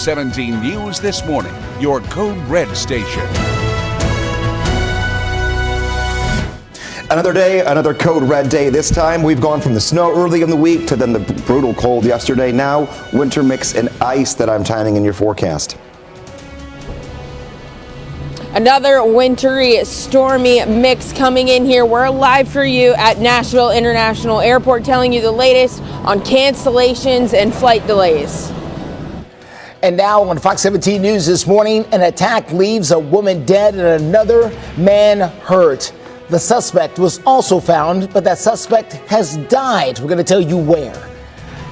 17 News This Morning, your Code Red station. Another day, another Code Red day. This time we've gone from the snow early in the week to then the brutal cold yesterday. Now winter mix and ice that I'm timing in your forecast. Another wintry, stormy mix coming in here. We're live for you at Nashville International Airport, telling you the latest on cancellations and flight delays. And now on Fox 17 News this morning, an attack leaves a woman dead and another man hurt. The suspect was also found, but that suspect has died. We're going to tell you where.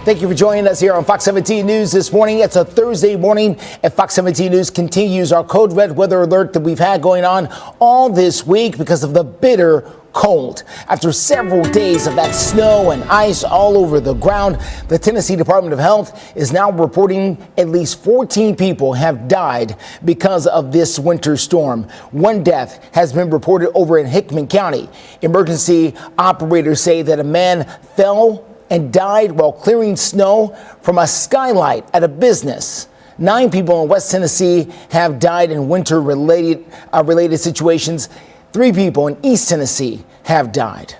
Thank you for joining us here on Fox 17 News this morning. It's a Thursday morning, and Fox 17 News continues our Code Red weather alert that we've had going on all this week because of the bitter cold. After several days of that snow and ice all over the ground, the Tennessee Department of Health is now reporting at least 14 people have died because of this winter storm. One death has been reported over in Hickman County. Emergency operators say that a man fell and died while clearing snow from a skylight at a business. 9 people in West Tennessee have died in winter-related situations. 3 people in East Tennessee have died.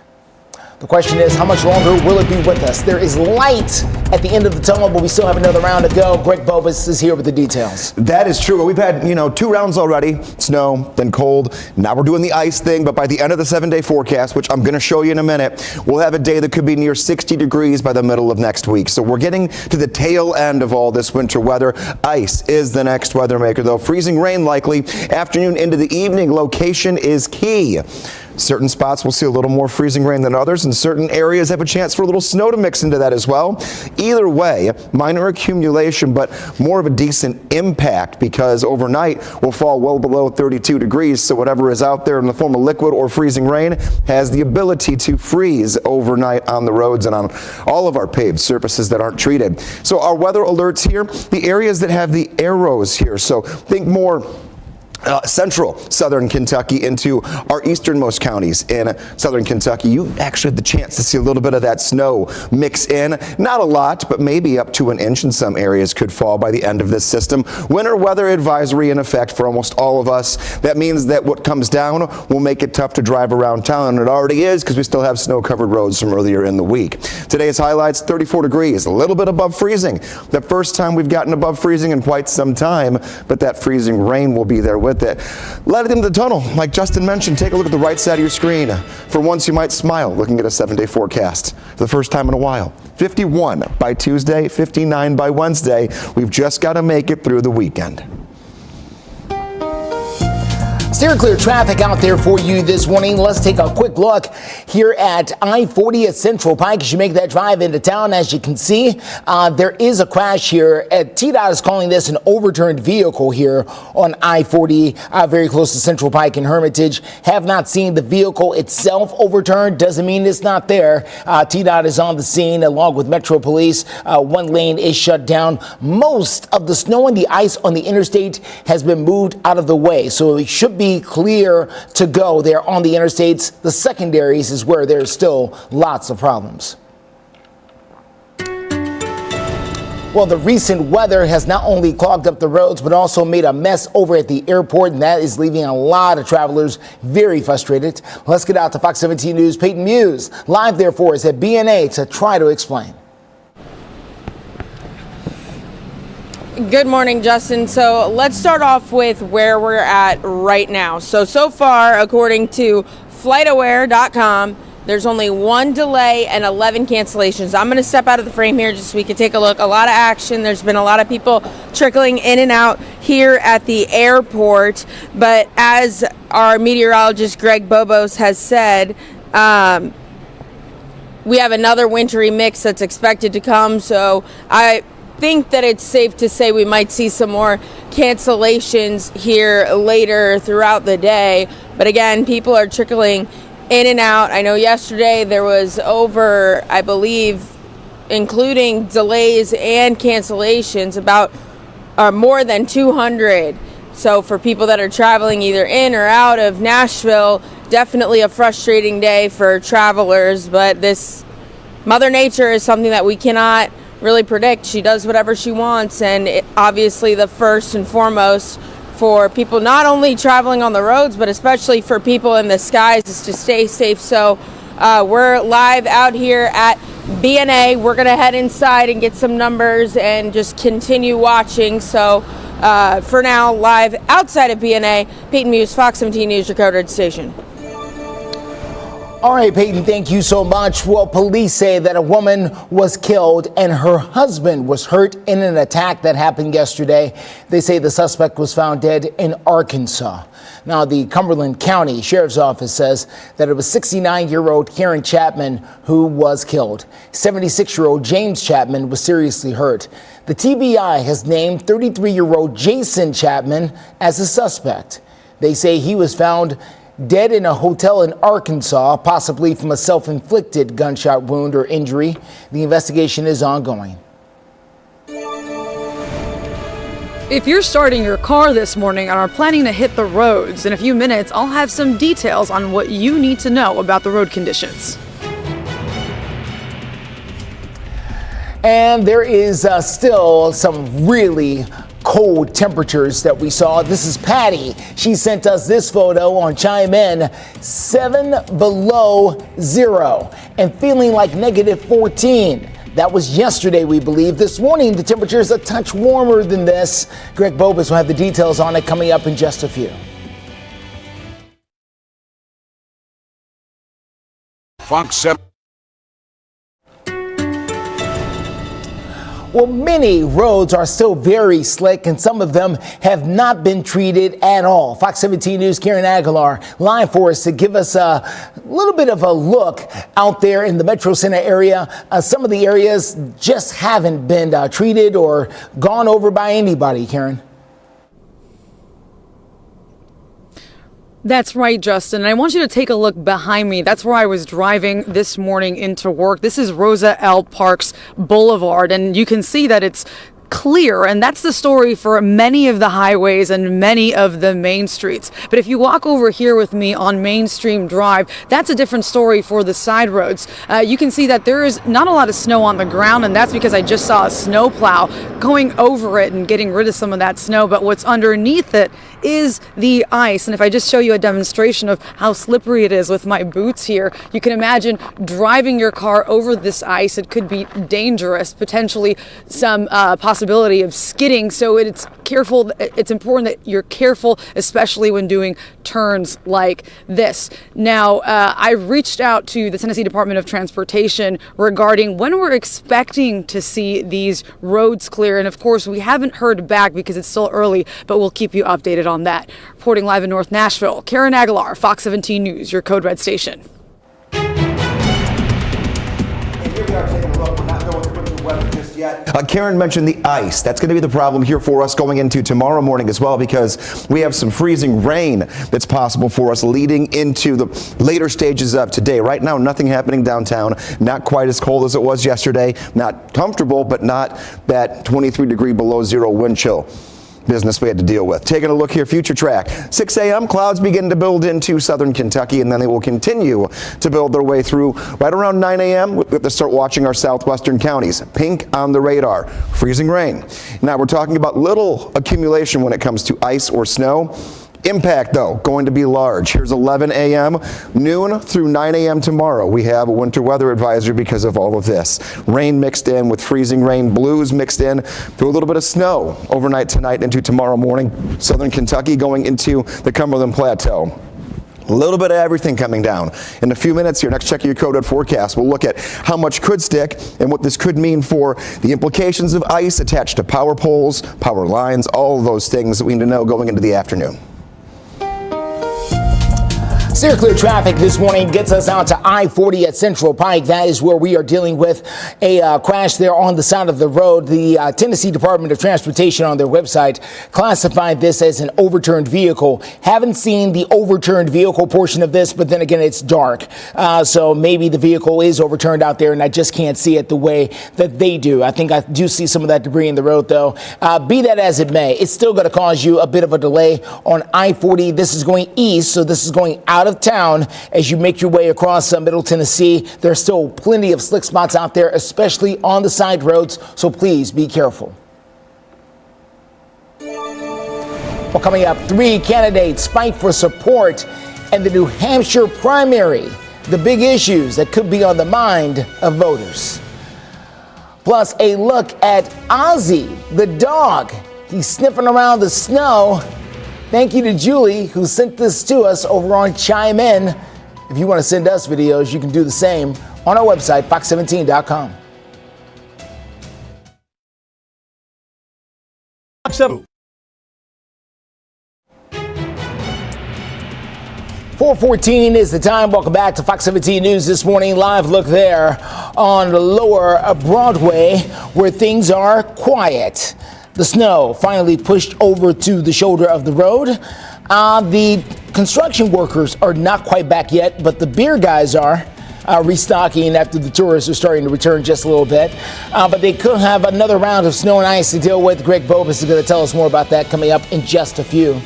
The question is, how much longer will it be with us? There is light at the end of the tunnel, but we still have another round to go. Greg Bobus is here with the details. That is true. We've had, 2 rounds already. Snow, then cold. Now we're doing the ice thing, but by the end of the 7-day forecast, which I'm going to show you in a minute, we'll have a day that could be near 60 degrees by the middle of next week. So we're getting to the tail end of all this winter weather. Ice is the next weather maker, though. Freezing rain likely afternoon into the evening. Location is key. Certain spots will see a little more freezing rain than others, and certain areas have a chance for a little snow to mix into that as well. Either way, minor accumulation, but more of a decent impact because overnight will fall well below 32 degrees. So whatever is out there in the form of liquid or freezing rain has the ability to freeze overnight on the roads and on all of our paved surfaces that aren't treated. So our weather alerts here, the areas that have the arrows here. So think more central southern Kentucky into our easternmost counties in southern Kentucky. You actually have the chance to see a little bit of that snow mix in. Not a lot, but maybe up to an inch in some areas could fall by the end of this system. Winter weather advisory in effect for almost all of us. That means that what comes down will make it tough to drive around town, and it already is because we still have snow-covered roads from earlier in the week. Today's highlights, 34 degrees, a little bit above freezing. The first time we've gotten above freezing in quite some time, but that freezing rain will be there with it. Let it into the tunnel. Like Justin mentioned, take a look at the right side of your screen. For once, you might smile looking at a 7-day forecast for the first time in a while. 51 by Tuesday, 59 by Wednesday. We've just got to make it through the weekend. Steer clear traffic out there for you this morning. Let's take a quick look here at I-40 at Central Pike as you make that drive into town. As you can see, there is a crash here. TDOT is calling this an overturned vehicle here on I-40, very close to Central Pike and Hermitage. Have not seen the vehicle itself overturned. Doesn't mean it's not there. TDOT is on the scene along with Metro Police. One lane is shut down. Most of the snow and the ice on the interstate has been moved out of the way, so it should be clear to go there on the interstates. The secondaries is where there's still lots of problems. Well, the recent weather has not only clogged up the roads, but also made a mess over at the airport, and that is leaving a lot of travelers very frustrated. Let's get out to Fox 17 News. Peyton Muse live there for us at BNA to try to explain. Good morning, Justin. So let's start off with where we're at right now. So far, according to FlightAware.com, there's only 1 delay and 11 cancellations. I'm going to step out of the frame here just so we can take a look. A lot of action. There's been a lot of people trickling in and out here at the airport. But as our meteorologist Greg Bobos has said, we have another wintry mix that's expected to come. So I think that it's safe to say we might see some more cancellations here later throughout the day. But again, people are trickling in and out. I know yesterday there was over, I believe, including delays and cancellations, about more than 200. So for people that are traveling either in or out of Nashville, definitely a frustrating day for travelers. But this Mother Nature is something that we cannot really predict. She does whatever she wants, and obviously the first and foremost for people not only traveling on the roads, but especially for people in the skies, is to stay safe. So we're live out here at BNA. We're going to head inside and get some numbers and just continue watching. So for now, live outside of BNA, Peyton Muse, Fox 17 News, your code red station. All right, Peyton, thank you so much. Well, police say that a woman was killed and her husband was hurt in an attack that happened yesterday. They say the suspect was found dead in Arkansas. Now, the Cumberland County Sheriff's Office says that it was 69-year-old Karen Chapman who was killed. 76-year-old James Chapman was seriously hurt. The TBI has named 33-year-old Jason Chapman as a suspect. They say he was found dead in a hotel in Arkansas, possibly from a self-inflicted gunshot wound or injury. The investigation is ongoing. If you're starting your car this morning and are planning to hit the roads, in a few minutes, I'll have some details on what you need to know about the road conditions. And there is still some really cold temperatures that we saw. This is Patty. She sent us this photo on Chime In. 7 below zero and feeling like -14. That was yesterday, we believe. This morning, the temperature is a touch warmer than this. Greg Bobus will have the details on it coming up in just a few. Fox 7. Well, many roads are still very slick, and some of them have not been treated at all. Fox 17 News' Karen Aguilar live for us to give us a little bit of a look out there in the Metro Center area. Some of the areas just haven't been treated or gone over by anybody, Karen. That's right, Justin. And I want you to take a look behind me. That's where I was driving this morning into work. This is Rosa L. Parks Boulevard, and you can see that it's clear, and that's the story for many of the highways and many of the main streets. But if you walk over here with me on Mainstream Drive, that's a different story for the side roads. You can see that there is not a lot of snow on the ground, and that's because I just saw a snow plow going over it and getting rid of some of that snow. But what's underneath it is the ice. And if I just show you a demonstration of how slippery it is with my boots here, you can imagine driving your car over this ice. It could be dangerous, potentially some possibility of skidding. So it's careful. It's important that you're careful, especially when doing turns like this. Now, I reached out to the Tennessee Department of Transportation regarding when we're expecting to see these roads clear. And of course, we haven't heard back because it's still early, but we'll keep you updated on that. Reporting live in North Nashville, Karen Aguilar, Fox 17 News, your Code Red station. Karen mentioned the ice. That's going to be the problem here for us going into tomorrow morning as well, because we have some freezing rain that's possible for us leading into the later stages of today. Right now, nothing happening downtown. Not quite as cold as it was yesterday. Not comfortable, but not that 23-degree below zero wind chill business we had to deal with. Taking a look here, future track. 6 a.m. clouds begin to build into southern Kentucky, and then they will continue to build their way through. Right around 9 a.m., we have to start watching our southwestern counties. Pink on the radar. Freezing rain. Now we're talking about little accumulation when it comes to ice or snow. Impact, though, going to be large. Here's 11 a.m., noon through 9 a.m. tomorrow. We have a winter weather advisory because of all of this. Rain mixed in with freezing rain, blues mixed in to a little bit of snow overnight tonight into tomorrow morning. Southern Kentucky going into the Cumberland Plateau. A little bit of everything coming down. In a few minutes here, next check of your code red forecast, we'll look at how much could stick and what this could mean for the implications of ice attached to power poles, power lines, all of those things that we need to know going into the afternoon. Steer clear traffic this morning gets us out to I-40 at Central Pike. That is where we are dealing with a crash there on the side of the road. The Tennessee Department of Transportation on their website classified this as an overturned vehicle. Haven't seen the overturned vehicle portion of this, but then again, it's dark. So maybe the vehicle is overturned out there and I just can't see it the way that they do. I think I do see some of that debris in the road, though. Be that as it may, it's still going to cause you a bit of a delay on I-40. This is going east, so this is going out out of town as you make your way across Middle Tennessee. There's still plenty of slick spots out there, especially on the side roads, so please be careful. Well, coming up, 3 candidates fight for support in the New Hampshire primary. The big issues that could be on the mind of voters. Plus, a look at Ozzy, the dog. He's sniffing around the snow. Thank you to Julie, who sent this to us over on Chime In. If you want to send us videos, you can do the same on our website, fox17.com. 4:14 is the time. Welcome back to Fox 17 News this morning. Live look there on the lower Broadway where things are quiet. The snow finally pushed over to the shoulder of the road. The construction workers are not quite back yet, but the beer guys are restocking after the tourists are starting to return just a little bit. But they could have another round of snow and ice to deal with. Greg Bobus is going to tell us more about that coming up in just a few.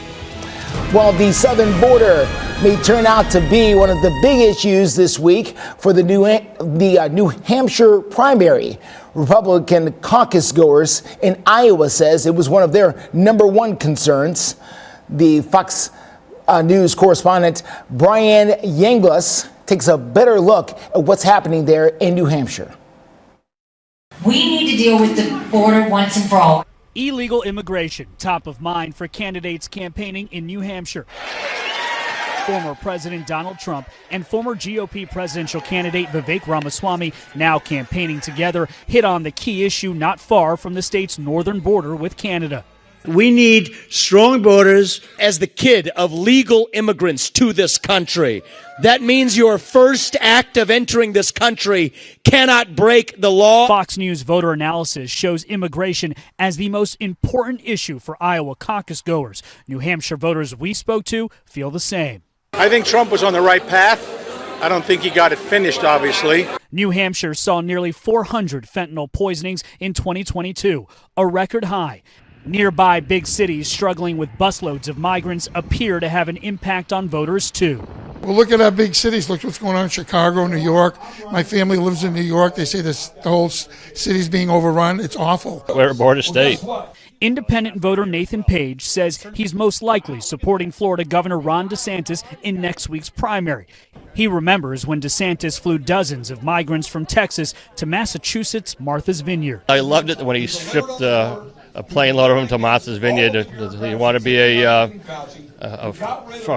Well, the southern border may turn out to be one of the big issues this week for the New Hampshire primary. Republican caucus goers in Iowa says it was one of their number one concerns. The Fox News correspondent Brian Yanglas takes a better look at what's happening there in New Hampshire. We need to deal with the border once and for all. Illegal immigration, top of mind for candidates campaigning in New Hampshire. Former President Donald Trump and former GOP presidential candidate Vivek Ramaswamy, now campaigning together, hit on the key issue not far from the state's northern border with Canada. We need strong borders. As the kid of legal immigrants to this country, that means your first act of entering this country cannot break the law. Fox News voter analysis shows immigration as the most important issue for Iowa caucus goers. New Hampshire voters we spoke to feel the same. I think Trump was on the right path. I don't think he got it finished, obviously. New Hampshire saw nearly 400 fentanyl poisonings in 2022, a record high. Nearby big cities struggling with busloads of migrants appear to have an impact on voters, too. Well, look at our big cities. Look what's going on in Chicago, New York. My family lives in New York. They say the whole city's being overrun. It's awful. We're a border state. Independent voter Nathan Page says he's most likely supporting Florida Governor Ron DeSantis in next week's primary. He remembers when DeSantis flew dozens of migrants from Texas to Massachusetts' Martha's Vineyard. I loved it when he shipped a plane load of them to Martha's Vineyard. You want to be a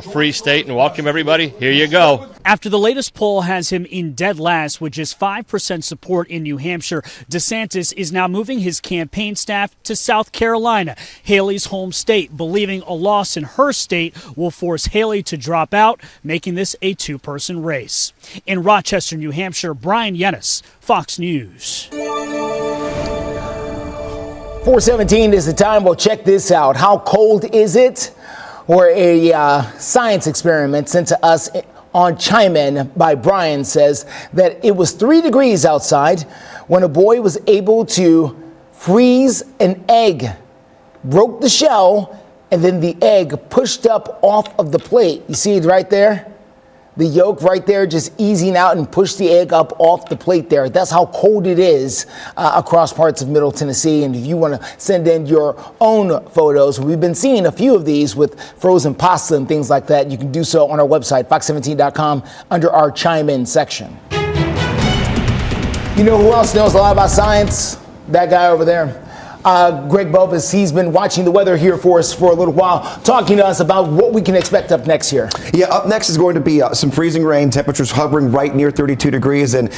free state and welcome everybody? Here you go. After the latest poll has him in dead last with just 5% support in New Hampshire, DeSantis is now moving his campaign staff to South Carolina, Haley's home state, believing a loss in her state will force Haley to drop out, making this a two-person race. In Rochester, New Hampshire, Brian Yennis, Fox News. 4:17 is the time. Well, check this out. How cold is it? Or a science experiment sent to us on Chime In by Brian says that it was 3 degrees outside when a boy was able to freeze an egg, broke the shell, and then the egg pushed up off of the plate. You see it right there? The yolk right there just easing out and push the egg up off the plate there. That's how cold it is across parts of Middle Tennessee. And if you want to send in your own photos, we've been seeing a few of these with frozen pasta and things like that. You can do so on our website, fox17.com, under our Chime In section. You know who else knows a lot about science? That guy over there. Greg Bobus, he's been watching the weather here for us for a little while, talking to us about what we can expect up next here. Yeah, up next is going to be some freezing rain, temperatures hovering right near 32 degrees, and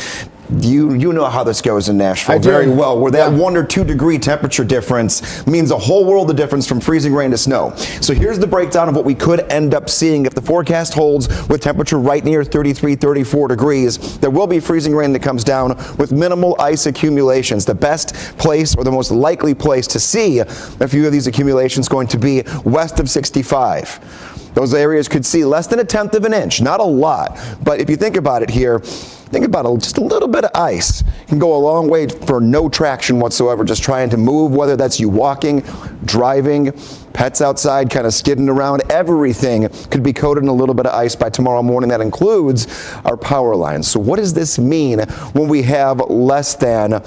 you know how this goes in Nashville very well, where that 1 or 2 degree temperature difference means a whole world of difference from freezing rain to snow. So here's the breakdown of what we could end up seeing if the forecast holds with temperature right near 33, 34 degrees. There will be freezing rain that comes down with minimal ice accumulations. The best place or the most likely place to see a few of these accumulations going to be west of 65. Those areas could see less than 1/10 of an inch, not a lot. But if you think about it here, Think about it, just a little bit of ice can go a long way for no traction whatsoever, just trying to move, whether that's you walking, driving, pets outside kind of skidding around. Everything could be coated in a little bit of ice by tomorrow morning. That includes our power lines. So what does this mean when we have less than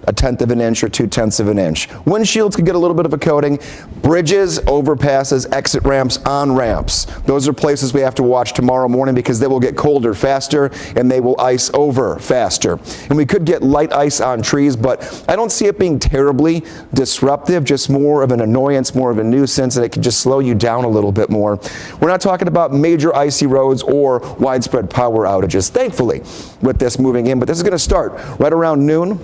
1/10 of an inch or 2/10 of an inch? Windshields could get a little bit of a coating. Bridges, overpasses, exit ramps, on ramps. Those are places we have to watch tomorrow morning because they will get colder faster and they will ice over faster. And we could get light ice on trees, but I don't see it being terribly disruptive, just more of an annoyance, more of a nuisance, and it could just slow you down a little bit more. We're not talking about major icy roads or widespread power outages, thankfully, with this moving in, but this is going to start right around noon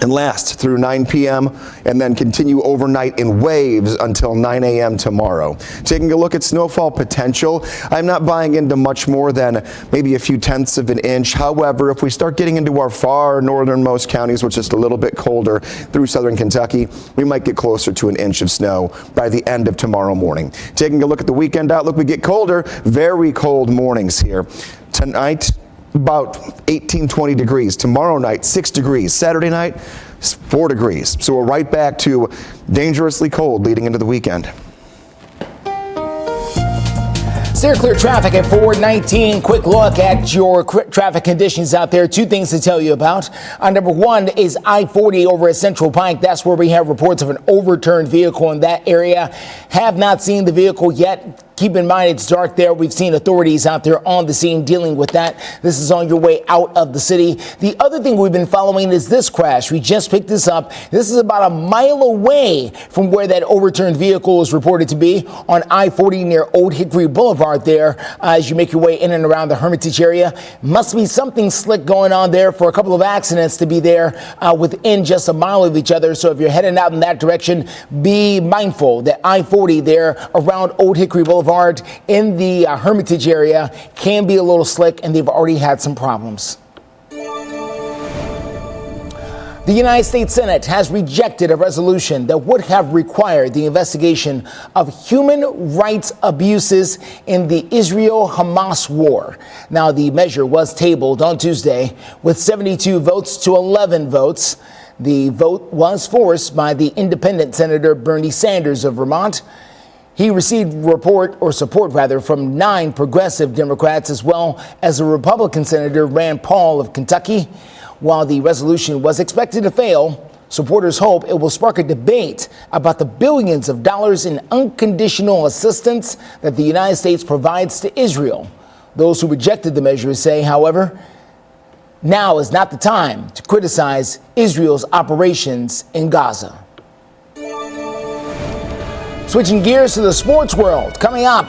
and last through 9 p.m. and then continue overnight in waves until 9 a.m. tomorrow. Taking a look at snowfall potential, I'm not buying into much more than maybe a few tenths of an inch. However, if we start getting into our far northernmost counties, which is just a little bit colder through southern Kentucky, we might get closer to an inch of snow by the end of tomorrow morning. Taking a look at the weekend outlook, we get colder, very cold mornings here. Tonight, about 18, 20 degrees. Tomorrow night, 6 degrees. Saturday night, 4 degrees. So we're right back to dangerously cold leading into the weekend. Steer clear traffic at 419. Quick look at your traffic conditions out there. Two things to tell you about. Number one is I-40 over at Central Pike. That's where we have reports of an overturned vehicle in that area. Have not seen the vehicle yet. Keep in mind it's dark there. We've seen authorities out there on the scene dealing with that. This is on your way out of the city. The other thing we've been following is this crash. We just picked this up. This is about a mile away from where that overturned vehicle is reported to be on I-40 near Old Hickory Boulevard there as you make your way in and around the Hermitage area. Must be something slick going on there for a couple of accidents to be there within just a mile of each other. So if you're heading out in that direction, be mindful that I-40 there around Old Hickory Boulevard in the Hermitage area can be a little slick, and they've already had some problems. The United States Senate has rejected a resolution that would have required the investigation of human rights abuses in the Israel-Hamas war. Now, the measure was tabled on Tuesday with 72 votes to 11 votes. The vote was forced by the independent Senator Bernie Sanders of Vermont. He received support from 9 progressive Democrats as well as a Republican Senator Rand Paul of Kentucky. While the resolution was expected to fail, supporters hope it will spark a debate about the billions of dollars in unconditional assistance that the United States provides to Israel. Those who rejected the measure say, however, now is not the time to criticize Israel's operations in Gaza. Switching gears to the sports world. Coming up,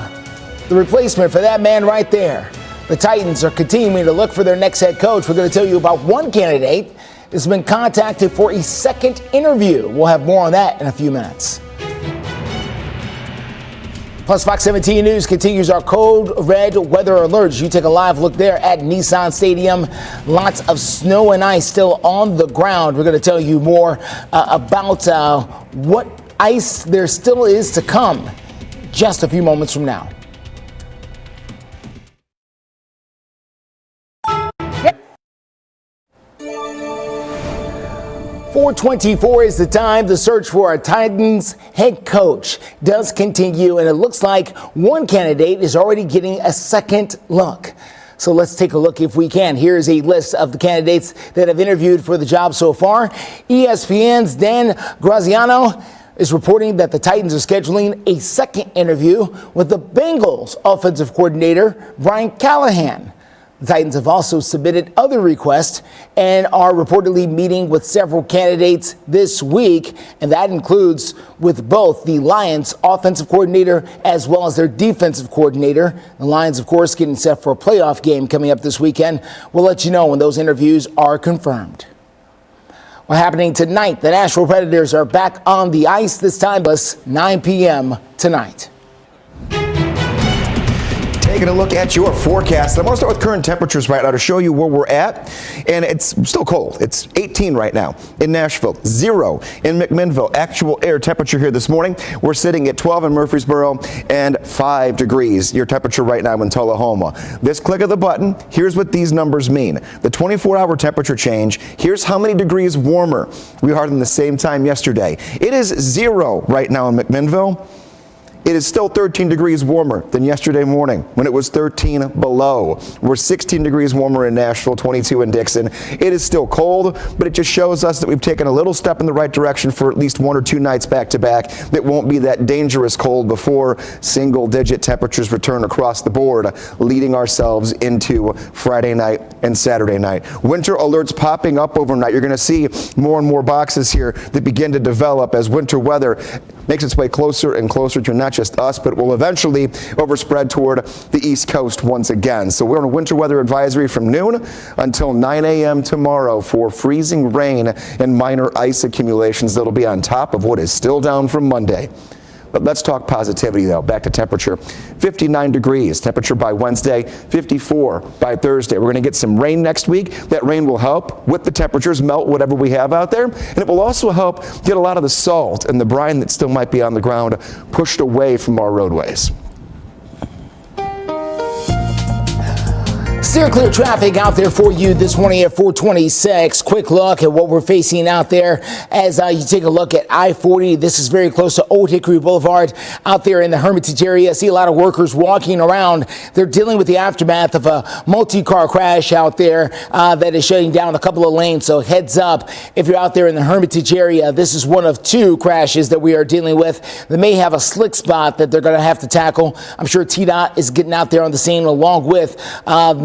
the replacement for that man right there. The Titans are continuing to look for their next head coach. We're going to tell you about one candidate that's been contacted for a second interview. We'll have more on that in a few minutes. Plus, Fox 17 News continues our code red weather alerts. You take a live look there at Nissan Stadium. Lots of snow and ice still on the ground. We're going to tell you more about what ice there still is to come just a few moments from now. Yep. 4:24 is the time. The search for a Titans head coach does continue, and it looks like one candidate is already getting a second look. So let's take a look if we can. Here's a list of the candidates that have interviewed for the job so far. ESPN's Dan Graziano is reporting that the Titans are scheduling a second interview with the Bengals offensive coordinator, Brian Callahan. The Titans have also submitted other requests and are reportedly meeting with several candidates this week, and that includes with both the Lions offensive coordinator as well as their defensive coordinator. The Lions, of course, getting set for a playoff game coming up this weekend. We'll let you know when those interviews are confirmed. Well, happening tonight, the Nashville Predators are back on the ice, this time plus 9 p.m. tonight. Taking a look at your forecast. I'm going to start with current temperatures right now to show you where we're at. And it's still cold. It's 18 right now in Nashville, 0 in McMinnville. Actual air temperature here this morning, we're sitting at 12 in Murfreesboro and 5 degrees. Your temperature right now in Tullahoma. This click of the button, here's what these numbers mean. The 24-hour temperature change, here's how many degrees warmer we are than the same time yesterday. It is 0 right now in McMinnville. It is still 13 degrees warmer than yesterday morning when it was 13 below. We're 16 degrees warmer in Nashville, 22 in Dickson. It is still cold, but it just shows us that we've taken a little step in the right direction for at least 1 or 2 nights back to back. That won't be that dangerous cold before single-digit temperatures return across the board, leading ourselves into Friday night and Saturday night. Winter alerts popping up overnight. You're going to see more and more boxes here that begin to develop as winter weather makes its way closer and closer to not just us, but will eventually overspread toward the East Coast once again. So we're on a winter weather advisory from noon until 9 a.m. tomorrow for freezing rain and minor ice accumulations that'll be on top of what is still down from Monday. But let's talk positivity, though. Back to temperature. 59 degrees. Temperature by Wednesday, 54 by Thursday. We're going to get some rain next week. That rain will help with the temperatures, melt whatever we have out there. And it will also help get a lot of the salt and the brine that still might be on the ground pushed away from our roadways. Steer clear traffic out there for you this morning at 426. Quick look at what we're facing out there as you take a look at I-40. This is very close to Old Hickory Boulevard out there in the Hermitage area. I see a lot of workers walking around. They're dealing with the aftermath of a multi-car crash out there that is shutting down a couple of lanes. So heads up if you're out there in the Hermitage area. This is one of 2 crashes that we are dealing with. They may have a slick spot that they're going to have to tackle. I'm sure TDOT is getting out there on the scene along with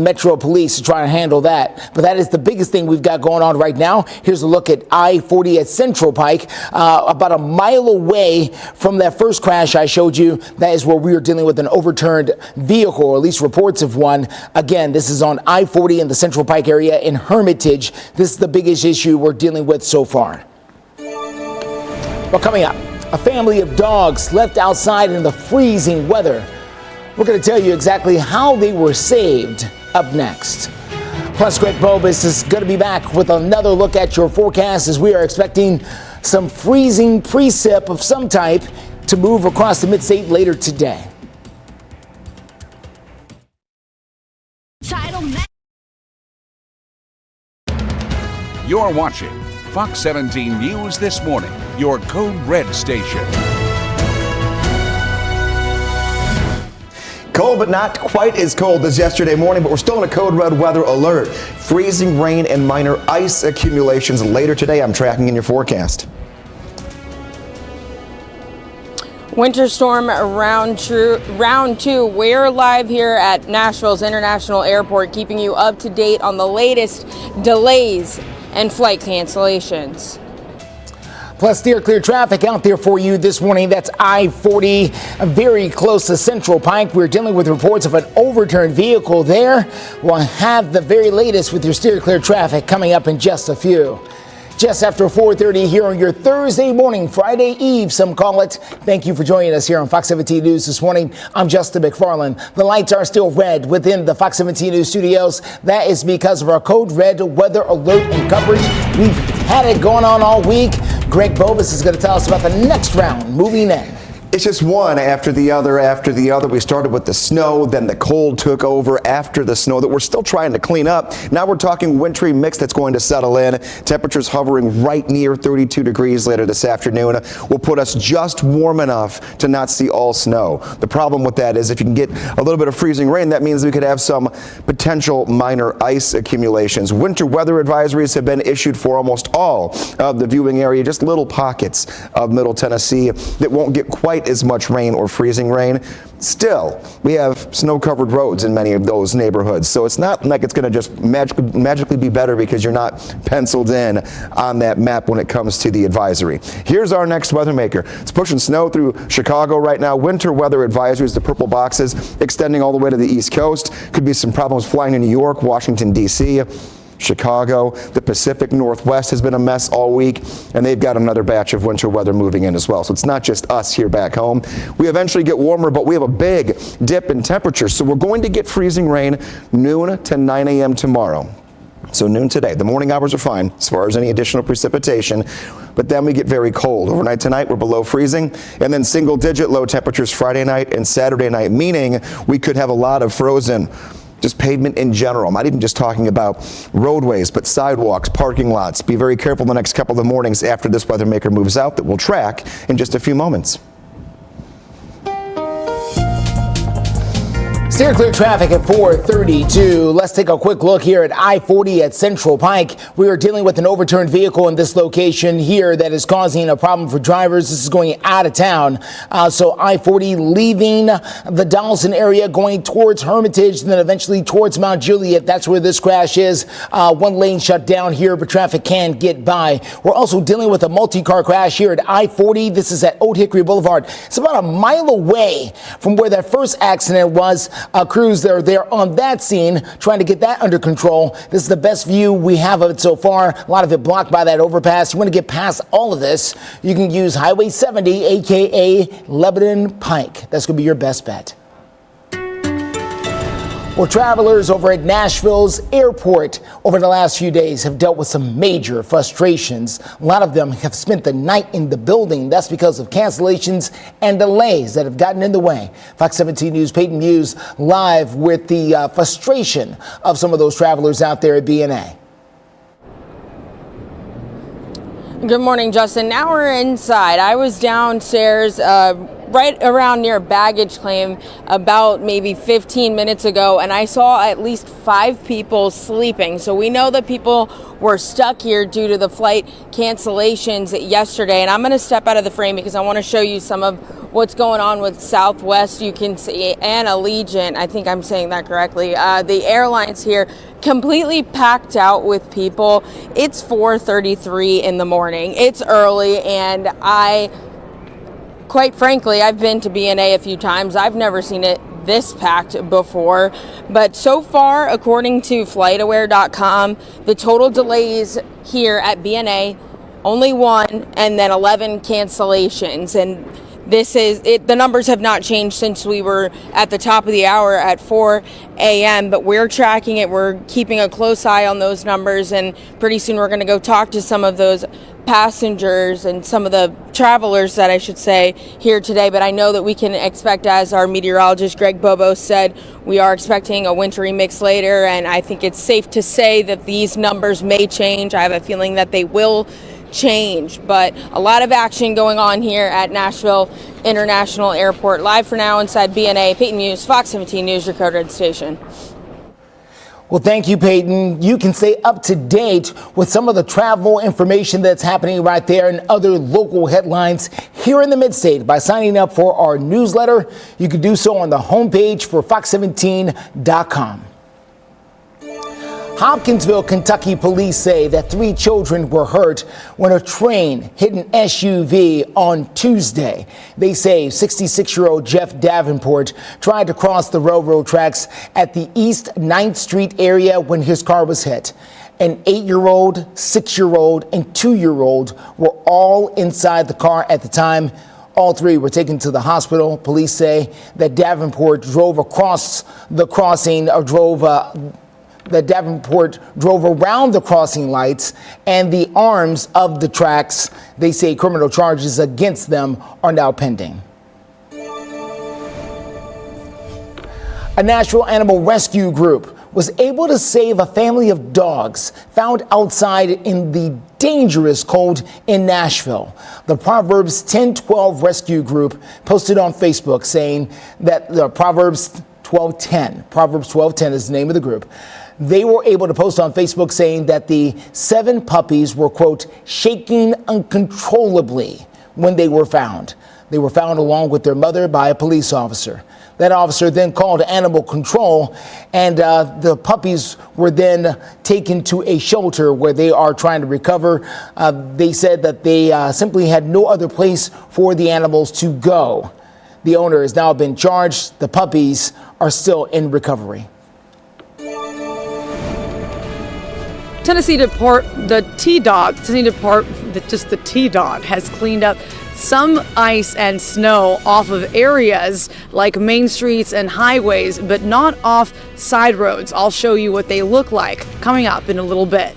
Metro Police to try to handle that. But that is the biggest thing we've got going on right now. Here's a look at I-40 at Central Pike, about a mile away from that first crash I showed you. That is where we are dealing with an overturned vehicle, or at least reports of one. Again, this is on I-40 in the Central Pike area in Hermitage. This is the biggest issue we're dealing with so far. Well, coming up, a family of dogs left outside in the freezing weather. We're going to tell you exactly how they were saved up next. Plus, Greg Bobus is going to be back with another look at your forecast as we are expecting some freezing precip of some type to move across the mid-state later today. You're watching Fox 17 News This Morning, your Code Red station. Cold, but not quite as cold as yesterday morning, but we're still in a code red weather alert. Freezing rain and minor ice accumulations later today. I'm tracking in your forecast. Winter storm round 2. We're live here at Nashville's International Airport, keeping you up to date on the latest delays and flight cancellations. Plus, steer clear traffic out there for you this morning. That's I-40, very close to Central Pike. We're dealing with reports of an overturned vehicle there. We'll have the very latest with your steer clear traffic coming up in just a few. Just after 4:30 here on your Thursday morning, Friday Eve, some call it. Thank you for joining us here on Fox 17 News this morning. I'm Justin McFarland. The lights are still red within the Fox 17 News studios. That is because of our code red weather alert and coverage. We've had it going on all week. Greg Bobus is going to tell us about the next round moving in. It's just one after the other after the other. We started with the snow, then the cold took over after the snow that we're still trying to clean up. Now we're talking wintry mix that's going to settle in. Temperatures hovering right near 32 degrees later this afternoon will put us just warm enough to not see all snow. The problem with that is if you can get a little bit of freezing rain, that means we could have some potential minor ice accumulations. Winter weather advisories have been issued for almost all of the viewing area, just little pockets of Middle Tennessee that won't get quite as much rain or freezing rain. Still, we have snow-covered roads in many of those neighborhoods, so it's not like it's going to just magically be better because you're not penciled in on that map when it comes to the advisory. Here's our next weather maker. It's pushing snow through Chicago right now. Winter weather advisories, the purple boxes, extending all the way to the East Coast. Could be some problems flying to New York, Washington, D.C., Chicago. The Pacific Northwest has been a mess all week, and they've got another batch of winter weather moving in as well. So it's not just us here back home. We eventually get warmer, but we have a big dip in temperature. So we're going to get freezing rain noon to 9 a.m. tomorrow. So noon today. The morning hours are fine as far as any additional precipitation, but then we get very cold. Overnight tonight, we're below freezing, and then single-digit low temperatures Friday night and Saturday night, meaning we could have a lot of frozen just pavement in general. I'm not even just talking about roadways, but sidewalks, parking lots. Be very careful the next couple of mornings after this weather maker moves out that we'll track in just a few moments. Steer clear traffic at 432. Let's take a quick look here at I-40 at Central Pike. We are dealing with an overturned vehicle in this location here that is causing a problem for drivers. This is going out of town. So I-40 leaving the Donaldson area, going towards Hermitage, and then eventually towards Mount Juliet. That's where this crash is. One lane shut down here, but traffic can get by. We're also dealing with a multi-car crash here at I-40. This is at Old Hickory Boulevard. It's about a mile away from where that first accident was. Crews that are there on that scene trying to get that under control. This is the best view we have of it so far. A lot of it blocked by that overpass. You want to get past all of this, you can use Highway 70, aka Lebanon Pike. That's going to be your best bet. Well, travelers over at Nashville's airport over the last few days have dealt with some major frustrations. A lot of them have spent the night in the building. That's because of cancellations and delays that have gotten in the way. Fox 17 News' Peyton Muse live with the frustration of some of those travelers out there at BNA. Good morning, Justin. Now we're inside. I was downstairs right around near baggage claim about maybe 15 minutes ago, and I saw at least 5 people sleeping. So we know that people were stuck here due to the flight cancellations yesterday. And I'm going to step out of the frame because I want to show you some of what's going on with Southwest. You can see, and Allegiant, I think I'm saying that correctly. The airlines here completely packed out with people. It's 4:33 in the morning. It's early, and quite frankly, I've been to BNA a few times. I've never seen it this packed before. But so far, according to FlightAware.com, the total delays here at BNA, only 1, and then 11 cancellations. And this is it. The numbers have not changed since we were at the top of the hour at 4 a.m., but we're tracking it. We're keeping a close eye on those numbers, and pretty soon we're going to go talk to some of those passengers and some of the travelers that I should say here today. But I know that we can expect, as our meteorologist Greg Bobo said, we are expecting a wintry mix later, and I think it's safe to say that these numbers may change. I have a feeling that they will change, but a lot of action going on here at Nashville International Airport. Live for now inside BNA, Peyton Muse, Fox 17 News, your Code Red station. Well, thank you, Peyton. You can stay up to date with some of the travel information that's happening right there and other local headlines here in the Mid-State by signing up for our newsletter. You can do so on the homepage for fox17.com. Hopkinsville, Kentucky police say that 3 children were hurt when a train hit an SUV on Tuesday. They say 66-year-old Jeff Davenport tried to cross the railroad tracks at the East 9th Street area when his car was hit. An 8-year-old, 6-year-old, and 2-year-old were all inside the car at the time. All 3 were taken to the hospital. Police say that Davenport drove across the crossing, that Davenport drove around the crossing lights and the arms of the tracks. They say criminal charges against them are now pending. A Nashville animal rescue group was able to save a family of dogs found outside in the dangerous cold in Nashville. The Proverbs 1012 rescue group posted on Facebook saying that the Proverbs 1210 is the name of the group. They were able to post on Facebook saying that the 7 puppies were, quote, shaking uncontrollably when they were found. They were found along with their mother by a police officer. That officer then called animal control, and the puppies were then taken to a shelter where they are trying to recover. They said that they simply had no other place for the animals to go. The owner has now been charged. The puppies are still in recovery. the T-Dot has cleaned up some ice and snow off of areas like main streets and highways, but not off side roads. I'll show you what they look like coming up in a little bit.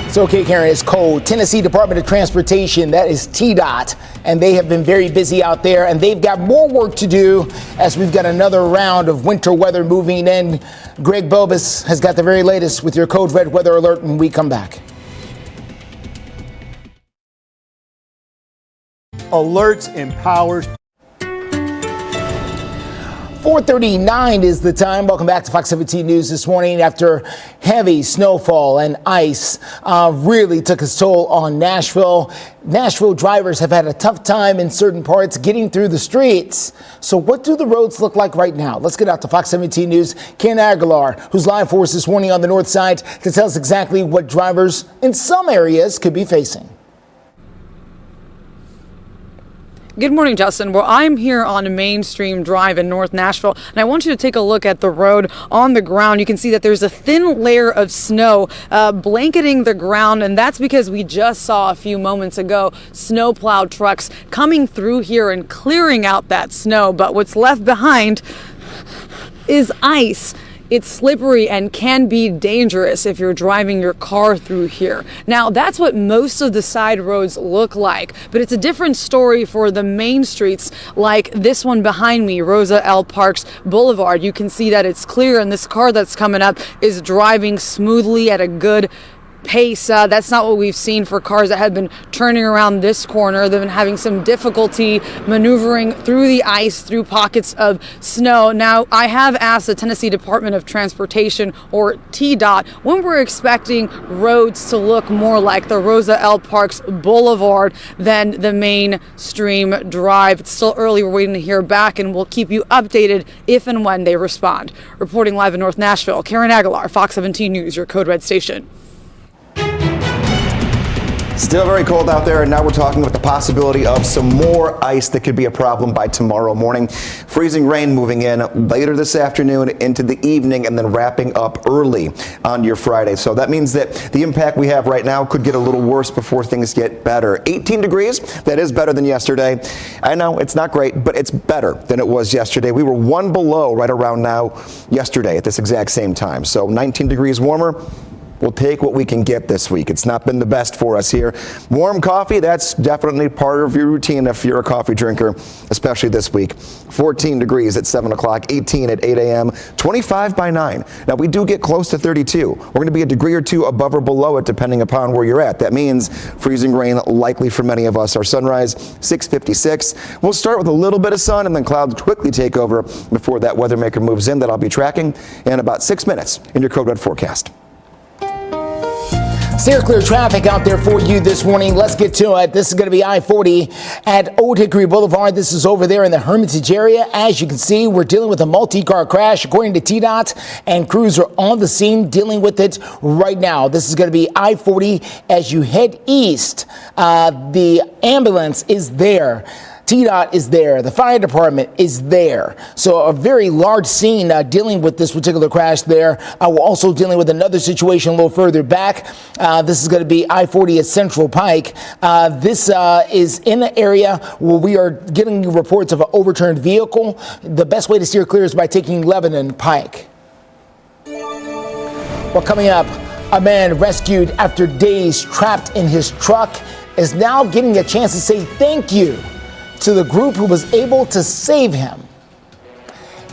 It's okay, Karen, it's cold. Tennessee Department of Transportation, that is TDOT, and they have been very busy out there, and they've got more work to do as we've got another round of winter weather moving in. Greg Bobus has got the very latest with your Code Red weather alert when we come back. Alerts empowers. 4:39 is the time. Welcome back to Fox 17 News this morning. After heavy snowfall and ice really took its toll on Nashville. Nashville drivers have had a tough time in certain parts getting through the streets. So what do the roads look like right now? Let's get out to Fox 17 News. Ken Aguilar, who's live for us this morning on the north side, to tell us exactly what drivers in some areas could be facing. Good morning, Justin. Well, I'm here on Mainstream Drive in North Nashville, and I want you to take a look at the road on the ground. You can see that there's a thin layer of snow blanketing the ground, and that's because we just saw a few moments ago snowplow trucks coming through here and clearing out that snow. But what's left behind is ice. It's slippery and can be dangerous if you're driving your car through here. Now, that's what most of the side roads look like, but it's a different story for the main streets like this one behind me, Rosa L. Parks Boulevard. You can see that it's clear, and this car that's coming up is driving smoothly at a good pace. That's not what we've seen for cars that have been turning around this corner. They've been having some difficulty maneuvering through the ice, through pockets of snow. Now, I have asked the Tennessee Department of Transportation, or TDOT, when we're expecting roads to look more like the Rosa L. Parks Boulevard than the Mainstream Drive. It's still early. We're waiting to hear back, and we'll keep you updated if and when they respond. Reporting live in North Nashville, Karen Aguilar, Fox 17 News, your Code Red station. Still very cold out there, and now we're talking about the possibility of some more ice that could be a problem by tomorrow morning. Freezing rain moving in later this afternoon into the evening and then wrapping up early on your Friday. So that means that the impact we have right now could get a little worse before things get better. 18 degrees, that is better than yesterday. I know it's not great, but it's better than it was yesterday. We were one below right around now yesterday at this exact same time. So 19 degrees warmer. We'll take what we can get this week. It's not been the best for us here. Warm coffee, that's definitely part of your routine if you're a coffee drinker, especially this week. 14 degrees at 7 o'clock, 18 at 8 a.m., 25 by 9. Now, we do get close to 32. We're going to be a degree or two above or below it, depending upon where you're at. That means freezing rain likely for many of us. Our sunrise, 6:56. We'll start with a little bit of sun, and then clouds quickly take over before that weather maker moves in that I'll be tracking in about 6 minutes in your Code Red forecast. Steer clear traffic out there for you this morning. Let's get to it. This is going to be I-40 at Old Hickory Boulevard. This is over there in the Hermitage area. As you can see, we're dealing with a multi-car crash, according to TDOT, and crews are on the scene dealing with it right now. This is going to be I-40 as you head east. The ambulance is there. TDOT is there. The fire department is there. So a very large scene dealing with this particular crash there. We're also dealing with another situation a little further back. This is going to be I-40 at Central Pike. This is in an area where we are getting reports of an overturned vehicle. The best way to steer clear is by taking Lebanon Pike. Well, coming up, a man rescued after days trapped in his truck is now getting a chance to say thank you to the group who was able to save him.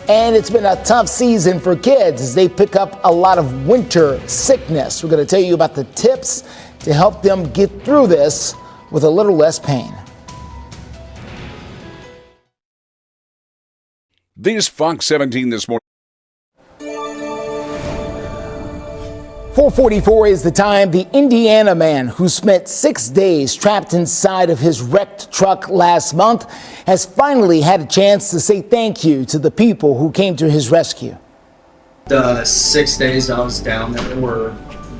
And it's been a tough season for kids as they pick up a lot of winter sickness. We're going to tell you about the tips to help them get through this with a little less pain. This Fox 17 this morning. 4:44 is the time. The Indiana man who spent 6 days trapped inside of his wrecked truck last month has finally had a chance to say thank you to the people who came to his rescue. The 6 days I was down there were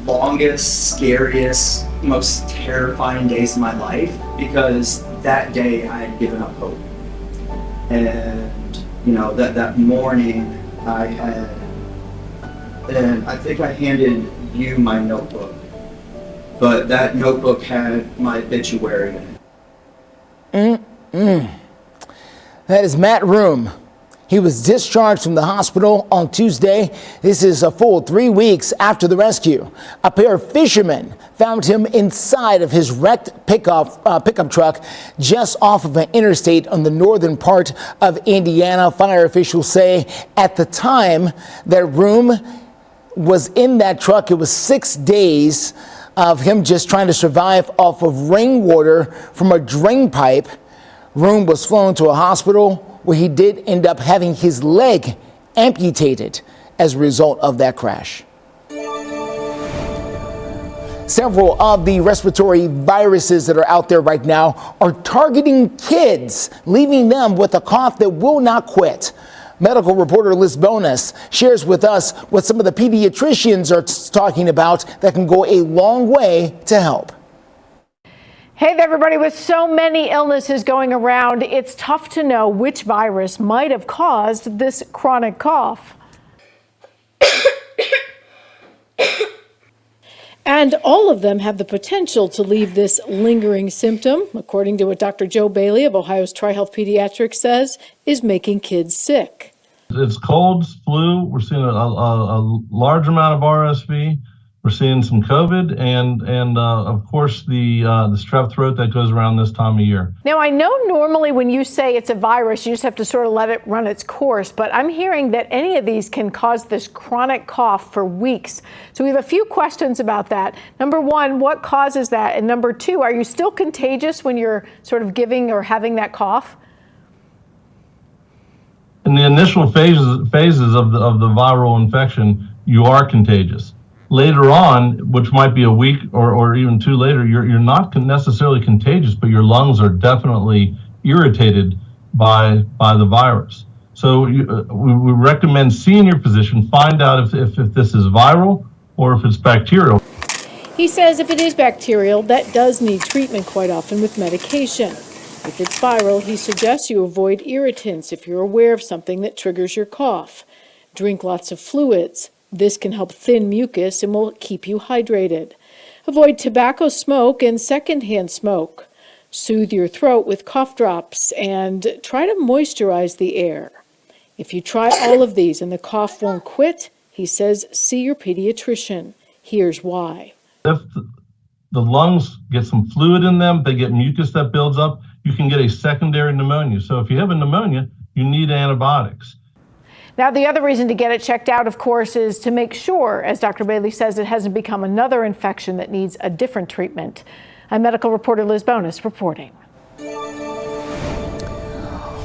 longest, scariest, most terrifying days of my life because that day I had given up hope. And, you know, that morning and I think I handed view my notebook, but that notebook had my obituary in it. That is Matt Room. He was discharged from the hospital on Tuesday. This is a full 3 weeks after the rescue. A pair of fishermen found him inside of his wrecked pickup truck just off of an interstate on the northern part of Indiana. Fire officials say at the time that Room was in that truck, it was 6 days of him just trying to survive off of rainwater from a drain pipe. Room was flown to a hospital where he did end up having his leg amputated as a result of that crash. Several of the respiratory viruses that are out there right now are targeting kids, leaving them with a cough that will not quit. Medical reporter Liz Bonus shares with us what some of the pediatricians are talking about that can go a long way to help. Hey there, everybody. With so many illnesses going around, it's tough to know which virus might have caused this chronic cough. And all of them have the potential to leave this lingering symptom, according to what Dr. Joe Bailey of Ohio's TriHealth Pediatrics says, is making kids sick. It's colds, flu. We're seeing a large amount of RSV. We're seeing some COVID and of course the strep throat that goes around this time of year. Now, I know normally when you say it's a virus, you just have to sort of let it run its course, but I'm hearing that any of these can cause this chronic cough for weeks. So we have a few questions about that. Number one, what causes that? And number two, are you still contagious when you're sort of giving or having that cough? In the initial phases of the viral infection, you are contagious. Later on, which might be a week or even two later, you're not necessarily contagious, but your lungs are definitely irritated by the virus. So we recommend seeing your physician, find out if this is viral or if it's bacterial. He says if it is bacterial, that does need treatment quite often with medication. If it's viral, he suggests you avoid irritants if you're aware of something that triggers your cough. Drink lots of fluids. This can help thin mucus and will keep you hydrated. Avoid tobacco smoke and secondhand smoke. Soothe your throat with cough drops and try to moisturize the air. If you try all of these and the cough won't quit, he says see your pediatrician. Here's why. If the lungs get some fluid in them, they get mucus that builds up, you can get a secondary pneumonia. So if you have a pneumonia, you need antibiotics. Now, the other reason to get it checked out, of course, is to make sure, as Dr. Bailey says, it hasn't become another infection that needs a different treatment. I'm medical reporter Liz Bonus reporting.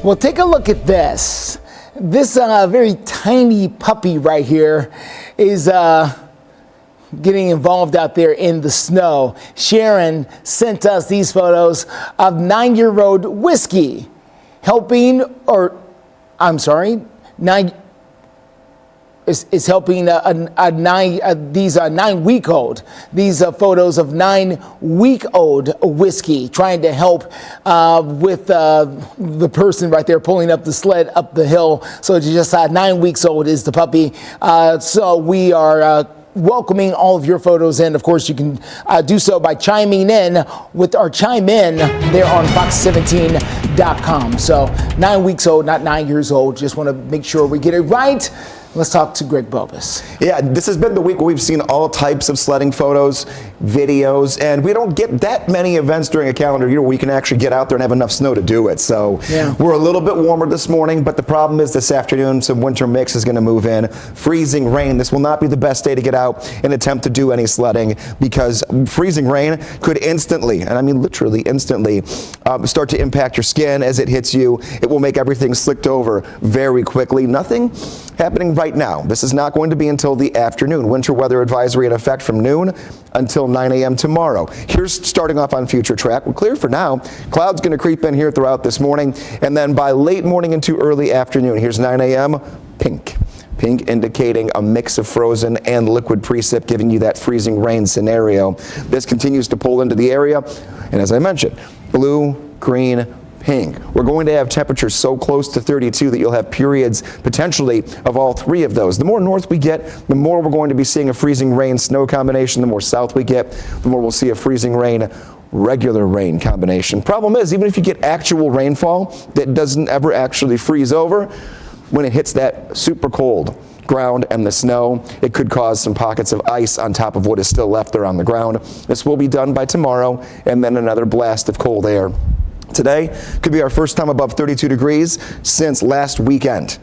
Well, take a look at this. This very tiny puppy right here is getting involved out there in the snow. Sharon sent us these photos of 9-year-old Whiskey helping, is helping these 9-week-old. These photos of 9-week-old Whiskey trying to help with the person right there pulling up the sled up the hill. So just 9 weeks old is the puppy. So we are welcoming all of your photos in. Of course, you can do so by chiming in with our Chime In there on fox17.com. So 9 weeks old, not 9 years old. Just want to make sure we get it right. Let's talk to Greg Bobus. Yeah, this has been the week where we've seen all types of sledding photos, videos, and we don't get that many events during a calendar year where we can actually get out there and have enough snow to do it. So we're a little bit warmer this morning, but the problem is this afternoon some winter mix is going to move in. Freezing rain. This will not be the best day to get out and attempt to do any sledding because freezing rain could instantly, and I mean literally instantly, start to impact your skin as it hits you. It will make everything slicked over very quickly. Nothing happening right now. This is not going to be until the afternoon. Winter weather advisory in effect from noon until 9 a.m. tomorrow. Here's starting off on future track. We're clear for now. Clouds going to creep in here throughout this morning, and then by late morning into early afternoon, here's 9 a.m. Pink. Pink indicating a mix of frozen and liquid precip, giving you that freezing rain scenario. This continues to pull into the area, and as I mentioned, blue, green, pink. We're going to have temperatures so close to 32 that you'll have periods potentially of all three of those. The more north we get, the more we're going to be seeing a freezing rain snow combination. The more south we get, the more we'll see a freezing rain regular rain combination. Problem is, even if you get actual rainfall that doesn't ever actually freeze over, when it hits that super cold ground and the snow, it could cause some pockets of ice on top of what is still left there on the ground. This will be done by tomorrow, and then another blast of cold air. Today could be our first time above 32 degrees since last weekend.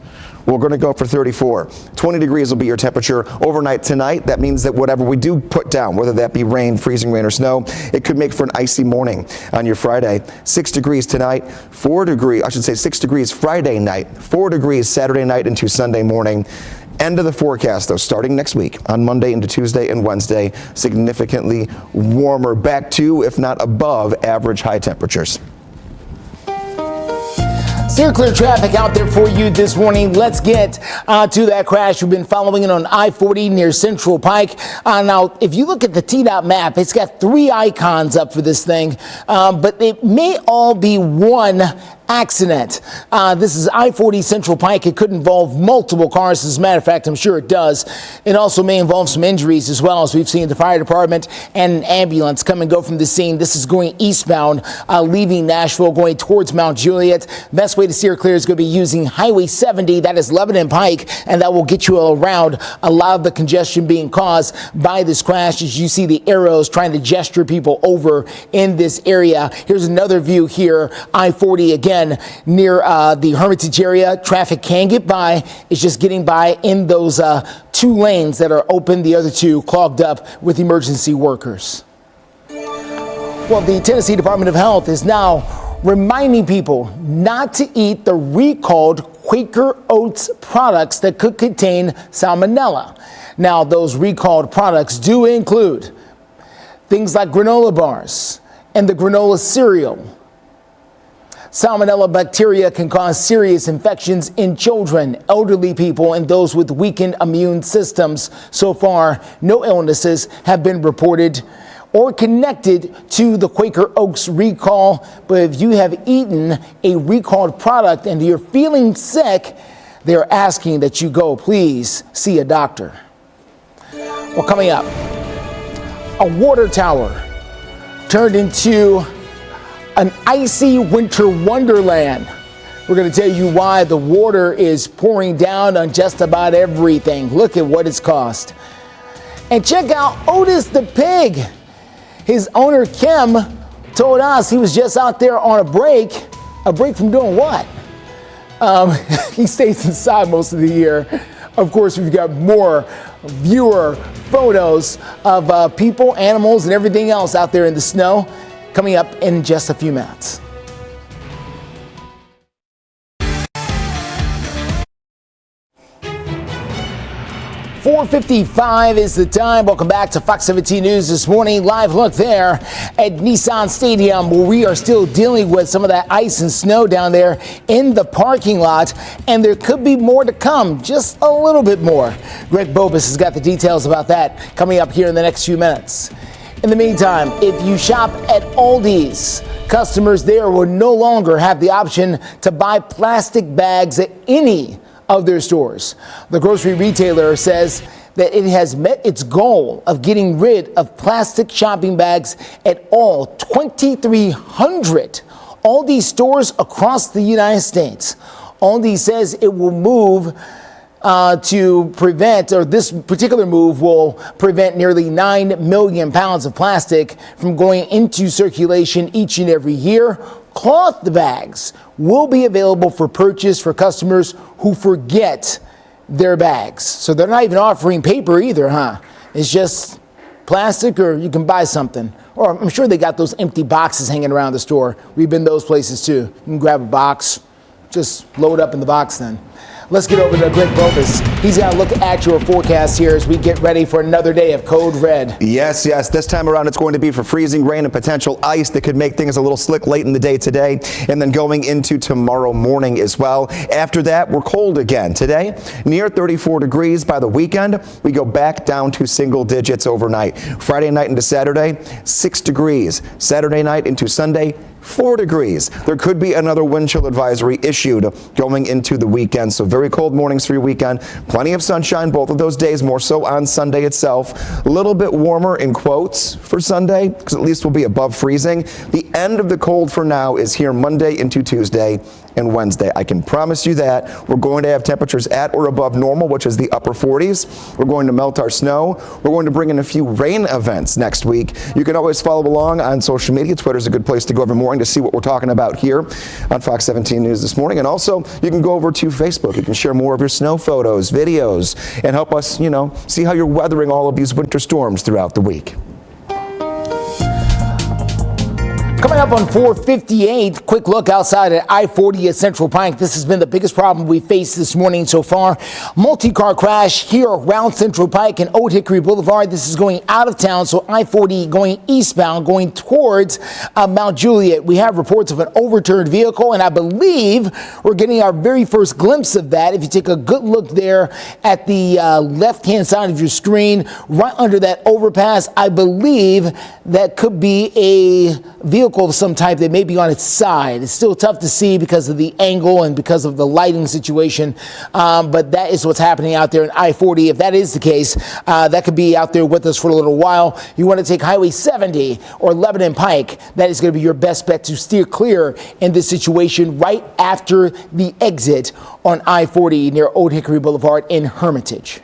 We're going to go for 34. 20 degrees will be your temperature overnight tonight. That means that whatever we do put down, whether that be rain, freezing rain, or snow, it could make for an icy morning on your Friday. 6 degrees tonight, 6 degrees Friday night, 4 degrees Saturday night into Sunday morning. End of the forecast, though, starting next week on Monday into Tuesday and Wednesday, significantly warmer, back to, if not above, average high temperatures. Steer clear traffic out there for you this morning. Let's get to that crash. We've been following it on I-40 near Central Pike. Now, if you look at the TDOT map, it's got 3 icons up for this thing, but it may all be one accident. This is I-40 Central Pike. It could involve multiple cars. As a matter of fact, I'm sure it does. It also may involve some injuries as well, as we've seen the fire department and an ambulance come and go from the scene. This is going eastbound, leaving Nashville, going towards Mount Juliet. Best way to steer clear is going to be using Highway 70. That is Lebanon Pike, and that will get you around a lot of the congestion being caused by this crash, as you see the arrows trying to gesture people over in this area. Here's another view here, I-40 again. Near the Hermitage area, traffic can get by. It's just getting by in those 2 lanes that are open, the other 2 clogged up with emergency workers. Well, the Tennessee Department of Health is now reminding people not to eat the recalled Quaker Oats products that could contain salmonella. Now, those recalled products do include things like granola bars and the granola cereal. Salmonella bacteria can cause serious infections in children, elderly people, and those with weakened immune systems. So far, no illnesses have been reported or connected to the Quaker Oats recall. But if you have eaten a recalled product and you're feeling sick, they're asking that you go, please see a doctor. Well, coming up, a water tower turned into an icy winter wonderland. We're going to tell you why the water is pouring down on just about everything. Look at what it's cost. And check out Otis the pig. His owner, Kim, told us he was just out there on a break. A break from doing what? He stays inside most of the year. Of course, we've got more viewer photos of people, animals, and everything else out there in the snow coming up in just a few minutes. .55 is the time. Welcome back to Fox 17 News this morning. Live look there at Nissan Stadium, where we are still dealing with some of that ice and snow down there in the parking lot. And there could be more to come, just a little bit more. Greg Bobus has got the details about that coming up here in the next few minutes. In the meantime, if you shop at Aldi's, customers there will no longer have the option to buy plastic bags at any of their stores. The grocery retailer says that it has met its goal of getting rid of plastic shopping bags at all 2,300 Aldi stores across the United States. Aldi says it will move to prevent, or this particular move will prevent nearly 9 million pounds of plastic from going into circulation each and every year. Cloth bags will be available for purchase for customers who forget their bags. So they're not even offering paper either, huh? It's just plastic, or you can buy something. Or I'm sure they got those empty boxes hanging around the store. We've been those places too. You can grab a box, just load up in the box then. Let's get over to Greg Bobus. He's going to look at your forecast here as we get ready for another day of code red. Yes. This time around, it's going to be for freezing rain and potential ice that could make things a little slick late in the day today, and then going into tomorrow morning as well. After that, we're cold again. Today, near 34 degrees. By the weekend, we go back down to single digits overnight. Friday night into Saturday, 6 degrees. Saturday night into Sunday, 4 degrees. There could be another wind chill advisory issued going into the weekend. So very cold mornings for your weekend. Plenty of sunshine both of those days, more so on Sunday itself. A little bit warmer in quotes for Sunday, because at least we'll be above freezing. The end of the cold for now is here Monday into Tuesday and Wednesday. I can promise you that. We're going to have temperatures at or above normal, which is the upper 40s. We're going to melt our snow. We're going to bring in a few rain events next week. You can always follow along on social media. Twitter's a good place to go every morning to see what we're talking about here on Fox 17 News this morning. And also, you can go over to Facebook. You can share more of your snow photos, videos, and help us, see how you're weathering all of these winter storms throughout the week. Coming up on 4:58, quick look outside at I-40 at Central Pike. This has been the biggest problem we faced this morning so far. Multi-car crash here around Central Pike and Old Hickory Boulevard. This is going out of town, so I-40 going eastbound, going towards Mount Juliet. We have reports of an overturned vehicle, and I believe we're getting our very first glimpse of that. If you take a good look there at the left-hand side of your screen, right under that overpass, I believe that could be a vehicle of some type that may be on its side. It's still tough to see because of the angle and because of the lighting situation, but that is what's happening out there in I-40. If that is the case, that could be out there with us for a little while. You want to take Highway 70 or Lebanon Pike, that is going to be your best bet to steer clear in this situation right after the exit on I-40 near Old Hickory Boulevard in Hermitage.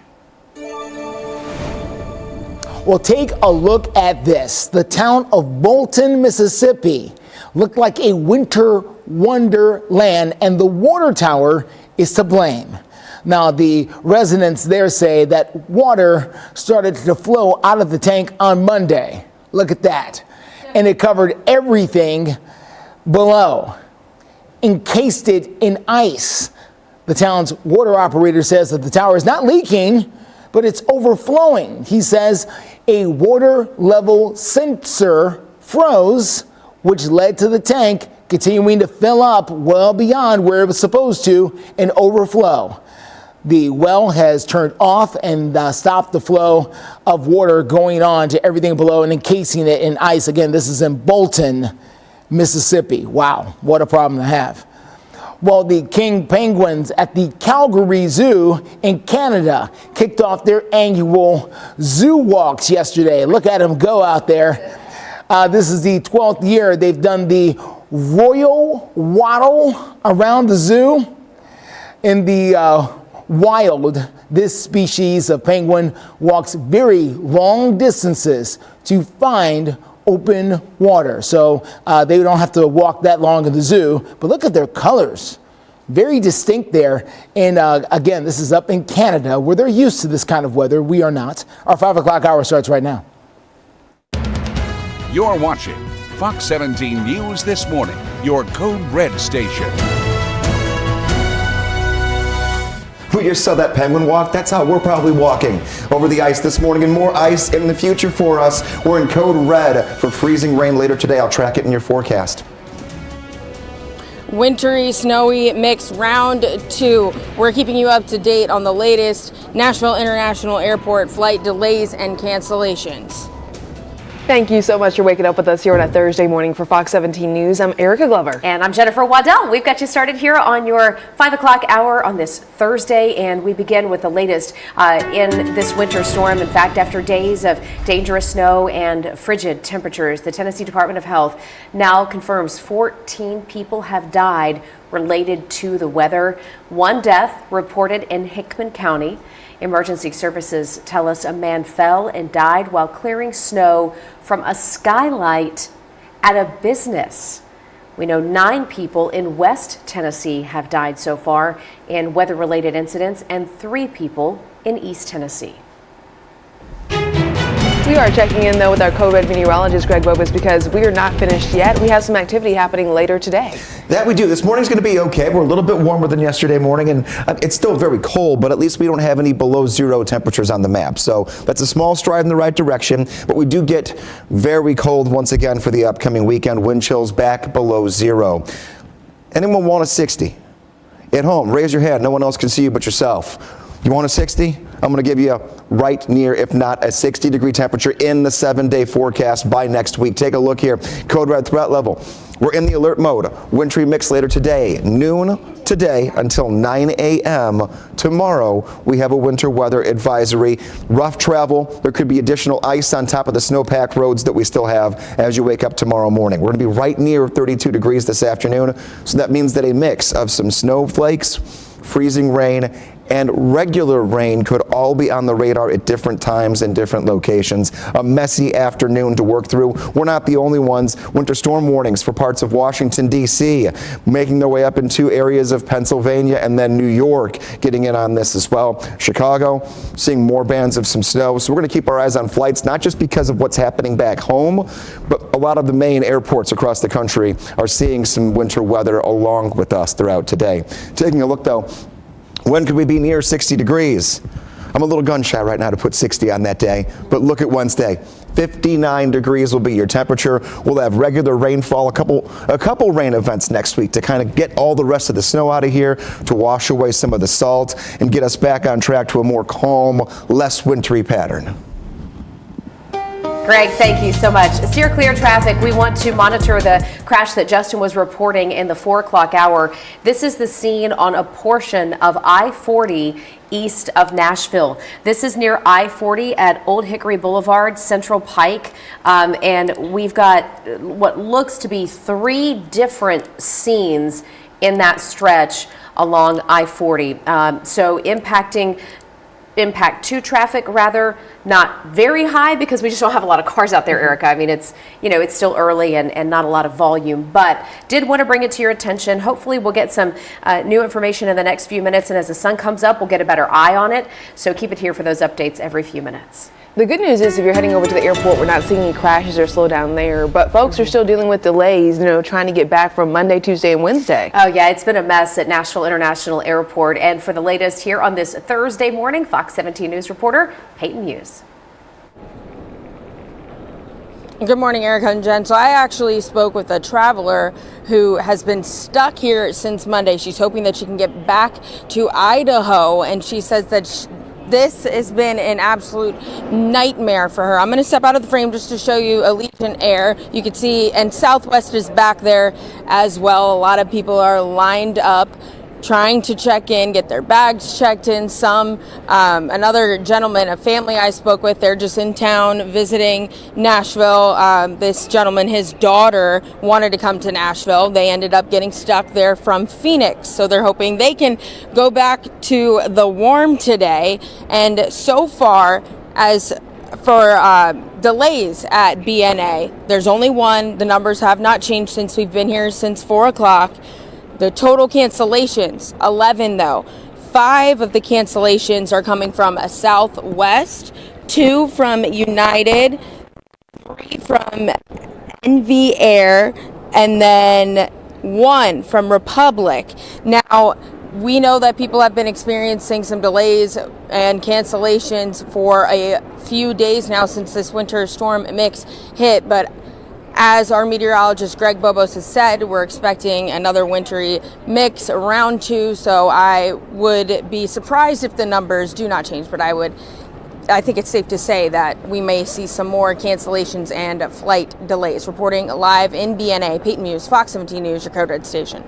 Well, take a look at this. The town of Bolton, Mississippi looked like a winter wonderland, and the water tower is to blame. Now, the residents there say that water started to flow out of the tank on Monday. Look at that. And it covered everything below, encased it in ice. The town's water operator says that the tower is not leaking, but it's overflowing. He says a water level sensor froze, which led to the tank continuing to fill up well beyond where it was supposed to and overflow. The well has turned off and stopped the flow of water going on to everything below and encasing it in ice. Again, this is in Bolton, Mississippi. Wow, what a problem to have. Well, the king penguins at the Calgary Zoo in Canada kicked off their annual zoo walks yesterday. Look at them go out there. This is the 12th year they've done the royal waddle around the zoo. In the wild, this species of penguin walks very long distances to find open water. So they don't have to walk that long in the zoo, but look at their colors. Very distinct there. And again, this is up in Canada where they're used to this kind of weather. We are not. Our 5 o'clock hour starts right now. You're watching Fox 17 News This Morning, your Code Red station. We just saw that penguin walk. That's how we're probably walking over the ice this morning, and more ice in the future for us. We're in code red for freezing rain later today. I'll track it in your forecast. Wintry, snowy mix round 2. We're keeping you up to date on the latest Nashville International Airport flight delays and cancellations. Thank you so much for waking up with us here on a Thursday morning for Fox 17 News. I'm Erica Glover. And I'm Jennifer Waddell. We've got you started here on your 5 o'clock hour on this Thursday, and we begin with the latest in this winter storm. In fact, after days of dangerous snow and frigid temperatures, the Tennessee Department of Health now confirms 14 people have died related to the weather. 1 death reported in Hickman County. Emergency services tell us a man fell and died while clearing snow from a skylight at a business. We know 9 people in West Tennessee have died so far in weather-related incidents and 3 people in East Tennessee. We are checking in, though, with our Code Red meteorologist, Greg Bobus, because we are not finished yet. We have some activity happening later today. That we do. This morning's going to be okay. We're a little bit warmer than yesterday morning, and it's still very cold, but at least we don't have any below zero temperatures on the map. So that's a small stride in the right direction, but we do get very cold once again for the upcoming weekend. Wind chills back below zero. Anyone want a 60? At home, raise your hand. No one else can see you but yourself. You want a 60? I'm going to give you right near, if not a 60-degree temperature in the 7-day forecast by next week. Take a look here. Code red threat level. We're in the alert mode. Wintry mix later today, noon today until 9 a.m. Tomorrow, we have a winter weather advisory. Rough travel. There could be additional ice on top of the snowpack roads that we still have as you wake up tomorrow morning. We're going to be right near 32 degrees this afternoon, so that means that a mix of some snowflakes, freezing rain, and regular rain could all be on the radar at different times and different locations. A messy afternoon to work through. We're not the only ones. Winter storm warnings for parts of Washington, D.C., making their way up into areas of Pennsylvania and then New York getting in on this as well. Chicago, seeing more bands of some snow. So we're going to keep our eyes on flights, not just because of what's happening back home, but a lot of the main airports across the country are seeing some winter weather along with us throughout today. Taking a look, though, when could we be near 60 degrees? I'm a little gun shy right now to put 60 on that day, but look at Wednesday. 59 degrees will be your temperature. We'll have regular rainfall, a couple rain events next week to kind of get all the rest of the snow out of here, to wash away some of the salt and get us back on track to a more calm, less wintry pattern. Greg, thank you so much. Steer clear traffic. We want to monitor the crash that Justin was reporting in the 4 o'clock hour. This is the scene on a portion of I-40 east of Nashville. This is near I-40 at Old Hickory Boulevard, Central Pike, and we've got what looks to be 3 different scenes in that stretch along I-40. So impact to traffic, rather, not very high because we just don't have a lot of cars out there, Erica. I mean, it's still early and not a lot of volume, but did want to bring it to your attention. Hopefully we'll get some new information in the next few minutes, and as the sun comes up, we'll get a better eye on it. So keep it here for those updates every few minutes. The good news is if you're heading over to the airport, we're not seeing any crashes or slowdown there, but folks are still dealing with delays, trying to get back from Monday, Tuesday, and Wednesday. Oh yeah, it's been a mess at Nashville International Airport. And for the latest here on this Thursday morning, Fox 17 News reporter Peyton Hughes. Good morning, Erica and Jen. So I actually spoke with a traveler who has been stuck here since Monday. She's hoping that she can get back to Idaho, and she says that this has been an absolute nightmare for her. I'm going to step out of the frame just to show you Allegiant Air. You can see, and Southwest is back there as well. A lot of people are lined up trying to check in, get their bags checked in. Some, another gentleman, a family I spoke with, they're just in town visiting Nashville. This gentleman, his daughter wanted to come to Nashville. They ended up getting stuck there from Phoenix. So they're hoping they can go back to the warm today. And so far, as for delays at BNA, there's only one. The numbers have not changed since we've been here since 4 o'clock. The total cancellations, 11 though. 5 of the cancellations are coming from a Southwest, 2 from United, 3 from NV Air, and then 1 from Republic. Now, we know that people have been experiencing some delays and cancellations for a few days now since this winter storm mix hit, but as our meteorologist Greg Bobos has said, we're expecting another wintry mix round 2, so I would be surprised if the numbers do not change, but I think it's safe to say that we may see some more cancellations and flight delays. Reporting live in BNA, Peyton Hughes, Fox 17 News, your Code Red station.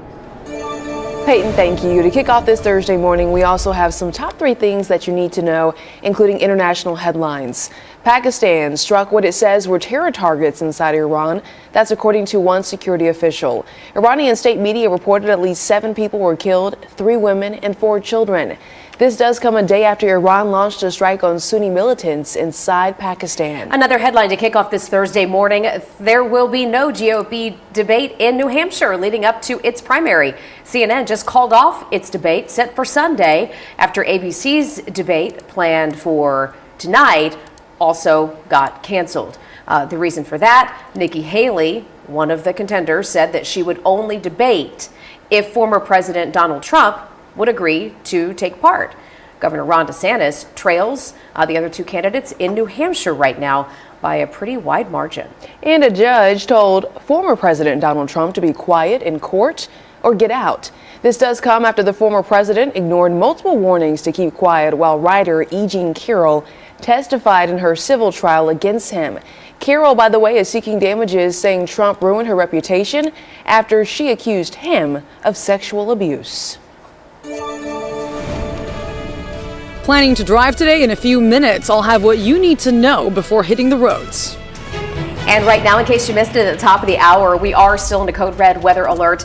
Peyton, thank you. To kick off this Thursday morning, we also have some top 3 things that you need to know, including international headlines. Pakistan struck what it says were terror targets inside Iran. That's according to one security official. Iranian state media reported at least 7 people were killed, 3 women and 4 children. This does come a day after Iran launched a strike on Sunni militants inside Pakistan. Another headline to kick off this Thursday morning. There will be no GOP debate in New Hampshire leading up to its primary. CNN just called off its debate set for Sunday after ABC's debate planned for tonight also got canceled. The reason for that, Nikki Haley, one of the contenders, said that she would only debate if former President Donald Trump would agree to take part. Governor Ron DeSantis trails the other 2 candidates in New Hampshire right now by a pretty wide margin. And a judge told former President Donald Trump to be quiet in court or get out. This does come after the former president ignored multiple warnings to keep quiet while writer E. Jean Carroll testified in her civil trial against him. Carroll, by the way, is seeking damages, saying Trump ruined her reputation after she accused him of sexual abuse. Planning to drive today? In a few minutes, I'll have what you need to know before hitting the roads. And right now, in case you missed it at the top of the hour, we are still in a code red weather alert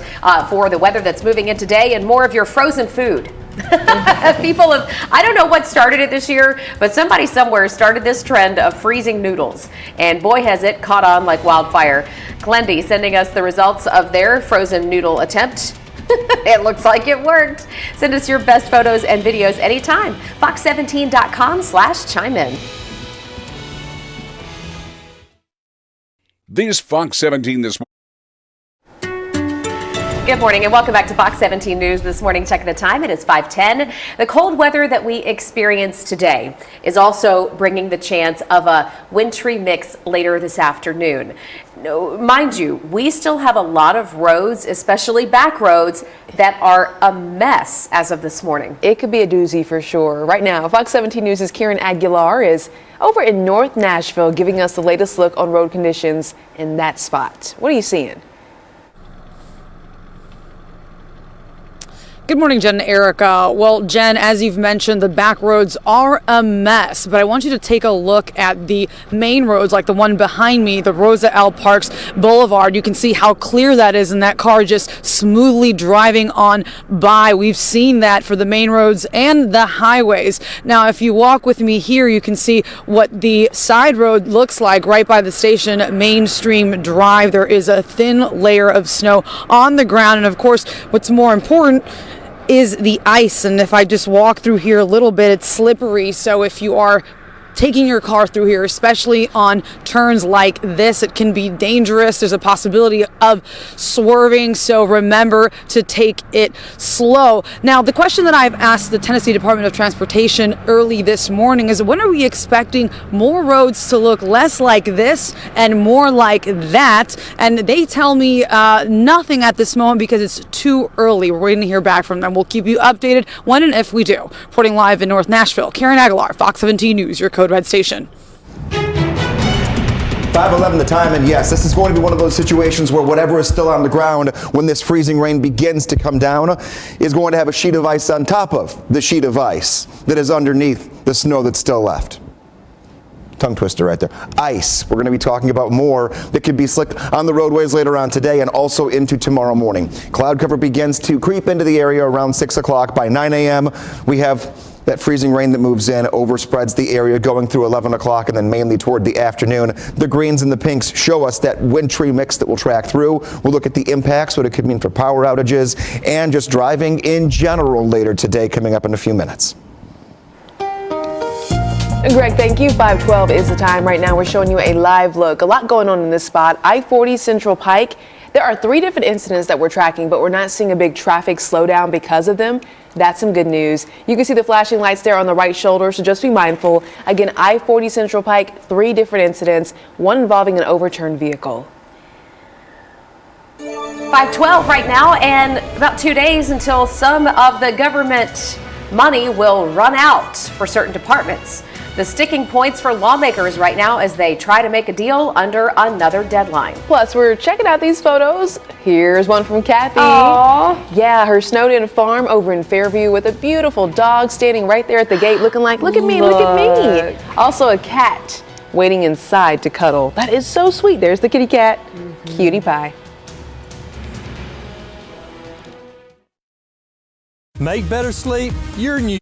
for the weather that's moving in today and more of your frozen food. I don't know what started it this year, but somebody somewhere started this trend of freezing noodles. And boy, has it caught on like wildfire. Glendy sending us the results of their frozen noodle attempt. It looks like it worked. Send us your best photos and videos anytime. Fox17.com/chime in. This Fox 17 this morning. Good morning and welcome back to Fox 17 News this morning. Checking the time, it is 5:10. The cold weather that we experienced today is also bringing the chance of a wintry mix later this afternoon. Mind you, we still have a lot of roads, especially back roads, that are a mess as of this morning. It could be a doozy for sure. Right now, Fox 17 News' Karen Aguilar is over in North Nashville giving us the latest look on road conditions in that spot. What are you seeing? Good morning, Jen and Erica. Well, Jen, as you've mentioned, the back roads are a mess, but I want you to take a look at the main roads, like the one behind me, the Rosa L. Parks Boulevard. You can see how clear that is, and that car just smoothly driving on by. We've seen that for the main roads and the highways. Now, if you walk with me here, you can see what the side road looks like right by the station, Mainstream Drive. There is a thin layer of snow on the ground, and of course, what's more important is the ice. And if I just walk through here a little bit, it's slippery. So if you are taking your car through here, especially on turns like this, it can be dangerous. There's a possibility of swerving, so remember to take it slow. Now, the question that I've asked the Tennessee Department of Transportation early this morning is, when are we expecting more roads to look less like this and more like that? And they tell me nothing at this moment because it's too early. We're waiting to hear back from them. We'll keep you updated when and if we do. Reporting live in North Nashville, Karen Aguilar, Fox 17 News, your Code Red station. 5:11 the time, and yes, this is going to be one of those situations where whatever is still on the ground when this freezing rain begins to come down is going to have a sheet of ice on top of the sheet of ice that is underneath the snow that's still left. Tongue twister right there. Ice. We're going to be talking about more that could be slick on the roadways later on today and also into tomorrow morning. Cloud cover begins to creep into the area around 6 o'clock. By 9 a.m., we have that freezing rain that moves in, overspreads the area going through 11 o'clock and then mainly toward the afternoon. The greens and the pinks show us that wintry mix that we'll track through. We'll look at the impacts, what it could mean for power outages, and just driving in general later today, coming up in a few minutes. Greg, thank you. 5:12 is the time. Right now we're showing you a live look. A lot going on in this spot. I-40 Central Pike. There are 3 different incidents that we're tracking, but we're not seeing a big traffic slowdown because of them. That's some good news. You can see the flashing lights there on the right shoulder, so just be mindful. Again, I-40 Central Pike, 3 different incidents, one involving an overturned vehicle. 5:12 right now, and about 2 days until some of the government money will run out for certain departments. The sticking points for lawmakers right now as they try to make a deal under another deadline. Plus, we're checking out these photos. Here's one from Kathy. Aww. Yeah, her snowed-in farm over in Fairview with a beautiful dog standing right there at the gate looking like, look at me, look at me. Also a cat waiting inside to cuddle. That is so sweet. There's the kitty cat. Cutie pie. Make better sleep your new.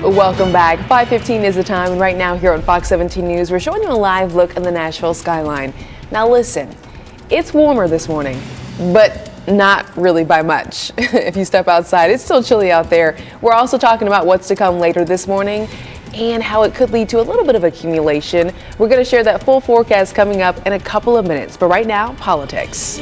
Welcome back. 5:15 is the time, and right now here on Fox 17 News, we're showing you a live look in the Nashville skyline. Now listen, it's warmer this morning, but not really by much. If you step outside, it's still chilly out there. We're also talking about what's to come later this morning and how it could lead to a little bit of accumulation. We're going to share that full forecast coming up in a couple of minutes. But right now, politics.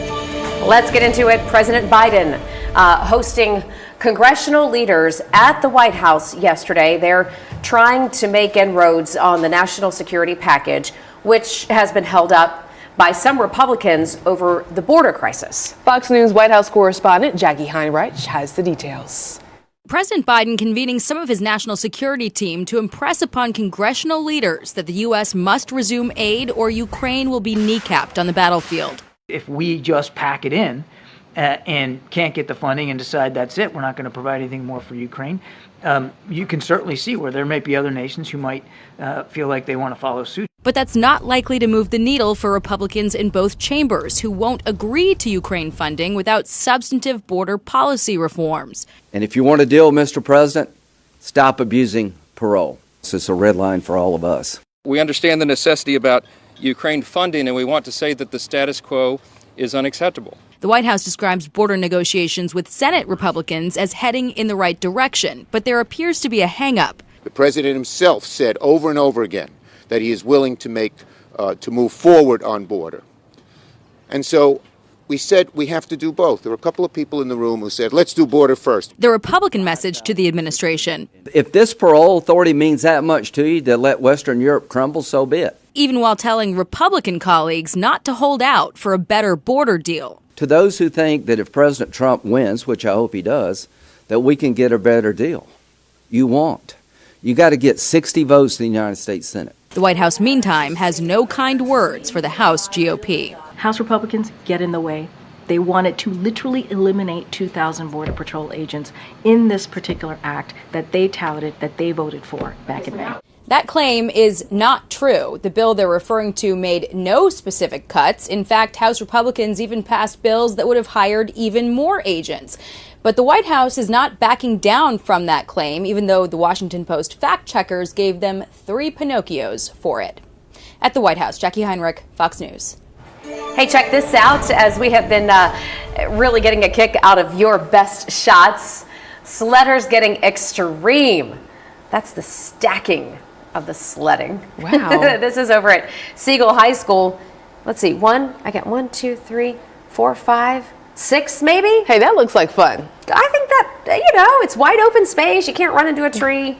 Let's get into it. President Biden hosting congressional leaders at the White House yesterday. They're trying to make inroads on the national security package, which has been held up by some Republicans over the border crisis. Fox News White House correspondent Jackie Heinrich has the details. President Biden convening some of his national security team to impress upon congressional leaders that the U.S. must resume aid or Ukraine will be kneecapped on the battlefield. If we just pack it in and can't get the funding and decide that's it, we're not going to provide anything more for Ukraine, you can certainly see where there may be other nations who might feel like they want to follow suit. But that's not likely to move the needle for Republicans in both chambers who won't agree to Ukraine funding without substantive border policy reforms. And if you want a deal, Mr. President, stop abusing parole. This is a red line for all of us. We understand the necessity about Ukraine funding, and we want to say that the status quo is unacceptable. The White House describes border negotiations with Senate Republicans as heading in the right direction, but there appears to be a hang-up. The president himself said over and over again that he is willing to move forward on border. And so we said we have to do both. There were a couple of people in the room who said, let's do border first. The Republican message to the administration. If this parole authority means that much to you to let Western Europe crumble, so be it. Even while telling Republican colleagues not to hold out for a better border deal. To those who think that if President Trump wins, which I hope he does, that we can get a better deal. You won't. You got to get 60 votes in the United States Senate. The White House, meantime, has no kind words for the House GOP. House Republicans get in the way. They wanted to literally eliminate 2,000 Border Patrol agents in this particular act that they touted, that they voted for back in May. That claim is not true. The bill they're referring to made no specific cuts. In fact, House Republicans even passed bills that would have hired even more agents. But the White House is not backing down from that claim, even though the Washington Post fact-checkers gave them 3 Pinocchios for it. At the White House, Jackie Heinrich, Fox News. Hey, check this out as we have been really getting a kick out of your best shots. Sledders getting extreme. That's the stacking of the sledding. Wow. This is over at Siegel High School. Let's see, I got 1, 2, 3, 4, 5, 6 maybe? Hey, that looks like fun. I think that, it's wide open space. You can't run into a tree.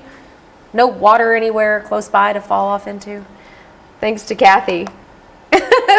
No water anywhere close by to fall off into. Thanks to Kathy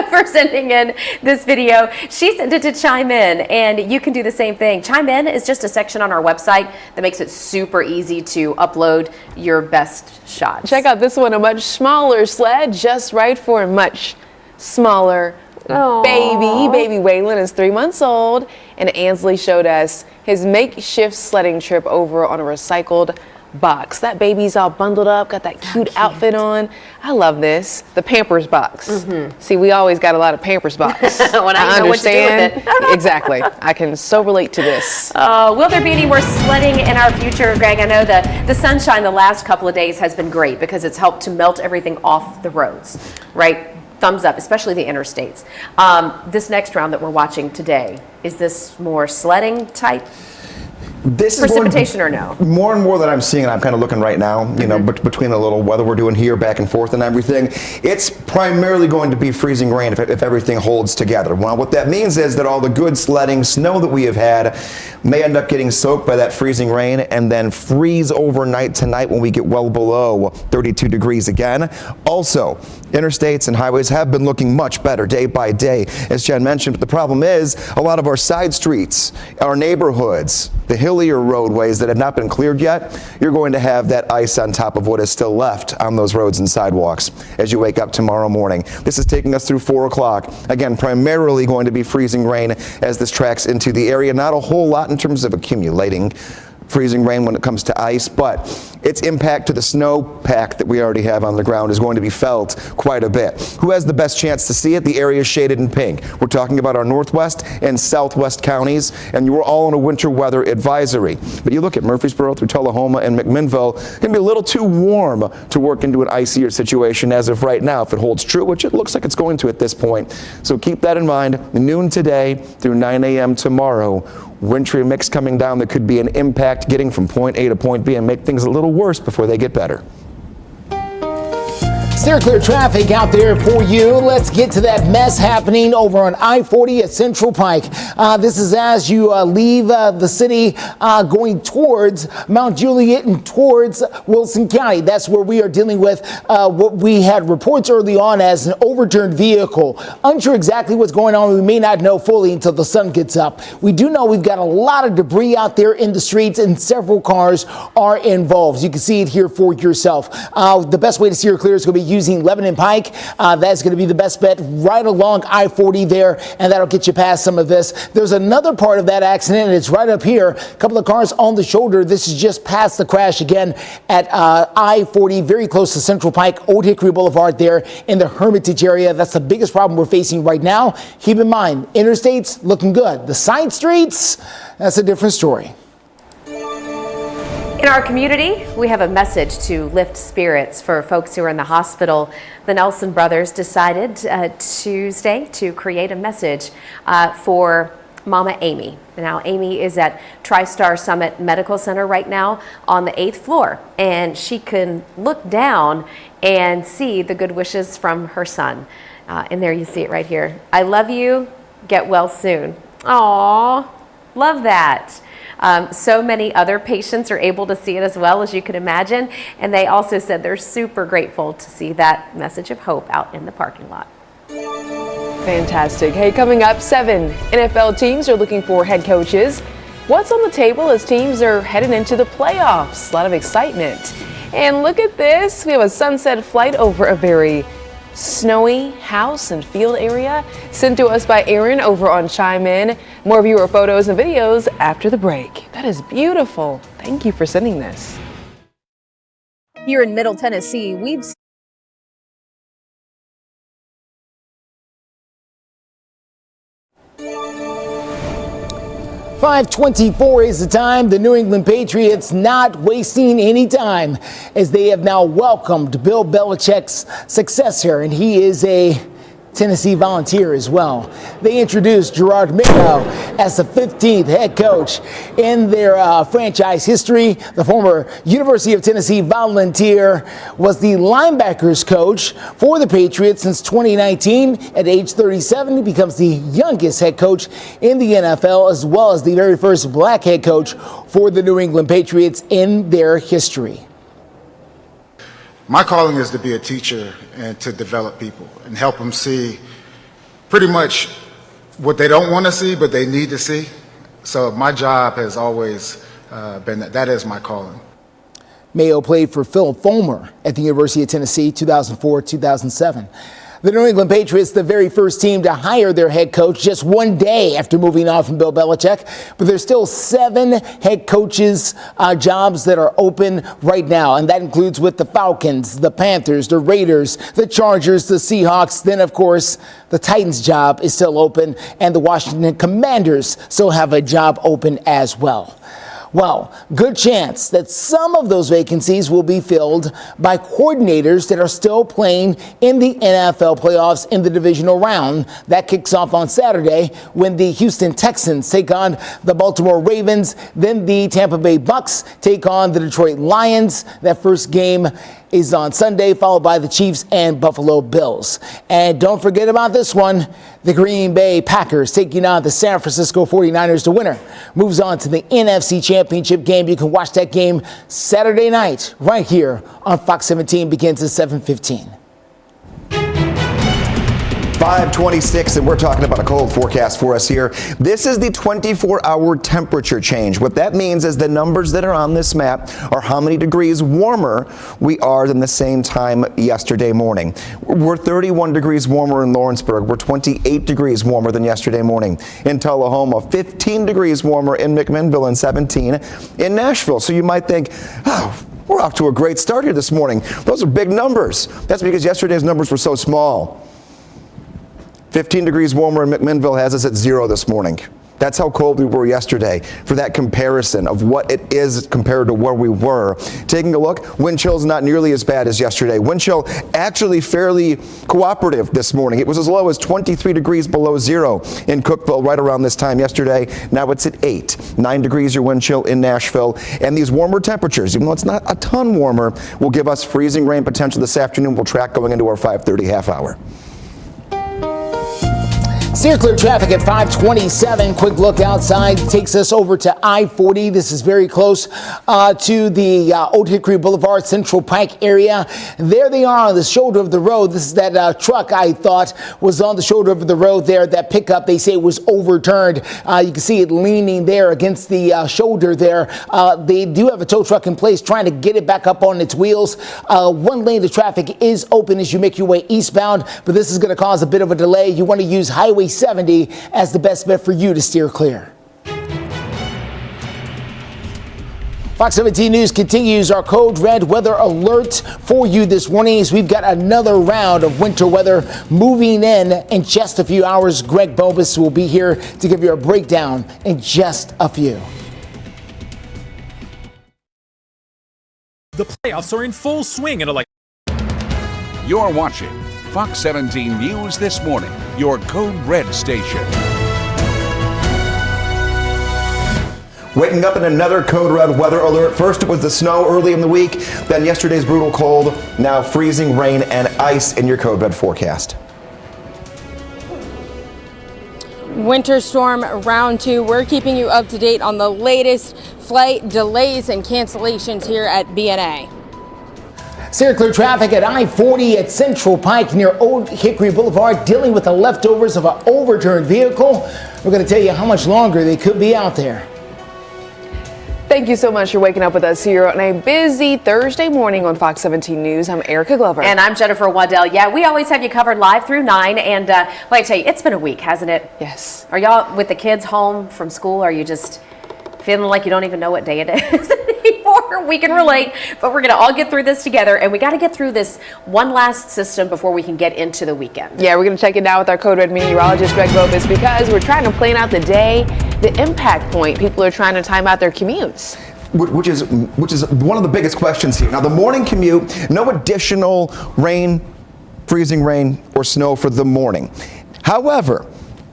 for sending in this video. She sent it to Chime In, and you can do the same thing. Chime In is just a section on our website that makes it super easy to upload your best shots. Check out this one, a much smaller sled, just right for a much smaller baby. Baby Waylon is 3 months old, and Ansley showed us his makeshift sledding trip over on a recycled box. That baby's all bundled up, got that cute outfit on. I love this. The Pampers box. See, we always got a lot of Pampers box. When I know what to do with it. Exactly. I can so relate to this. Will there be any more sledding in our future, Greg? I know the sunshine the last couple of days has been great because it's helped to melt everything off the roads, right? Thumbs up, especially the interstates. This next round that we're watching today, is this more sledding type? This precipitation or no? More and more that I'm seeing, and I'm kind of looking right now, between the little weather we're doing here, back and forth and everything, it's primarily going to be freezing rain if everything holds together. Well, what that means is that all the good sledding, snow that we have had may end up getting soaked by that freezing rain and then freeze overnight tonight when we get well below 32 degrees again. Also, interstates and highways have been looking much better day by day, as Jen mentioned, but the problem is a lot of our side streets, our neighborhoods, the hillier roadways that have not been cleared yet, you're going to have that ice on top of what is still left on those roads and sidewalks as you wake up tomorrow morning. This is taking us through 4 o'clock. Again, primarily going to be freezing rain as this tracks into the area. Not a whole lot in terms of accumulating freezing rain when it comes to ice, but its impact to the snow pack that we already have on the ground is going to be felt quite a bit. Who has the best chance to see it? The area shaded in pink. We're talking about our northwest and southwest counties, and you are all in a winter weather advisory. But you look at Murfreesboro through Tullahoma and McMinnville, it's going to be a little too warm to work into an icier situation as of right now, if it holds true, which it looks like it's going to at this point. So keep that in mind. Noon today through 9 a.m. tomorrow. Wintry mix coming down that could be an impact getting from point A to point B and make things a little worse before they get better. Steer clear traffic out there for you. Let's get to that mess happening over on I-40 at Central Pike. This is as you leave the city going towards Mount Juliet and towards Wilson County. That's where we are dealing with what we had reports early on as an overturned vehicle. Unsure exactly what's going on. We may not know fully until the sun gets up. We do know we've got a lot of debris out there in the streets and several cars are involved. You can see it here for yourself. The best way to steer clear is going to be using Lebanon Pike. That's going to be the best bet right along I-40 there, and that'll get you past some of this. There's another part of that accident, and it's right up here. A couple of cars on the shoulder. This is just past the crash again at I-40, very close to Central Pike, Old Hickory Boulevard there in the Hermitage area. That's the biggest problem we're facing right now. Keep in mind, interstates looking good. The side streets, that's a different story. In our community, we have a message to lift spirits for folks who are in the hospital. The Nelson brothers decided Tuesday to create a message for Mama Amy. Now, Amy is at TriStar Summit Medical Center right now on the 8th floor, and she can look down and see the good wishes from her son. And there you see it right here. I love you. Get well soon. Aww, love that. So many other patients are able to see it as well, as you can imagine. And they also said they're super grateful to see that message of hope out in the parking lot. Fantastic. Hey, coming up, 7 NFL teams are looking for head coaches. What's on the table as teams are headed into the playoffs? A lot of excitement. And look at this. We have a sunset flight over a very snowy house and field area sent to us by Aaron over on Chime In. More viewer photos and videos after the break. That is beautiful. Thank you for sending this. Here in Middle Tennessee, we've 5:24 is the time. The New England Patriots not wasting any time as they have now welcomed Bill Belichick's successor, and he is a Tennessee Volunteer as well. They introduced Gerard Mayo as the 15th head coach in their franchise history. The former University of Tennessee Volunteer was the linebackers coach for the Patriots since 2019. At age 37, he becomes the youngest head coach in the NFL, as well as the very first black head coach for the New England Patriots in their history. My calling is to be a teacher and to develop people and help them see pretty much what they don't want to see, but they need to see. So my job has always been that is my calling. Mayo played for Philip Fulmer at the University of Tennessee, 2004-2007. The New England Patriots, the very first team to hire their head coach just one day after moving on from Bill Belichick. But there's still 7 head coaches jobs that are open right now. And that includes with the Falcons, the Panthers, the Raiders, the Chargers, the Seahawks. Then, of course, the Titans job is still open, and the Washington Commanders still have a job open as well. Well, good chance that some of those vacancies will be filled by coordinators that are still playing in the NFL playoffs in the divisional round. That kicks off on Saturday when the Houston Texans take on the Baltimore Ravens. Then the Tampa Bay Bucks take on the Detroit Lions. That first game is on Sunday, followed by the Chiefs and Buffalo Bills. And don't forget about this one. The Green Bay Packers taking on the San Francisco 49ers. The winner moves on to the NFC Championship game. You can watch that game Saturday night right here on Fox 17. Begins at 7:15. 5:26, and we're talking about a cold forecast for us here. This is the 24-hour temperature change. What that means is the numbers that are on this map are how many degrees warmer we are than the same time yesterday morning. We're 31 degrees warmer in Lawrenceburg. We're 28 degrees warmer than yesterday morning. In Tullahoma, 15 degrees warmer in McMinnville, and 17 in Nashville. So you might think, oh, we're off to a great start here this morning. Those are big numbers. That's because yesterday's numbers were so small. 15 degrees warmer in McMinnville has us at 0 this morning. That's how cold we were yesterday. For that comparison of what it is compared to where we were. Taking a look, wind chill's not nearly as bad as yesterday. Wind chill actually fairly cooperative this morning. It was as low as 23 degrees below zero in Cookeville right around this time yesterday. Now it's at 8. 9 degrees your wind chill in Nashville. And these warmer temperatures, even though it's not a ton warmer, will give us freezing rain potential this afternoon. We'll track going into our 5:30 half hour. Steer clear traffic at 527. Quick look outside takes us over to I-40. This is very close to the Old Hickory Boulevard Central Pike area. There they are on the shoulder of the road. This is that truck I thought was on the shoulder of the road there. That pickup, they say, was overturned. You can see it leaning there against the shoulder there. They do have a tow truck in place trying to get it back up on its wheels. One lane of traffic is open as you make your way eastbound, but this is going to cause a bit of a delay. You want to use Highway 70 as the best bet for you to steer clear. Fox 17 News continues our code red weather alert for you this morning as we've got another round of winter weather moving in just a few hours. Greg Bobus will be here to give you a breakdown in just a few. The playoffs are in full swing and You're watching Fox 17 News This Morning, your Code Red station. Waking up in another code red weather alert. First it was the snow early in the week, then yesterday's brutal cold, now freezing rain and ice in your code red forecast. Winter storm round 2. We're keeping you up to date on the latest flight delays and cancellations here at BNA. Steer clear traffic at I-40 at Central Pike near Old Hickory Boulevard, dealing with the leftovers of an overturned vehicle. We're going to tell you how much longer they could be out there. Thank you so much for waking up with us here on a busy Thursday morning on Fox 17 News. I'm Erica Glover. And I'm Jennifer Waddell. Yeah, we always have you covered live through 9. And I tell you, it's been a week, hasn't it? Yes. Are y'all with the kids home from school? Are you just feeling like you don't even know what day it is anymore? We can relate, but we're going to all get through this together, and we got to get through this one last system before we can get into the weekend. Yeah, we're going to check it out with our Code Red meteorologist, Greg Bobus, because we're trying to plan out the day, the impact point. People are trying to time out their commutes. Which is one of the biggest questions here. Now, the morning commute, no additional rain, freezing rain, or snow for the morning. However,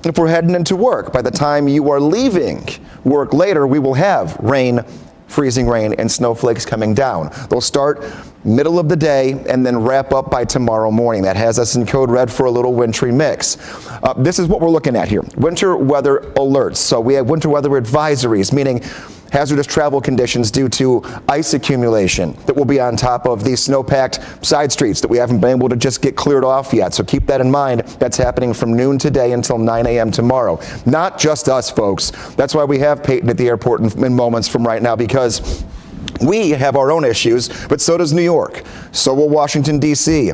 if we're heading into work, by the time you are leaving work later, we will have rain, freezing rain, and snowflakes coming down. They'll start middle of the day and then wrap up by tomorrow morning. That has us in code red for a little wintry mix. This is what we're looking at here. Winter weather alerts. So we have winter weather advisories, meaning hazardous travel conditions due to ice accumulation that will be on top of these snow-packed side streets that we haven't been able to just get cleared off yet. So keep that in mind. That's happening from noon today until 9 a.m. tomorrow. Not just us, folks. That's why we have Peyton at the airport in moments from right now, because we have our own issues, but so does New York. So will Washington, D.C.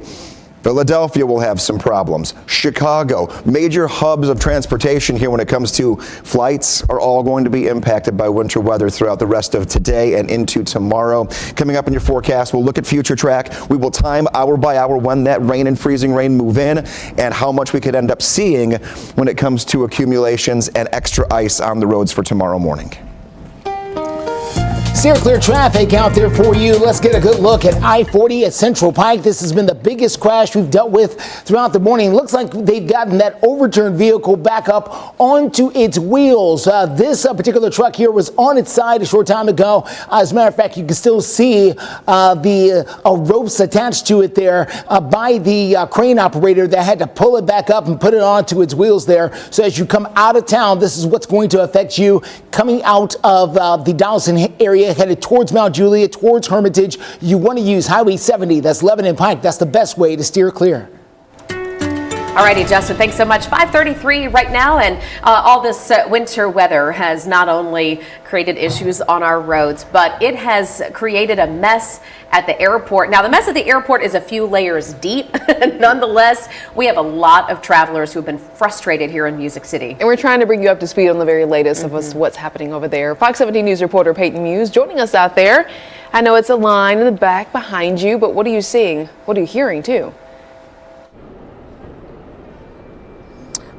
Philadelphia will have some problems. Chicago, major hubs of transportation here when it comes to flights are all going to be impacted by winter weather throughout the rest of today and into tomorrow. Coming up in your forecast, we'll look at future track. We will time hour by hour when that rain and freezing rain move in and how much we could end up seeing when it comes to accumulations and extra ice on the roads for tomorrow morning. Steer clear traffic out there for you. Let's get a good look at I-40 at Central Pike. This has been the biggest crash we've dealt with throughout the morning. Looks like they've gotten that overturned vehicle back up onto its wheels. This particular truck here was on its side a short time ago. As a matter of fact, you can still see the ropes attached to it there by the crane operator that had to pull it back up and put it onto its wheels there. So as you come out of town, this is what's going to affect you coming out of the Dawson area, headed towards Mount Juliet, towards Hermitage. You want to use Highway 70. That's Lebanon Pike. That's the best way to steer clear. All righty, Justin, thanks so much. 5:33 right now, and all this winter weather has not only created issues on our roads, but it has created a mess at the airport. Now, the mess at the airport is a few layers deep. Nonetheless, we have a lot of travelers who have been frustrated here in Music City. And we're trying to bring you up to speed on the very latest of what's happening over there. Fox 17 News reporter Peyton Muse joining us out there. I know it's a line in the back behind you, but what are you seeing? What are you hearing, too?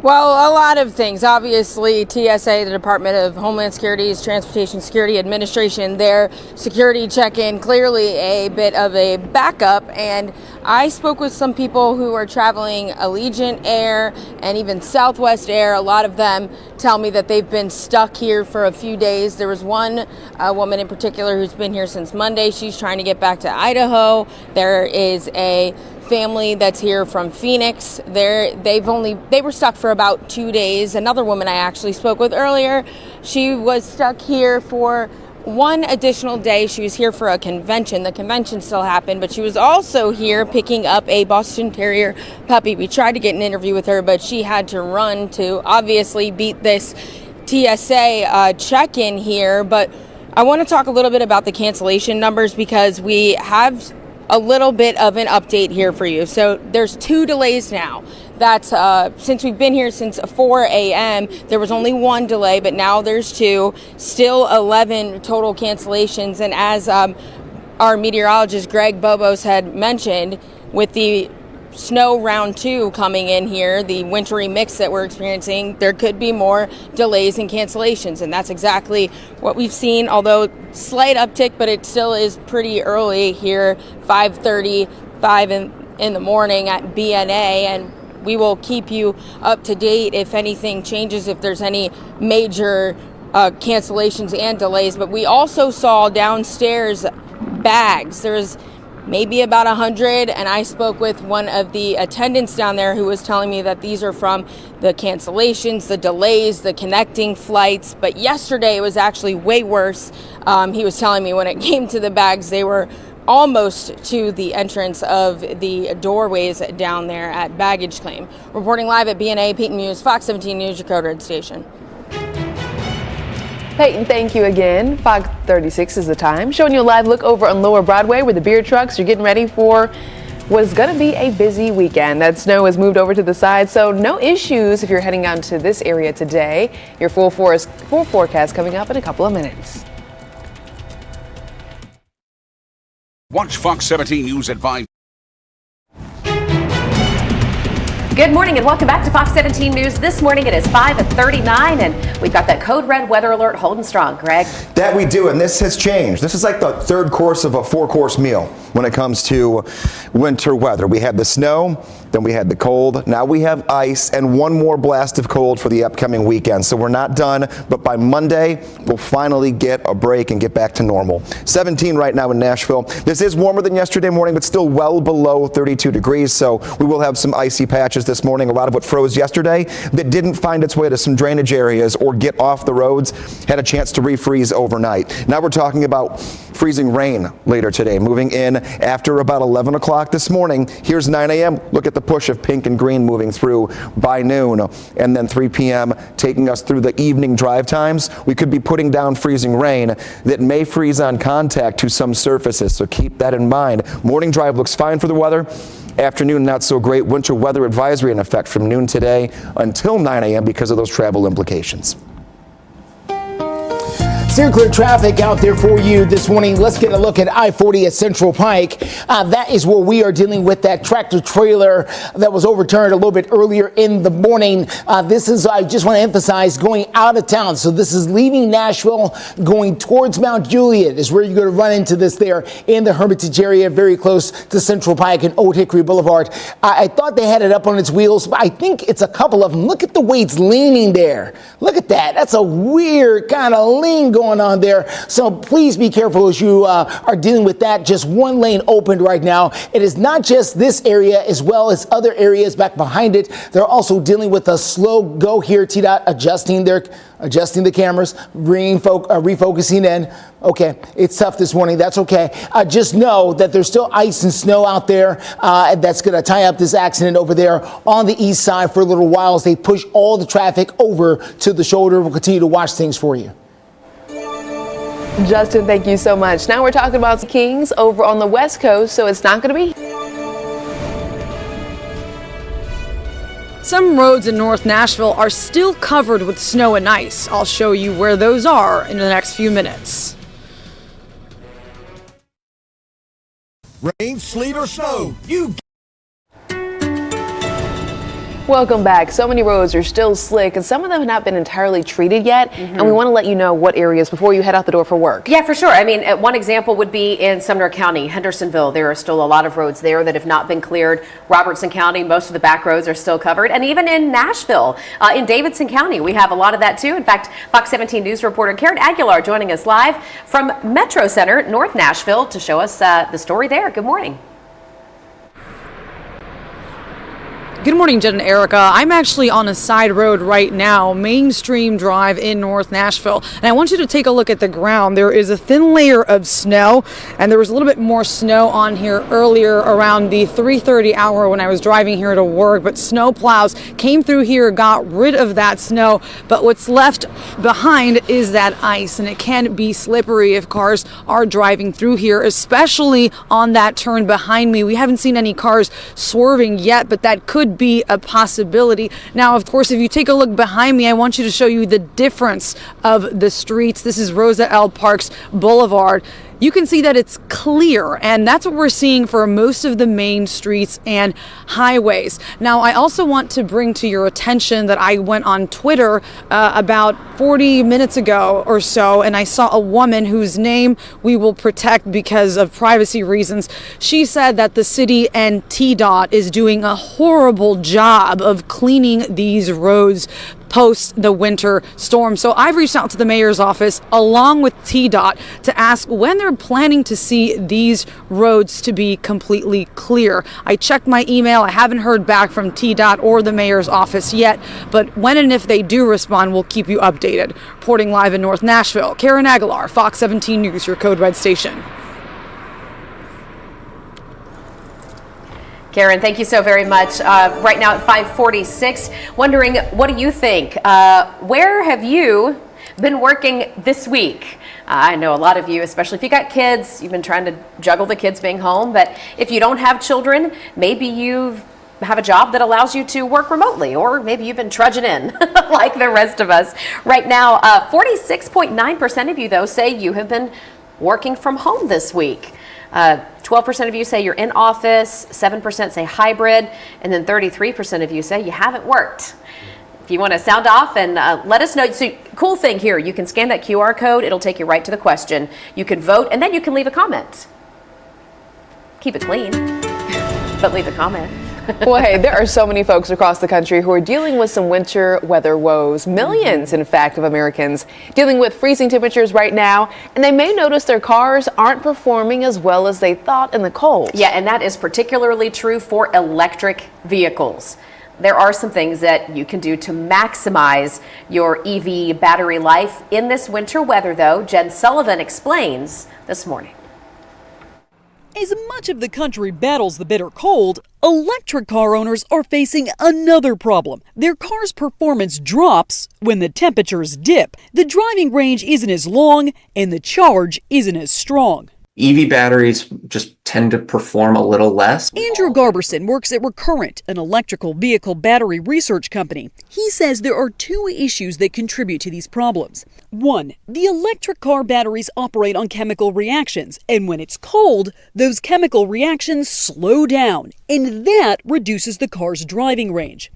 Well, a lot of things. Obviously, TSA, the Department of Homeland Security's Transportation Security Administration, their security check-in, clearly a bit of a backup. And I spoke with some people who are traveling Allegiant Air and even Southwest Air. A lot of them tell me that they've been stuck here for a few days. There was one woman in particular who's been here since Monday. She's trying to get back to Idaho. There is a family that's here from Phoenix. They were stuck for about 2 days. Another woman I actually spoke with earlier, she was stuck here for one additional day. She was here for a convention. The convention still happened, but she was also here picking up a Boston Terrier puppy. We tried to get an interview with her, but she had to run to obviously beat this TSA check-in here. But I want to talk a little bit about the cancellation numbers because we have a little bit of an update here for you. So there's 2 delays now. That's since we've been here since 4 a.m. There was only 1 delay, but now there's 2. Still 11 total cancellations. And as our meteorologist Greg Bobos had mentioned, with the snow round 2 coming in here, the wintry mix that we're experiencing, there could be more delays and cancellations, and that's exactly what we've seen, although slight uptick, but it still is pretty early here, 5:35 in the morning at BNA, and we will keep you up to date if anything changes, if there's any major cancellations and delays. But we also saw downstairs bags. There's maybe about 100, and I spoke with one of the attendants down there who was telling me that these are from the cancellations, the delays, the connecting flights. But yesterday it was actually way worse. He was telling me when it came to the bags, they were almost to the entrance of the doorways down there at baggage claim. Reporting live at BNA, Peyton Muse, Fox 17 News, your Code Red Station. Peyton, thank you again. 5:36 is the time. Showing you a live look over on Lower Broadway where the beer trucks are getting ready for what is going to be a busy weekend. That snow has moved over to the side, so no issues if you're heading out to this area today. Your full forecast coming up in a couple of minutes. Watch Fox 17 News at 5. Good morning and welcome back to Fox 17 News. This morning it is 5:39 and we've got that code red weather alert holding strong. Greg? That we do, and this has changed. This is like the 3rd course of a 4-course meal when it comes to winter weather. We had the snow, then we had the cold, now we have ice, and one more blast of cold for the upcoming weekend. So we're not done, but by Monday, we'll finally get a break and get back to normal. 17 right now in Nashville. This is warmer than yesterday morning, but still well below 32 degrees, so we will have some icy patches this morning. A lot of what froze yesterday that didn't find its way to some drainage areas or get off the roads had a chance to refreeze overnight. Now we're talking about freezing rain later today, moving in after about 11 o'clock this morning. Here's 9 a.m. Look at the push of pink and green moving through by noon, and then 3 p.m. taking us through the evening drive times. We could be putting down freezing rain that may freeze on contact to some surfaces, so keep that in mind. Morning drive looks fine for the weather. Afternoon, not so great. Winter weather advisory in effect from noon today until 9 a.m. because of those travel implications. Steer clear traffic out there for you this morning. Let's get a look at I-40 at Central Pike. That is where we are dealing with that tractor trailer that was overturned a little bit earlier in the morning. This is, I just want to emphasize, going out of town. So this is leaving Nashville, going towards Mount Juliet is where you're going to run into this there in the Hermitage area, very close to Central Pike and Old Hickory Boulevard. I thought they had it up on its wheels, but I think it's a couple of them. Look at the way it's leaning there. Look at that. That's a weird kind of lean going on there. So please be careful as you are dealing with that. Just one lane opened right now. It is not just this area as well as other areas back behind it. They're also dealing with a slow go here. TDOT adjusting the cameras, refocusing in. Okay, it's tough this morning. That's okay. Just know that there's still ice and snow out there that's going to tie up this accident over there on the east side for a little while as they push all the traffic over to the shoulder. We'll continue to watch things for you. Justin, thank you so much. Now we're talking about the Kings over on the West Coast, so it's not going to be. Some roads in North Nashville are still covered with snow and ice. I'll show you where those are in the next few minutes. Rain, sleet, or snow, you Welcome back. So many roads are still slick and some of them have not been entirely treated yet. And we want to let you know what areas before you head out the door for work. Yeah, for sure. I mean, one example would be in Sumner County, Hendersonville. There are still a lot of roads there that have not been cleared. Robertson County, most of the back roads are still covered. And even in Nashville, in Davidson County, we have a lot of that too. In fact, Fox 17 News reporter Karen Aguilar joining us live from Metro Center, North Nashville, to show us the story there. Good morning. Good morning, Jen and Erica. I'm actually on a side road right now, Mainstream Drive in North Nashville. And I want you to take a look at the ground. There is a thin layer of snow, and there was a little bit more snow on here earlier around the 3:30 hour when I was driving here to work. But snow plows came through here, got rid of that snow. But what's left behind is that ice, and it can be slippery if cars are driving through here, especially on that turn behind me. We haven't seen any cars swerving yet, but that could be a possibility. Now, of course, if you take a look behind me, I want you to show you the difference of the streets. This is Rosa L. Parks Boulevard. You can see that it's clear, and that's what we're seeing for most of the main streets and highways. Now, I also want to bring to your attention that I went on Twitter about 40 minutes ago or so, and I saw a woman whose name we will protect because of privacy reasons. She said that the city and TDOT is doing a horrible job of cleaning these roads post the winter storm. So I've reached out to the mayor's office along with TDOT to ask when they're planning to see these roads to be completely clear. I checked my email. I haven't heard back from TDOT or the mayor's office yet, but when and if they do respond, we'll keep you updated. Reporting live in North Nashville, Karen Aguilar, Fox 17 News, your Code Red station. Karen, thank you so very much. Right now at 5:46, wondering, what do you think? Where have you been working this week? I know a lot of you, especially if you got kids, you've been trying to juggle the kids being home. But if you don't have children, maybe you have a job that allows you to work remotely, or maybe you've been trudging in like the rest of us. Right now, 46.9% of you, though, say you have been working from home this week. 12% of you say you're in office, 7% say hybrid, and then 33% of you say you haven't worked. If you want to sound off and let us know. So, cool thing here, you can scan that QR code. It'll take you right to the question. You can vote, and then you can leave a comment. Keep it clean, but leave a comment. Well, hey, there are so many folks across the country who are dealing with some winter weather woes. Millions, in fact, of Americans dealing with freezing temperatures right now, and they may notice their cars aren't performing as well as they thought in the cold. Yeah, and that is particularly true for electric vehicles. There are some things that you can do to maximize your EV battery life in this winter weather, though. Jen Sullivan explains this morning. As much of the country battles the bitter cold, electric car owners are facing another problem. Their car's performance drops when the temperatures dip. The driving range isn't as long and the charge isn't as strong. EV batteries just tend to perform a little less. Andrew Garberson works at Recurrent, an electrical vehicle battery research company. He says there are two issues that contribute to these problems. One, the electric car batteries operate on chemical reactions, and when it's cold, those chemical reactions slow down, and that reduces the car's driving range.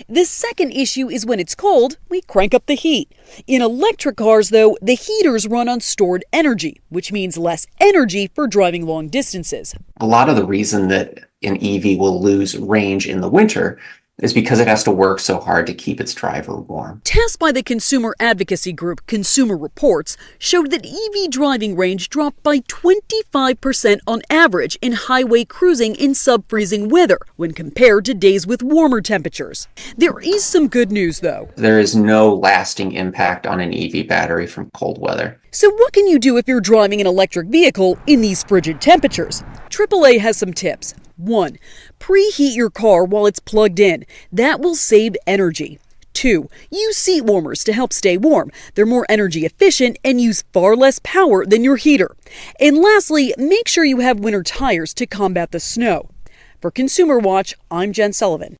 The second issue is when it's cold, we crank up the heat. In electric cars, though, the heaters run on stored energy, which means less energy for driving long distances. A lot of the reason that an EV will lose range in the winter is because it has to work so hard to keep its driver warm. Tests by the consumer advocacy group Consumer Reports showed that EV driving range dropped by 25% on average in highway cruising in sub-freezing weather when compared to days with warmer temperatures. There is some good news, though. There is no lasting impact on an EV battery from cold weather. So what can you do if you're driving an electric vehicle in these frigid temperatures? AAA has some tips. 1. Preheat your car while it's plugged in. That will save energy. 2. Use seat warmers to help stay warm. They're more energy efficient and use far less power than your heater. And lastly, make sure you have winter tires to combat the snow. For Consumer Watch, I'm Jen Sullivan.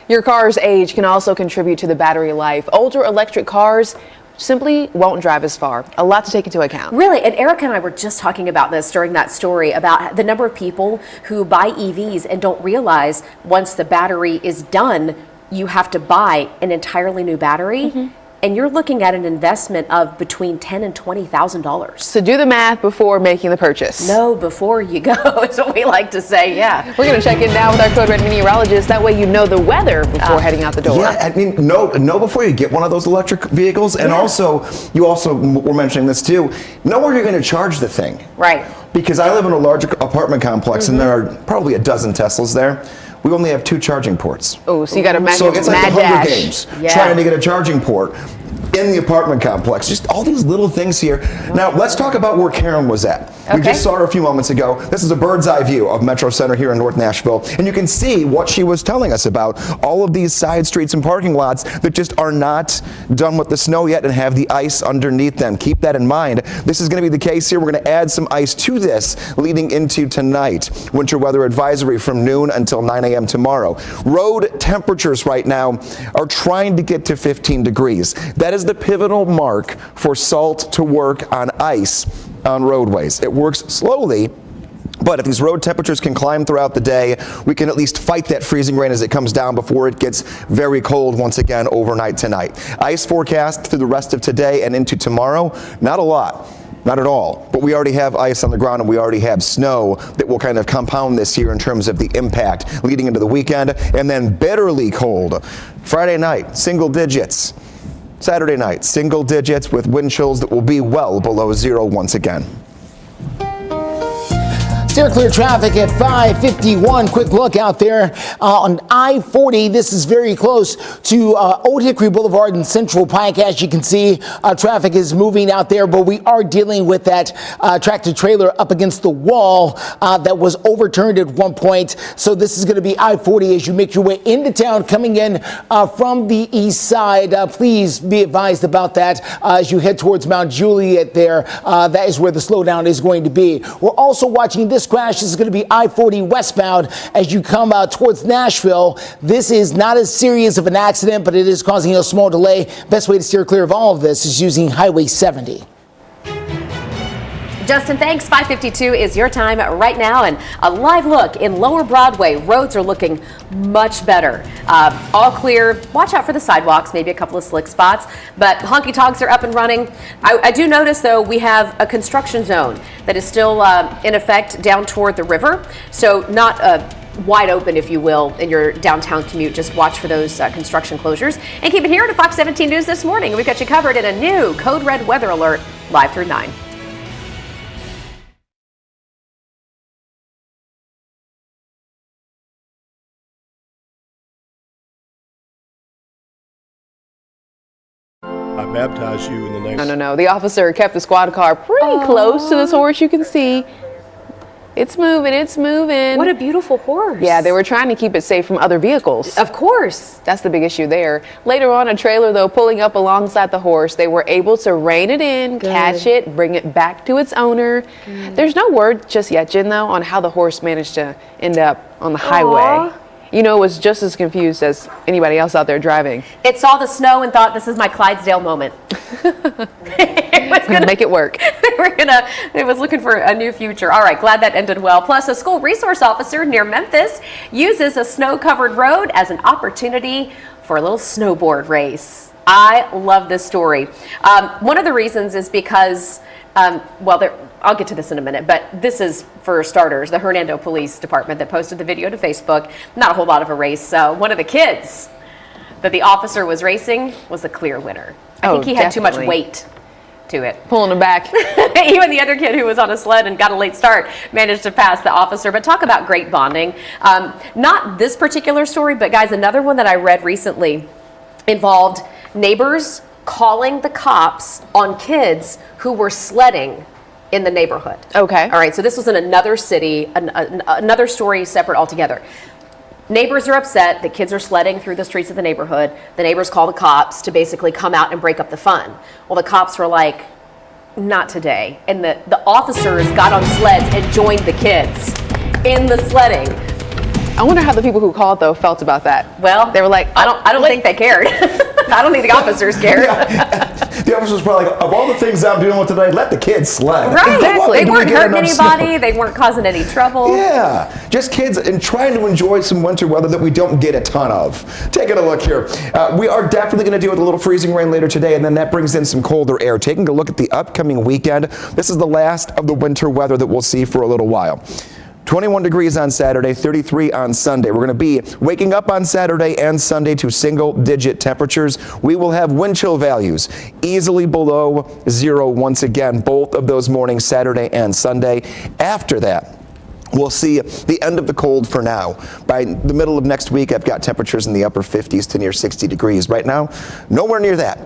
Your car's age can also contribute to the battery life. Older electric cars simply won't drive as far. A lot to take into account. Really, and Erica and I were just talking about this during that story about the number of people who buy EVs and don't realize once the battery is done, you have to buy an entirely new battery. And you're looking at an investment of between $10,000 and $20,000. So do the math before making the purchase. No, before you go is what we like to say, yeah. We're going to check in now with our Code Red meteorologist. That way you know the weather before heading out the door. Yeah, I mean, know before you get one of those electric vehicles. And also, you also were mentioning this too, know where you're going to charge the thing. Right. Because I live in a large apartment complex and there are probably a dozen Teslas there. We only have 2 charging ports. Oh, so you got to imagine So it's like the Hunger Games, Yeah. trying to get a charging port in the apartment complex. Just all these little things here. Now, let's talk about where Karen was at. We just saw her a few moments ago. This is a bird's eye view of Metro Center here in North Nashville. And you can see what she was telling us about. All of these side streets and parking lots that just are not done with the snow yet and have the ice underneath them. Keep that in mind. This is going to be the case here. We're going to add some ice to this leading into tonight. Winter weather advisory from noon until 9 a.m. tomorrow. Road temperatures right now are trying to get to 15 degrees. That is the pivotal mark for salt to work on ice on roadways. It works slowly, but if these road temperatures can climb throughout the day, we can at least fight that freezing rain as it comes down before it gets very cold once again overnight tonight. Ice forecast through the rest of today and into tomorrow, not a lot. Not at all, but we already have ice on the ground and we already have snow that will kind of compound this here in terms of the impact leading into the weekend. And then bitterly cold Friday night, single digits. Saturday night, single digits with wind chills that will be well below 0 once again. Steer clear traffic at 551. Quick look out there on I-40. This is very close to Old Hickory Boulevard and Central Pike. As you can see, traffic is moving out there, but we are dealing with that tractor trailer up against the wall that was overturned at one point. So this is going to be I-40 as you make your way into town coming in from the east side. Please be advised about that as you head towards Mount Juliet there. That is where the slowdown is going to be. We're also watching this crash. This is going to be I-40 westbound as you come towards Nashville. This is not as serious of an accident, but it is causing a small delay. Best way to steer clear of all of this is using Highway 70. Justin, thanks. 5:52 is your time right now, and a live look in Lower Broadway. Roads are looking much better. All clear. Watch out for the sidewalks, maybe a couple of slick spots, but honky-tonks are up and running. I do notice, though, we have a construction zone that is still in effect down toward the river, so not wide open, if you will, in your downtown commute. Just watch for those construction closures. And keep it here to Fox 17 News this morning. We've got you covered in a new Code Red weather alert live through 9. I baptize you in the name. No. The officer kept the squad car pretty close to this horse. You can see it's moving. It's moving. What a beautiful horse. Yeah, they were trying to keep it safe from other vehicles. Of course. That's the big issue there. Later on, a trailer, though, pulling up alongside the horse, they were able to rein it in, catch it, bring it back to its owner. There's no word just yet, Jen, though, on how the horse managed to end up on the highway. You know, was just as confused as anybody else out there driving. It saw the snow and thought, this is my Clydesdale moment. It was gonna make it work. It was looking for a new future. All right, glad that ended well. Plus, a school resource officer near Memphis uses a snow-covered road as an opportunity for a little snowboard race. I love this story. One of the reasons is because, I'll get to this in a minute, but this is, for starters, the Hernando Police Department that posted the video to Facebook. Not a whole lot of a race. One of the kids that the officer was racing was the clear winner. I think he had too much weight to it. Pulling him back. Even the other kid who was on a sled and got a late start managed to pass the officer. But talk about great bonding. Not this particular story, but guys, another one that I read recently involved neighbors calling the cops on kids who were sledding in the neighborhood. Okay. All right, so this was in another city, another story separate altogether. Neighbors are upset that kids are sledding through the streets of the neighborhood. The neighbors call the cops to basically come out and break up the fun. Well, the cops were like, not today. And the officers got on sleds and joined the kids in the sledding. I wonder how the people who called, though, felt about that. Well, they were like, I don't think they cared. I don't think the officers cared. The officer was probably like, of all the things I'm dealing with today, let the kids sled. Right. Exactly. They weren't hurting anybody. They weren't causing any trouble. Yeah, just kids and trying to enjoy some winter weather that we don't get a ton of. Taking a look here. We are definitely going to deal with a little freezing rain later today, and then that brings in some colder air. Taking a look at the upcoming weekend, this is the last of the winter weather that we'll see for a little while. 21 degrees on Saturday, 33 on Sunday. We're going to be waking up on Saturday and Sunday to single-digit temperatures. We will have wind chill values easily below 0 once again, both of those mornings, Saturday and Sunday. After that, we'll see the end of the cold for now. By the middle of next week, I've got temperatures in the upper 50s to near 60 degrees. Right now, nowhere near that.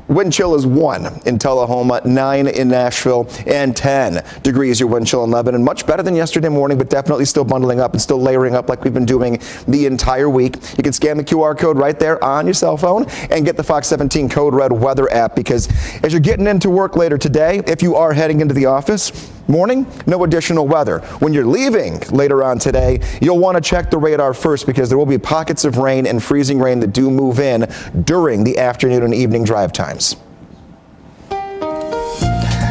Wind chill is 1 in Tullahoma, 9 in Nashville, and 10 degrees your wind chill in Lebanon. Much better than yesterday morning, but definitely still bundling up and still layering up like we've been doing the entire week. You can scan the QR code right there on your cell phone and get the Fox 17 Code Red weather app, because as you're getting into work later today, if you are heading into the office, morning, no additional weather. When you're leaving later on today, you'll want to check the radar first, because there will be pockets of rain and freezing rain that do move in during the afternoon and evening drive times.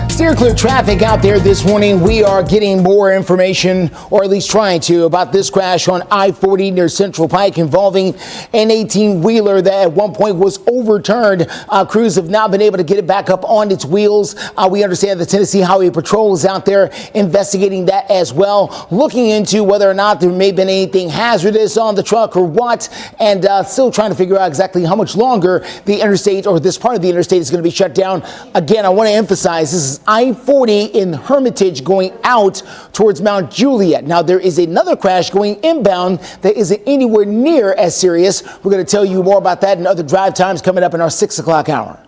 Steer clear traffic out there this morning. We are getting more information, or at least trying to, about this crash on I-40 near Central Pike involving an 18-wheeler that at one point was overturned. Crews have now been able to get it back up on its wheels. We understand the Tennessee Highway Patrol is out there investigating that as well, looking into whether or not there may have been anything hazardous on the truck or what, and still trying to figure out exactly how much longer the interstate, or this part of the interstate, is going to be shut down. Again, I want to emphasize this is I-40 in Hermitage going out towards Mount Juliet. Now, there is another crash going inbound that isn't anywhere near as serious. We're going to tell you more about that and other drive times coming up in our 6 o'clock hour.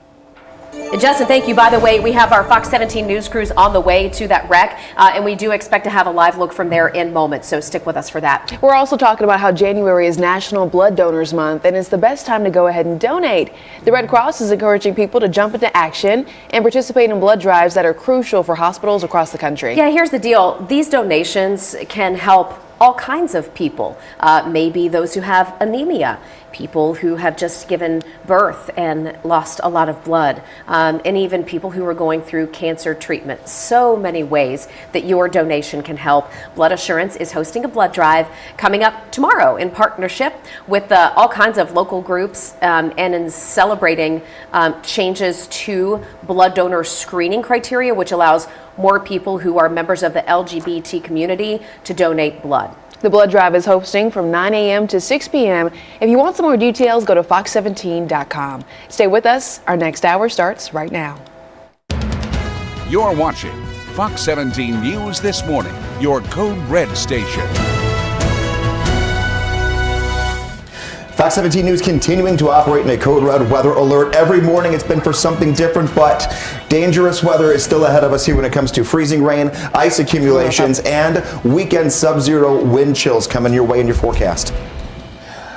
And Justin, thank you. By the way, we have our Fox 17 news crews on the way to that wreck, and we do expect to have a live look from there in moments, so stick with us for that. We're also talking about how January is National Blood Donors Month, and it's the best time to go ahead and donate. The Red Cross is encouraging people to jump into action and participate in blood drives that are crucial for hospitals across the country. Yeah, here's the deal. These donations can help all kinds of people, maybe those who have anemia, people who have just given birth and lost a lot of blood, and even people who are going through cancer treatment. So many ways that your donation can help. Blood Assurance is hosting a blood drive coming up tomorrow in partnership with all kinds of local groups, and in celebrating changes to blood donor screening criteria, which allows more people who are members of the LGBT community to donate blood. The blood drive is hosting from 9 a.m. to 6 p.m. If you want some more details, go to fox17.com. Stay with us. Our next hour starts right now. You're watching Fox 17 News This Morning, your Code Red station. Fox 17 News continuing to operate in a Code Red weather alert. Every morning it's been for something different, but dangerous weather is still ahead of us here when it comes to freezing rain, ice accumulations, and weekend sub-zero wind chills coming your way in your forecast.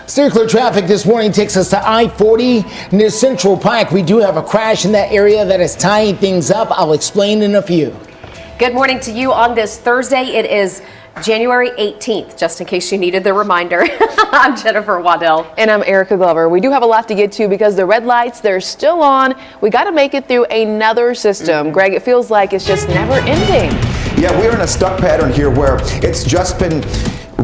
Steer clear traffic this morning takes us to I-40 near Central Pike. We do have a crash in that area that is tying things up. I'll explain in a few. Good morning to you on this Thursday. It is January 18th, just in case you needed the reminder. I'm Jennifer Waddell. And I'm Erica Glover. We do have a lot to get to because the red lights, they're still on. We got to make it through another system. Greg, it feels like it's just never ending. Yeah, we're in a stuck pattern here where it's just been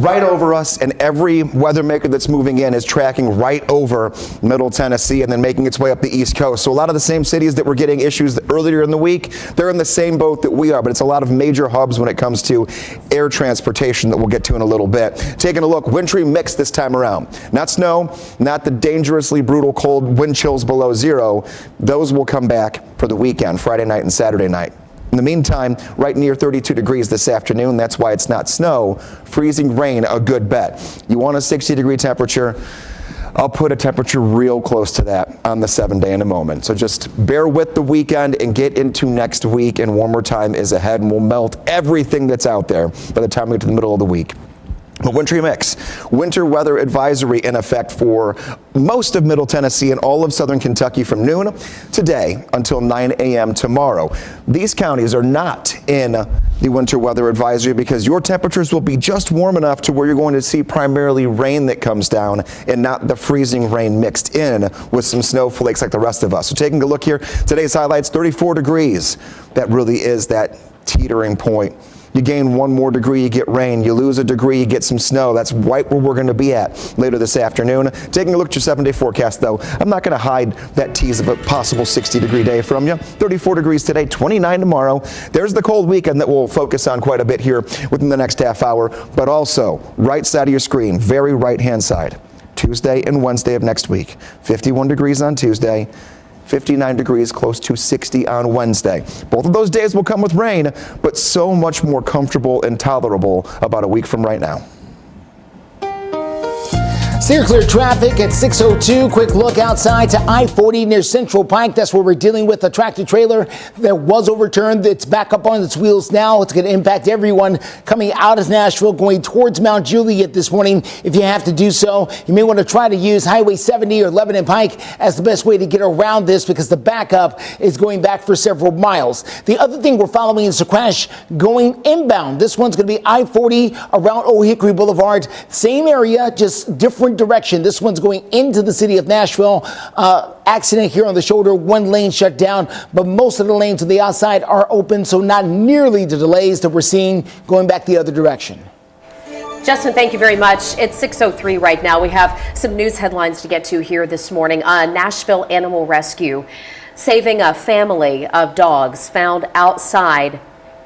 right over us, and every weather maker that's moving in is tracking right over Middle Tennessee and then making its way up the East Coast. So a lot of the same cities that were getting issues earlier in the week, they're in the same boat that we are, but it's a lot of major hubs when it comes to air transportation that we'll get to in a little bit. Taking a look, wintry mix this time around. Not snow, not the dangerously brutal cold wind chills below 0. Those will come back for the weekend, Friday night and Saturday night. In the meantime, right near 32 degrees this afternoon. That's why it's not snow. Freezing rain, a good bet. You want a 60-degree temperature? I'll put a temperature real close to that on the 7-day in a moment. So just bear with the weekend and get into next week, and warmer time is ahead, and we'll melt everything that's out there by the time we get to the middle of the week. A wintry mix. Winter weather advisory in effect for most of Middle Tennessee and all of southern Kentucky from noon today until 9 a.m. tomorrow. These counties are not in the winter weather advisory because your temperatures will be just warm enough to where you're going to see primarily rain that comes down and not the freezing rain mixed in with some snowflakes like the rest of us. So taking a look here, today's highlights, 34 degrees. That really is that teetering point. You gain 1 more degree, you get rain. You lose a degree, you get some snow. That's right where we're going to be at later this afternoon. Taking a look at your 7-day forecast, though, I'm not going to hide that tease of a possible 60-degree day from you. 34 degrees today, 29 tomorrow. There's the cold weekend that we'll focus on quite a bit here within the next half hour, but also right side of your screen, very right-hand side. Tuesday and Wednesday of next week. 51 degrees on Tuesday. 59 degrees, close to 60 on Wednesday. Both of those days will come with rain, but so much more comfortable and tolerable about a week from right now. Steer clear traffic at 6:02. Quick look outside to I-40 near Central Pike. That's where we're dealing with a tractor trailer that was overturned. It's back up on its wheels now. It's going to impact everyone coming out of Nashville, going towards Mount Juliet this morning. If you have to do so, you may want to try to use Highway 70 or Lebanon Pike as the best way to get around this because the backup is going back for several miles. The other thing we're following is a crash going inbound. This one's going to be I-40 around Old Hickory Boulevard. Same area, just different direction. This one's going into the city of Nashville. Accident here on the shoulder, 1 lane shut down, but most of the lanes on the outside are open, so not nearly the delays that we're seeing going back the other direction. Justin, thank you very much. It's 6:03 right now. We have some news headlines to get to here this morning. Nashville Animal Rescue saving a family of dogs found outside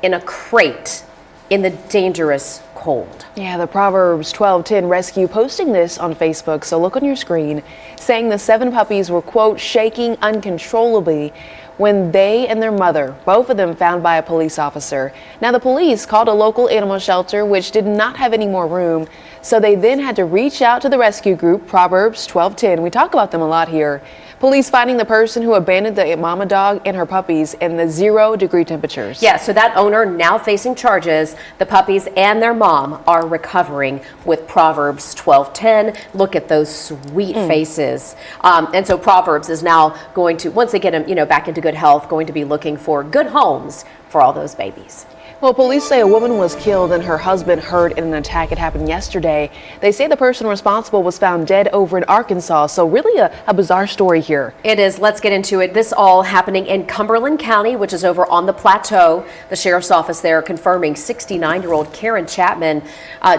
in a crate in the dangerous cold. Yeah, the Proverbs 12:10 rescue posting this on Facebook, so look on your screen, saying the 7 puppies were, quote, shaking uncontrollably when they and their mother, both of them found by a police officer. Now, the police called a local animal shelter, which did not have any more room, so they then had to reach out to the rescue group, Proverbs 12:10. We talk about them a lot here. Police finding the person who abandoned the mama dog and her puppies in the 0-degree temperatures. Yeah, so that owner now facing charges. The puppies and their mom are recovering with Proverbs 12:10. Look at those sweet faces. And so Proverbs is now going to, once they get them, back into good health, going to be looking for good homes for all those babies. Well, police say a woman was killed and her husband hurt in an attack. It happened yesterday. They say the person responsible was found dead over in Arkansas. So really a bizarre story here. It is. Let's get into it. This all happening in Cumberland County, which is over on the plateau. The sheriff's office there confirming 69-year-old Karen Chapman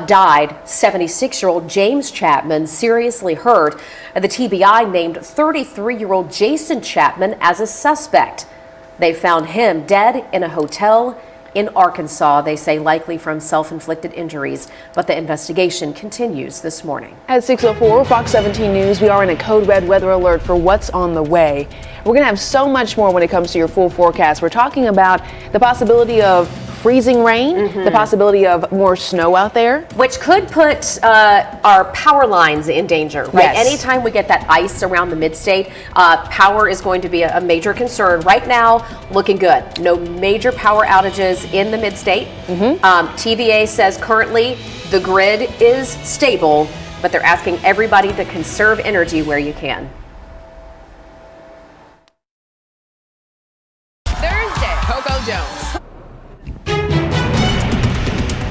died. 76-year-old James Chapman seriously hurt. The TBI named 33-year-old Jason Chapman as a suspect. They found him dead in a hotel in Arkansas, they say likely from self-inflicted injuries, but the investigation continues this morning. At 6:04, Fox 17 News, we are in a code red weather alert for what's on the way. We're going to have so much more when it comes to your full forecast. We're talking about the possibility of freezing rain, the possibility of more snow out there. Which could put our power lines in danger, right? Yes. Anytime we get that ice around the mid-state, power is going to be a major concern. Right now, looking good. No major power outages in the mid-state. TVA says currently the grid is stable, but they're asking everybody to conserve energy where you can. Thursday, Coco Jones.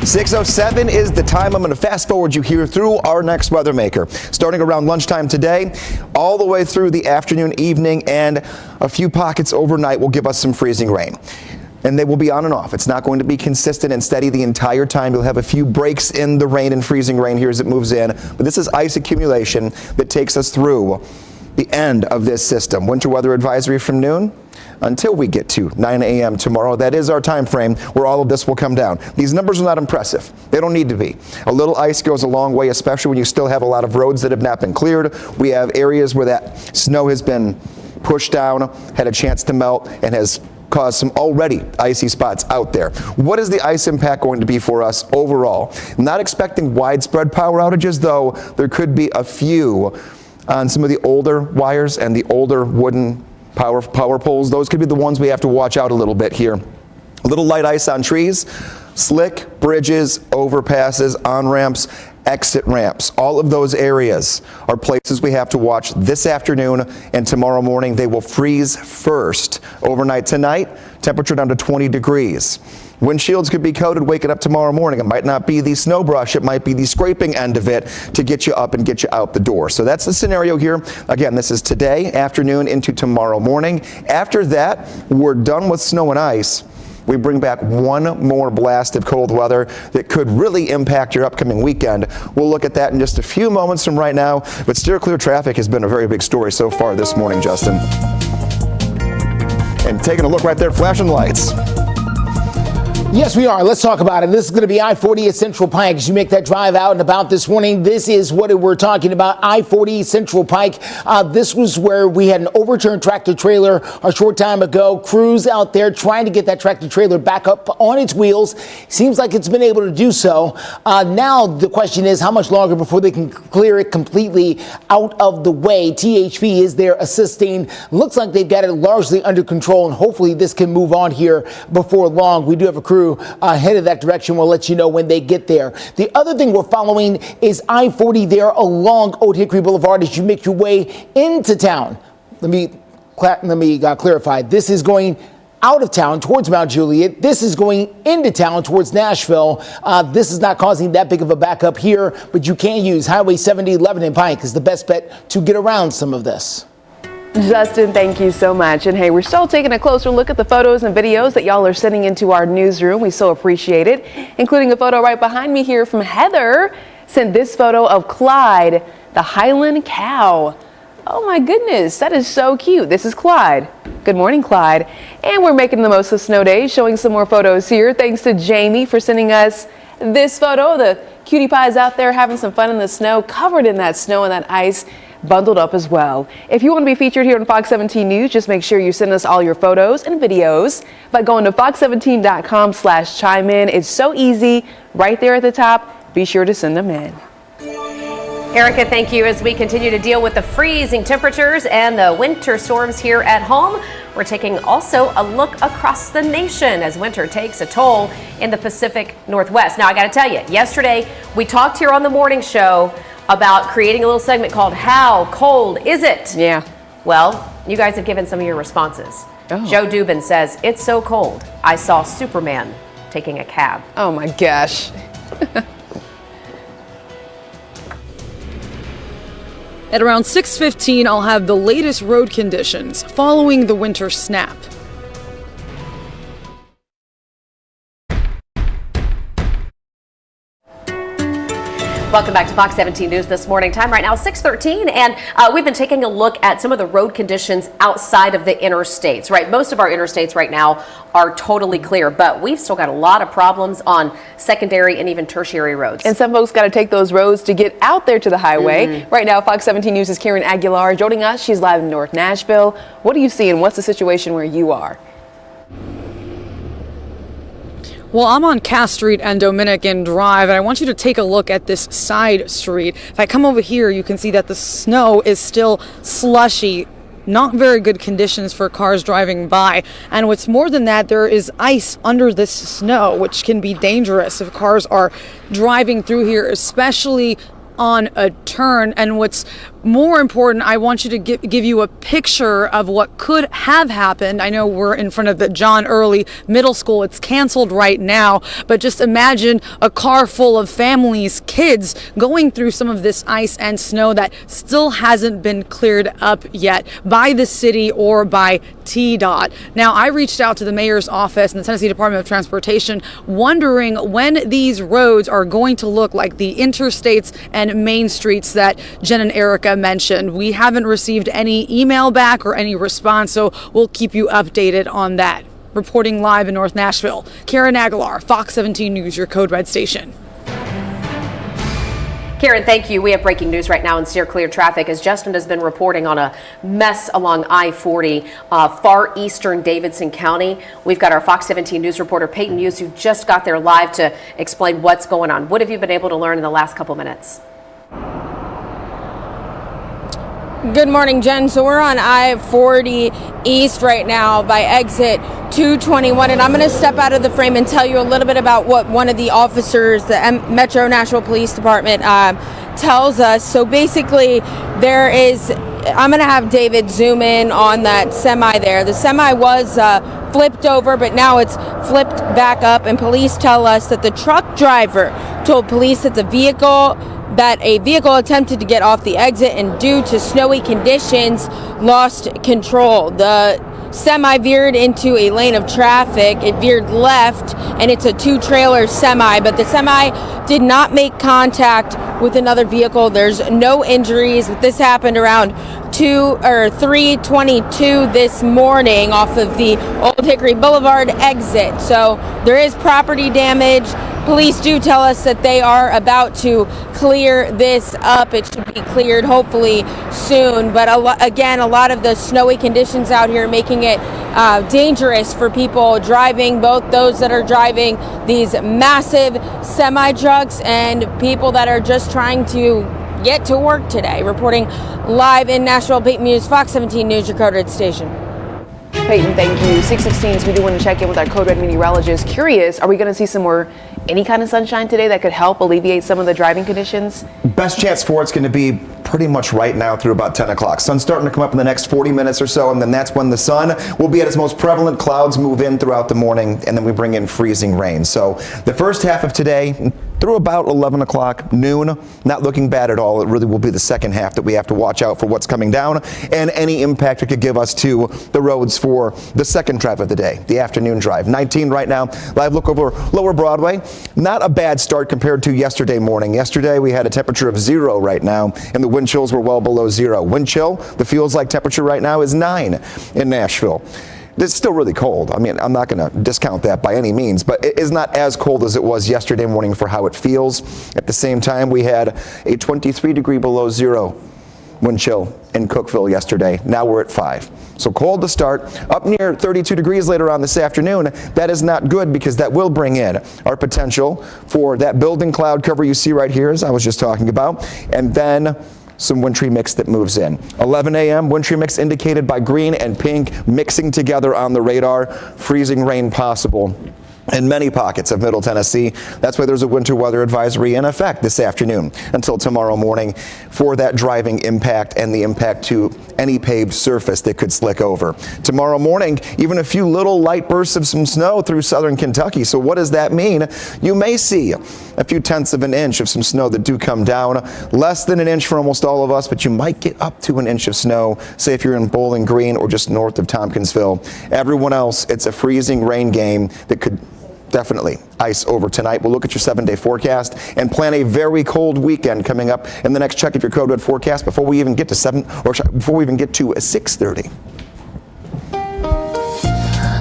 6:07 is the time. I'm going to fast forward you here through our next weather maker. Starting around lunchtime today, all the way through the afternoon, evening, and a few pockets overnight will give us some freezing rain. And they will be on and off. It's not going to be consistent and steady the entire time. You'll have a few breaks in the rain and freezing rain here as it moves in. But this is ice accumulation that takes us through the end of this system. Winter weather advisory from noon until we get to 9 a.m. tomorrow. That is our time frame where all of this will come down. These numbers are not impressive. They don't need to be. A little ice goes a long way, especially when you still have a lot of roads that have not been cleared. We have areas where that snow has been pushed down, had a chance to melt, and has caused some already icy spots out there. What is the ice impact going to be for us overall? Not expecting widespread power outages, though there could be a few on some of the older wires and the older wooden power poles. Those could be the ones we have to watch out a little bit here. A little light ice on trees, slick bridges, overpasses, on-ramps, exit ramps. All of those areas are places we have to watch this afternoon and tomorrow morning. They will freeze first. Overnight tonight, temperature down to 20 degrees. Windshields could be coated waking up tomorrow morning. It might not be the snow brush, it might be the scraping end of it to get you up and get you out the door. So that's the scenario here. Again, this is today, afternoon into tomorrow morning. After that, we're done with snow and ice. We bring back one more blast of cold weather that could really impact your upcoming weekend. We'll look at that in just a few moments from right now. But steer clear traffic has been a very big story so far this morning, Justin. And taking a look right there, flashing lights. Yes, we are. Let's talk about it. This is going to be I-40 at Central Pike. As you make that drive out and about this morning, this is what we're talking about. I-40 Central Pike. This was where we had an overturned tractor trailer a short time ago. Crews out there trying to get that tractor trailer back up on its wheels. Seems like it's been able to do so. Now the question is how much longer before they can clear it completely out of the way. THP is there assisting. Looks like they've got it largely under control, and hopefully this can move on here before long. We do have a crew headed that direction. We'll let you know when they get there. The other thing we're following is I-40 there along Old Hickory Boulevard as you make your way into town. Let me clarify. This is going out of town towards Mount Juliet. This is going into town towards Nashville. This is not causing that big of a backup here, but you can use Highway 70, Lebanon Pike is the best bet to get around some of this. Justin, thank you so much. And hey, we're still taking a closer look at the photos and videos that y'all are sending into our newsroom. We so appreciate it, including a photo right behind me here from Heather. Sent this photo of Clyde, the Highland cow. Oh my goodness, that is so cute. This is Clyde. Good morning, Clyde. And we're making the most of snow days, showing some more photos here. Thanks to Jamie for sending us this photo. The cutie pies out there having some fun in the snow, covered in that snow and that ice. Bundled up as well. If you want to be featured here on Fox 17 News, just make sure you send us all your photos and videos by going to fox17.com/chime in. It's so easy right there at the top. Be sure to send them in. Erica, thank you. As we continue to deal with the freezing temperatures and the winter storms here at home, we're taking also a look across the nation as winter takes a toll in the Pacific Northwest. Now, I got to tell you, yesterday we talked here on the morning show about creating a little segment called How Cold Is It? Yeah. Well, you guys have given some of your responses. Oh. Joe Dubin says, it's so cold. I saw Superman taking a cab. Oh my gosh. At around 6:15, I'll have the latest road conditions following the winter snap. Welcome back to Fox 17 News this morning. Time right now is 6:13, and we've been taking a look at some of the road conditions outside of the interstates, right? Most of our interstates right now are totally clear, but we've still got a lot of problems on secondary and even tertiary roads. And some folks got to take those roads to get out there to the highway. Right now, Fox 17 News' Karen Aguilar joining us. She's live in North Nashville. What are you seeing? What's the situation where you are? Well, I'm on Cass Street and Dominican Drive, and I want you to take a look at this side street. If I come over here, you can see that the snow is still slushy. Not very good conditions for cars driving by. And what's more than that, there is ice under this snow, which can be dangerous if cars are driving through here, especially on a turn. And what's more important, I want you to give you a picture of what could have happened. I know we're in front of the John Early Middle School. It's canceled right now, but just imagine a car full of families, kids, going through some of this ice and snow that still hasn't been cleared up yet by the city or by TDOT. Now, I reached out to the mayor's office and the Tennessee Department of Transportation, wondering when these roads are going to look like the interstates and main streets that Jen and Erica mentioned. We haven't received any email back or any response, so we'll keep you updated on that. Reporting live in North Nashville, Karen Aguilar, Fox 17 News, your Code Red station. Karen, thank you. We have breaking news right now in steer clear traffic as Justin has been reporting on a mess along I-40, far eastern Davidson County. We've got our Fox 17 News reporter Peyton Hughes, who just got there live to explain what's going on. What have you been able to learn in the last couple minutes? Good morning, Jen. So we're on I-40 East right now by exit 221, and I'm going to step out of the frame and tell you a little bit about what one of the officers, the Metro Nashville Police Department, tells us. So basically, I'm going to have David zoom in on that semi there. The semi was flipped over, but now it's flipped back up, and police tell us that the truck driver told police that a vehicle attempted to get off the exit and due to snowy conditions lost control. The semi veered into a lane of traffic. It veered left, and it's a 2-trailer semi, but the semi did not make contact with another vehicle. There's no injuries. This happened around 3:22 this morning off of the Old Hickory Boulevard exit. So there is property damage. Police do tell us that they are about to clear this up. It should be cleared hopefully soon. But a lot of the snowy conditions out here making it dangerous for people driving, both those that are driving these massive semi-trucks and people that are just trying to get to work today. Reporting live in Nashville, Peyton Muse, Fox 17 News, your Code Red station. Peyton, thank you. 6:16, we do want to check in with our Code Red meteorologist. Curious, are we going to see any kind of sunshine today that could help alleviate some of the driving conditions? Best chance for it's going to be pretty much right now through about 10 o'clock. Sun's starting to come up in the next 40 minutes or so, and then that's when the sun will be at its most prevalent. Clouds move in throughout the morning, and then we bring in freezing rain. So the first half of today through about 11 o'clock, noon, not looking bad at all. It really will be the second half that we have to watch out for what's coming down and any impact it could give us to the roads for the second drive of the day, the afternoon drive. 19 right now, live look over Lower Broadway. Not a bad start compared to yesterday morning. Yesterday we had a temperature of 0 right now, and the wind chills were well below 0. Wind chill, the feels like temperature right now is 9 in Nashville. It's still really cold. I mean, I'm not going to discount that by any means, but it is not as cold as it was yesterday morning for how it feels. At the same time, we had a 23 degree below 0 wind chill in Cookeville yesterday. Now we're at 5. So cold to start, up near 32 degrees later on this afternoon. That is not good because that will bring in our potential for that building cloud cover you see right here, as I was just talking about, and then some wintry mix that moves in. 11 a.m. wintry mix indicated by green and pink mixing together on the radar. Freezing rain possible in many pockets of Middle Tennessee. That's why there's a winter weather advisory in effect this afternoon until tomorrow morning for that driving impact and the impact to any paved surface that could slick over. Tomorrow morning, even a few little light bursts of some snow through southern Kentucky. So what does that mean? You may see a few tenths of an inch of some snow that do come down. Less than an inch for almost all of us, but you might get up to an inch of snow, say if you're in Bowling Green or just north of Hopkinsville. Everyone else, it's a freezing rain game that could definitely ice over tonight. We'll look at your 7-day forecast and plan a very cold weekend coming up in the next check of your Code Red forecast before we even get to 6:30.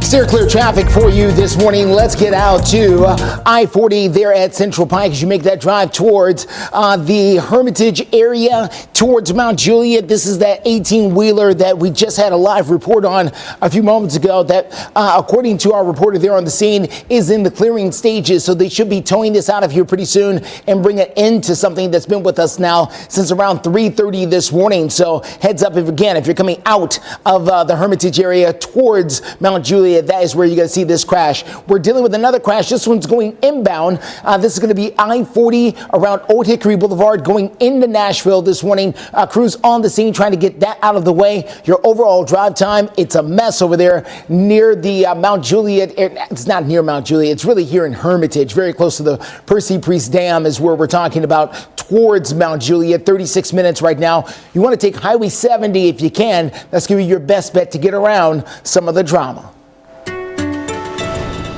Steer clear traffic for you this morning. Let's get out to I-40 there at Central Pike as you make that drive towards the Hermitage area, towards Mount Juliet. This is that 18-wheeler that we just had a live report on a few moments ago that, according to our reporter there on the scene, is in the clearing stages. So they should be towing this out of here pretty soon and bring it into something that's been with us now since around 3:30 this morning. So heads up if you're coming out of the Hermitage area towards Mount Juliet, that is where you're going to see this crash. We're dealing with another crash. This one's going inbound. This is going to be I-40 around Old Hickory Boulevard going into Nashville this morning. Crews on the scene trying to get that out of the way. Your overall drive time, it's a mess over there near the Mount Juliet. It's not near Mount Juliet. It's really here in Hermitage, very close to the Percy Priest Dam is where we're talking about, towards Mount Juliet. 36 minutes right now. You want to take Highway 70 if you can. That's going to be your best bet to get around some of the drama.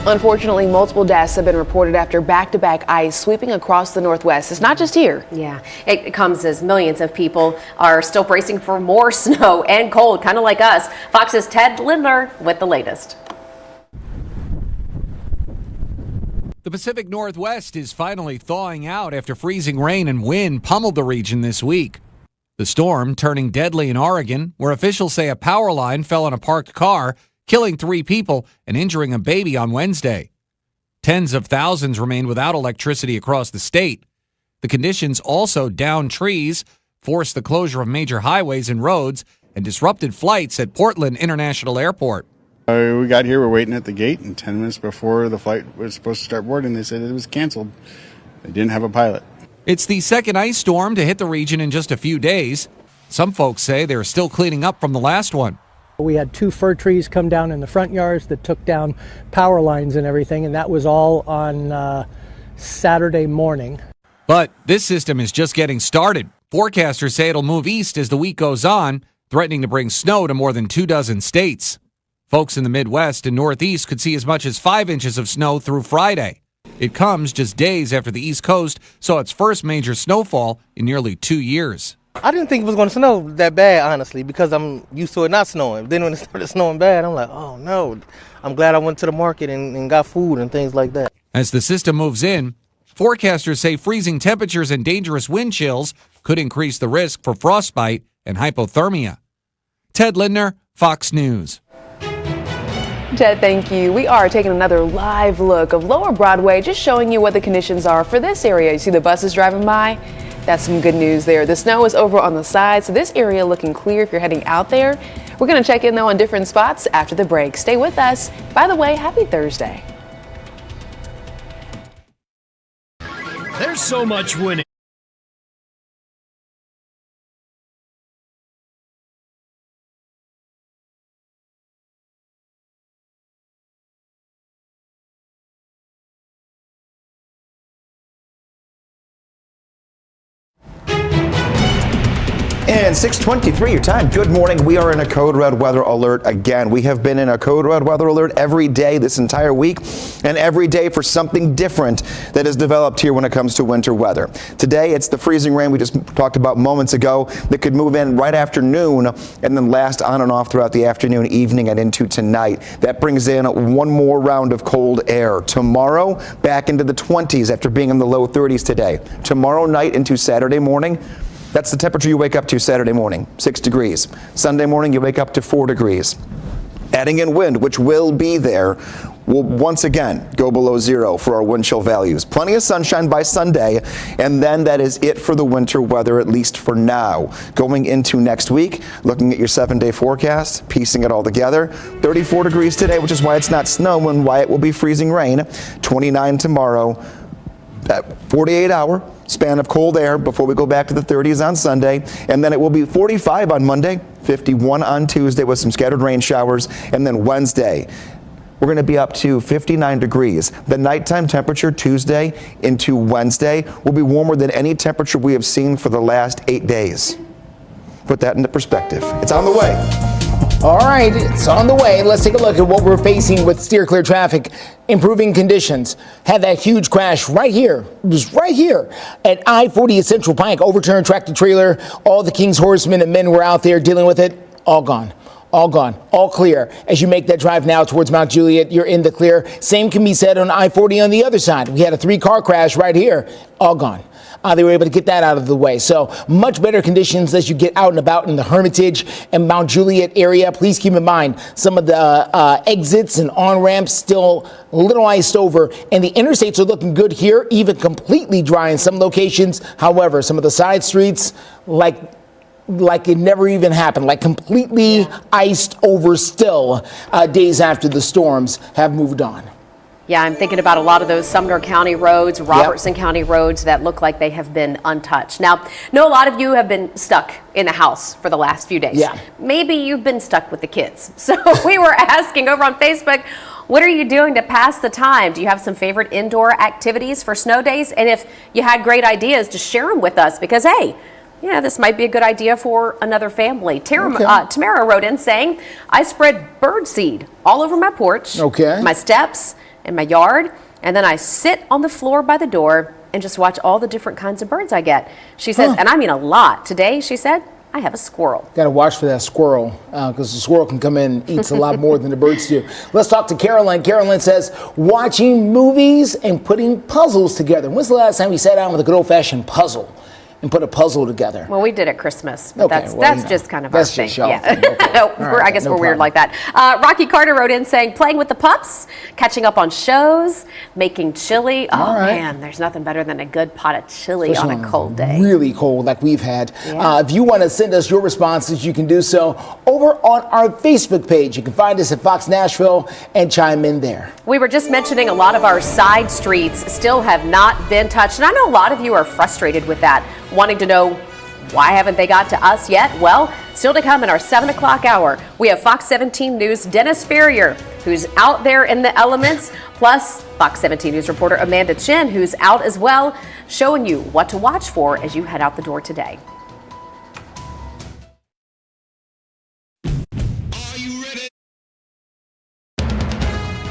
Unfortunately, multiple deaths have been reported after back-to-back ice sweeping across the Northwest. It's not just here. Yeah, it comes as millions of people are still bracing for more snow and cold, kind of like us. Fox's Ted Lindler with the latest. The Pacific Northwest is finally thawing out after freezing rain and wind pummeled the region this week. The storm turning deadly in Oregon, where officials say a power line fell on a parked car, killing 3 people and injuring a baby on Wednesday. Tens of thousands remain without electricity across the state. The conditions also downed trees, forced the closure of major highways and roads, and disrupted flights at Portland International Airport. We got here, we're waiting at the gate, and 10 minutes before the flight was supposed to start boarding, they said it was canceled. They didn't have a pilot. It's the second ice storm to hit the region in just a few days. Some folks say they're still cleaning up from the last one. We had 2 fir trees come down in the front yards that took down power lines and everything, and that was all on Saturday morning. But this system is just getting started. Forecasters say it'll move east as the week goes on, threatening to bring snow to more than 24 states. Folks in the Midwest and Northeast could see as much as 5 inches of snow through Friday. It comes just days after the East Coast saw its first major snowfall in nearly 2 years. I didn't think it was going to snow that bad, honestly, because I'm used to it not snowing. Then when it started snowing bad, I'm like, oh no. I'm glad I went to the market and got food and things like that. As the system moves in, forecasters say freezing temperatures and dangerous wind chills could increase the risk for frostbite and hypothermia. Ted Lindner, Fox News. Ted, thank you. We are taking another live look of Lower Broadway, just showing you what the conditions are for this area. You see the buses driving by? That's some good news there. The snow is over on the side, so this area looking clear if you're heading out there. We're going to check in, though, on different spots after the break. Stay with us. By the way, happy Thursday. There's so much winning. And 6:23 your time. Good morning. We are in a code red weather alert again. We have been in a code red weather alert every day this entire week, and every day for something different that has developed here when it comes to winter weather. Today it's the freezing rain we just talked about moments ago that could move in right after noon and then last on and off throughout the afternoon, evening, and into tonight. That brings in one more round of cold air. Tomorrow back into the 20s after being in the low 30s today. Tomorrow night into Saturday morning, that's the temperature you wake up to Saturday morning, 6 degrees. Sunday morning, you wake up to 4 degrees. Adding in wind, which will be there, will once again go below 0 for our wind chill values. Plenty of sunshine by Sunday, and then that is it for the winter weather, at least for now. Going into next week, looking at your 7-day forecast, piecing it all together, 34 degrees today, which is why it's not snow and why it will be freezing rain. 29 tomorrow, that 48-hour span of cold air before we go back to the 30s on Sunday, and then it will be 45 on Monday, 51 on Tuesday with some scattered rain showers, and then Wednesday we're going to be up to 59 degrees. The nighttime temperature Tuesday into Wednesday will be warmer than any temperature we have seen for the last 8 days. Put that into perspective. It's on the way. All right, it's on the way. Let's take a look at what we're facing with steer clear traffic. Improving conditions. Had that huge crash right here. It was right here at I-40 at Central Pike. Overturned tractor trailer. All the King's horsemen and men were out there dealing with it. All gone. All gone. All clear. As you make that drive now towards Mount Juliet, you're in the clear. Same can be said on I-40 on the other side. We had a 3-car crash right here. All gone. They were able to get that out of the way. So much better conditions as you get out and about in the Hermitage and Mount Juliet area. Please keep in mind some of the exits and on-ramps still a little iced over, and the interstates are looking good here, even completely dry in some locations. However, some of the side streets, like it never even happened, like completely iced over still days after the storms have moved on. Yeah, I'm thinking about a lot of those Sumner County roads, Robertson County roads that look like they have been untouched. Now, I know a lot of you have been stuck in the house for the last few days. Yeah. Maybe you've been stuck with the kids. So we were asking over on Facebook, what are you doing to pass the time? Do you have some favorite indoor activities for snow days? And if you had great ideas, just share them with us because, hey, yeah, this might be a good idea for another family. Tamara wrote in saying, I spread bird seed all over my porch, my steps, in my yard, and then I sit on the floor by the door and just watch all the different kinds of birds I get. She says, and I mean a lot. Today, she said, I have a squirrel. Got to watch for that squirrel because the squirrel can come in and eats a lot more than the birds do. Let's talk to Carolyn. Carolyn says, watching movies and putting puzzles together. When's the last time you sat down with a good old-fashioned puzzle? and put a puzzle together. Well, we did at Christmas, but Okay, that's just kind of our thing. Yeah. I guess we're weird like that. Rocky Carter wrote in saying, playing with the pups, catching up on shows, making chili. Oh, man, there's nothing better than a good pot of chili on a cold day. Really cold like we've had. If you want to send us your responses, you can do so over on our Facebook page. You can find us at Fox Nashville and chime in there. We were just mentioning a lot of our side streets still have not been touched. And I know a lot of you are frustrated with that, wanting to know why haven't they got to us yet? Well, still to come in our 7 o'clock hour, we have Fox 17 News' Dennis Ferrier, who's out there in the elements, plus Fox 17 News reporter Amanda Chin, who's out as well, showing you what to watch for as you head out the door today.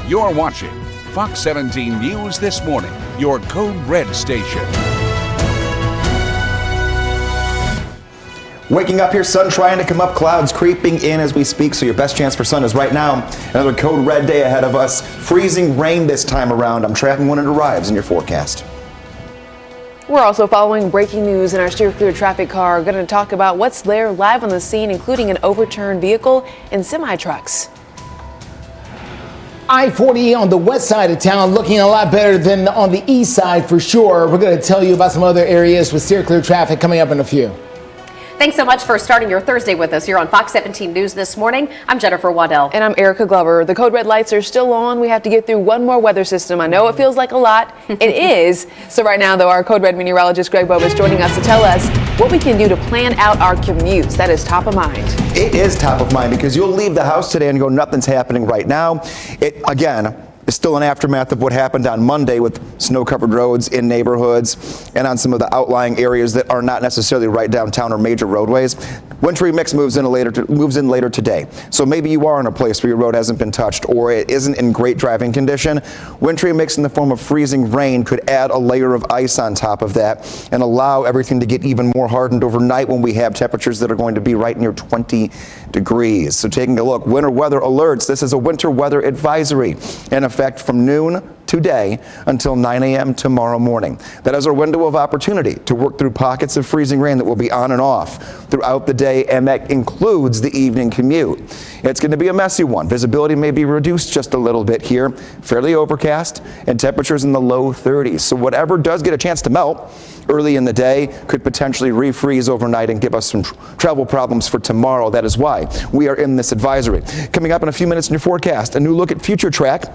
You're watching Fox 17 News This Morning, your Code Red station. Waking up here, sun trying to come up, clouds creeping in as we speak, so your best chance for sun is right now. Another Code Red day ahead of us. Freezing rain this time around. I'm tracking when it arrives in your forecast. We're also following breaking news in our Steer Clear traffic car. We're going to talk about what's there live on the scene, including an overturned vehicle and semi-trucks. I-40 on the west side of town looking a lot better than on the east side for sure. We're going to tell you about some other areas with Steer Clear traffic coming up in a few. Thanks so much for starting your Thursday with us here on Fox 17 News This Morning. I'm Jennifer Waddell. And I'm Erica Glover. The Code Red lights are still on. We have to get through one more weather system. I know it feels like a lot. It is. So right now, though, our Code Red meteorologist Greg Bob is joining us to tell us what we can do to plan out our commutes. That is top of mind. It is top of mind because you'll leave the house today and go, nothing's happening right now. It, again, is still an aftermath of what happened on Monday with snow-covered roads in neighborhoods and on some of the outlying areas that are not necessarily right downtown or major roadways. Wintry mix moves in later today. So maybe you are in a place where your road hasn't been touched or it isn't in great driving condition. Wintry mix in the form of freezing rain could add a layer of ice on top of that and allow everything to get even more hardened overnight when we have temperatures that are going to be right near 20 degrees. So taking a look, winter weather alerts. This is a winter weather advisory in effect from noon today until 9 a.m. tomorrow morning. That is our window of opportunity to work through pockets of freezing rain that will be on and off throughout the day, and that includes the evening commute. It's going to be a messy one. Visibility may be reduced just a little bit here, fairly overcast, and temperatures in the low 30s. So whatever does get a chance to melt early in the day could potentially refreeze overnight and give us some travel problems for tomorrow. That is why we are in this advisory. Coming up in a few minutes in your forecast, a new look at Future Track.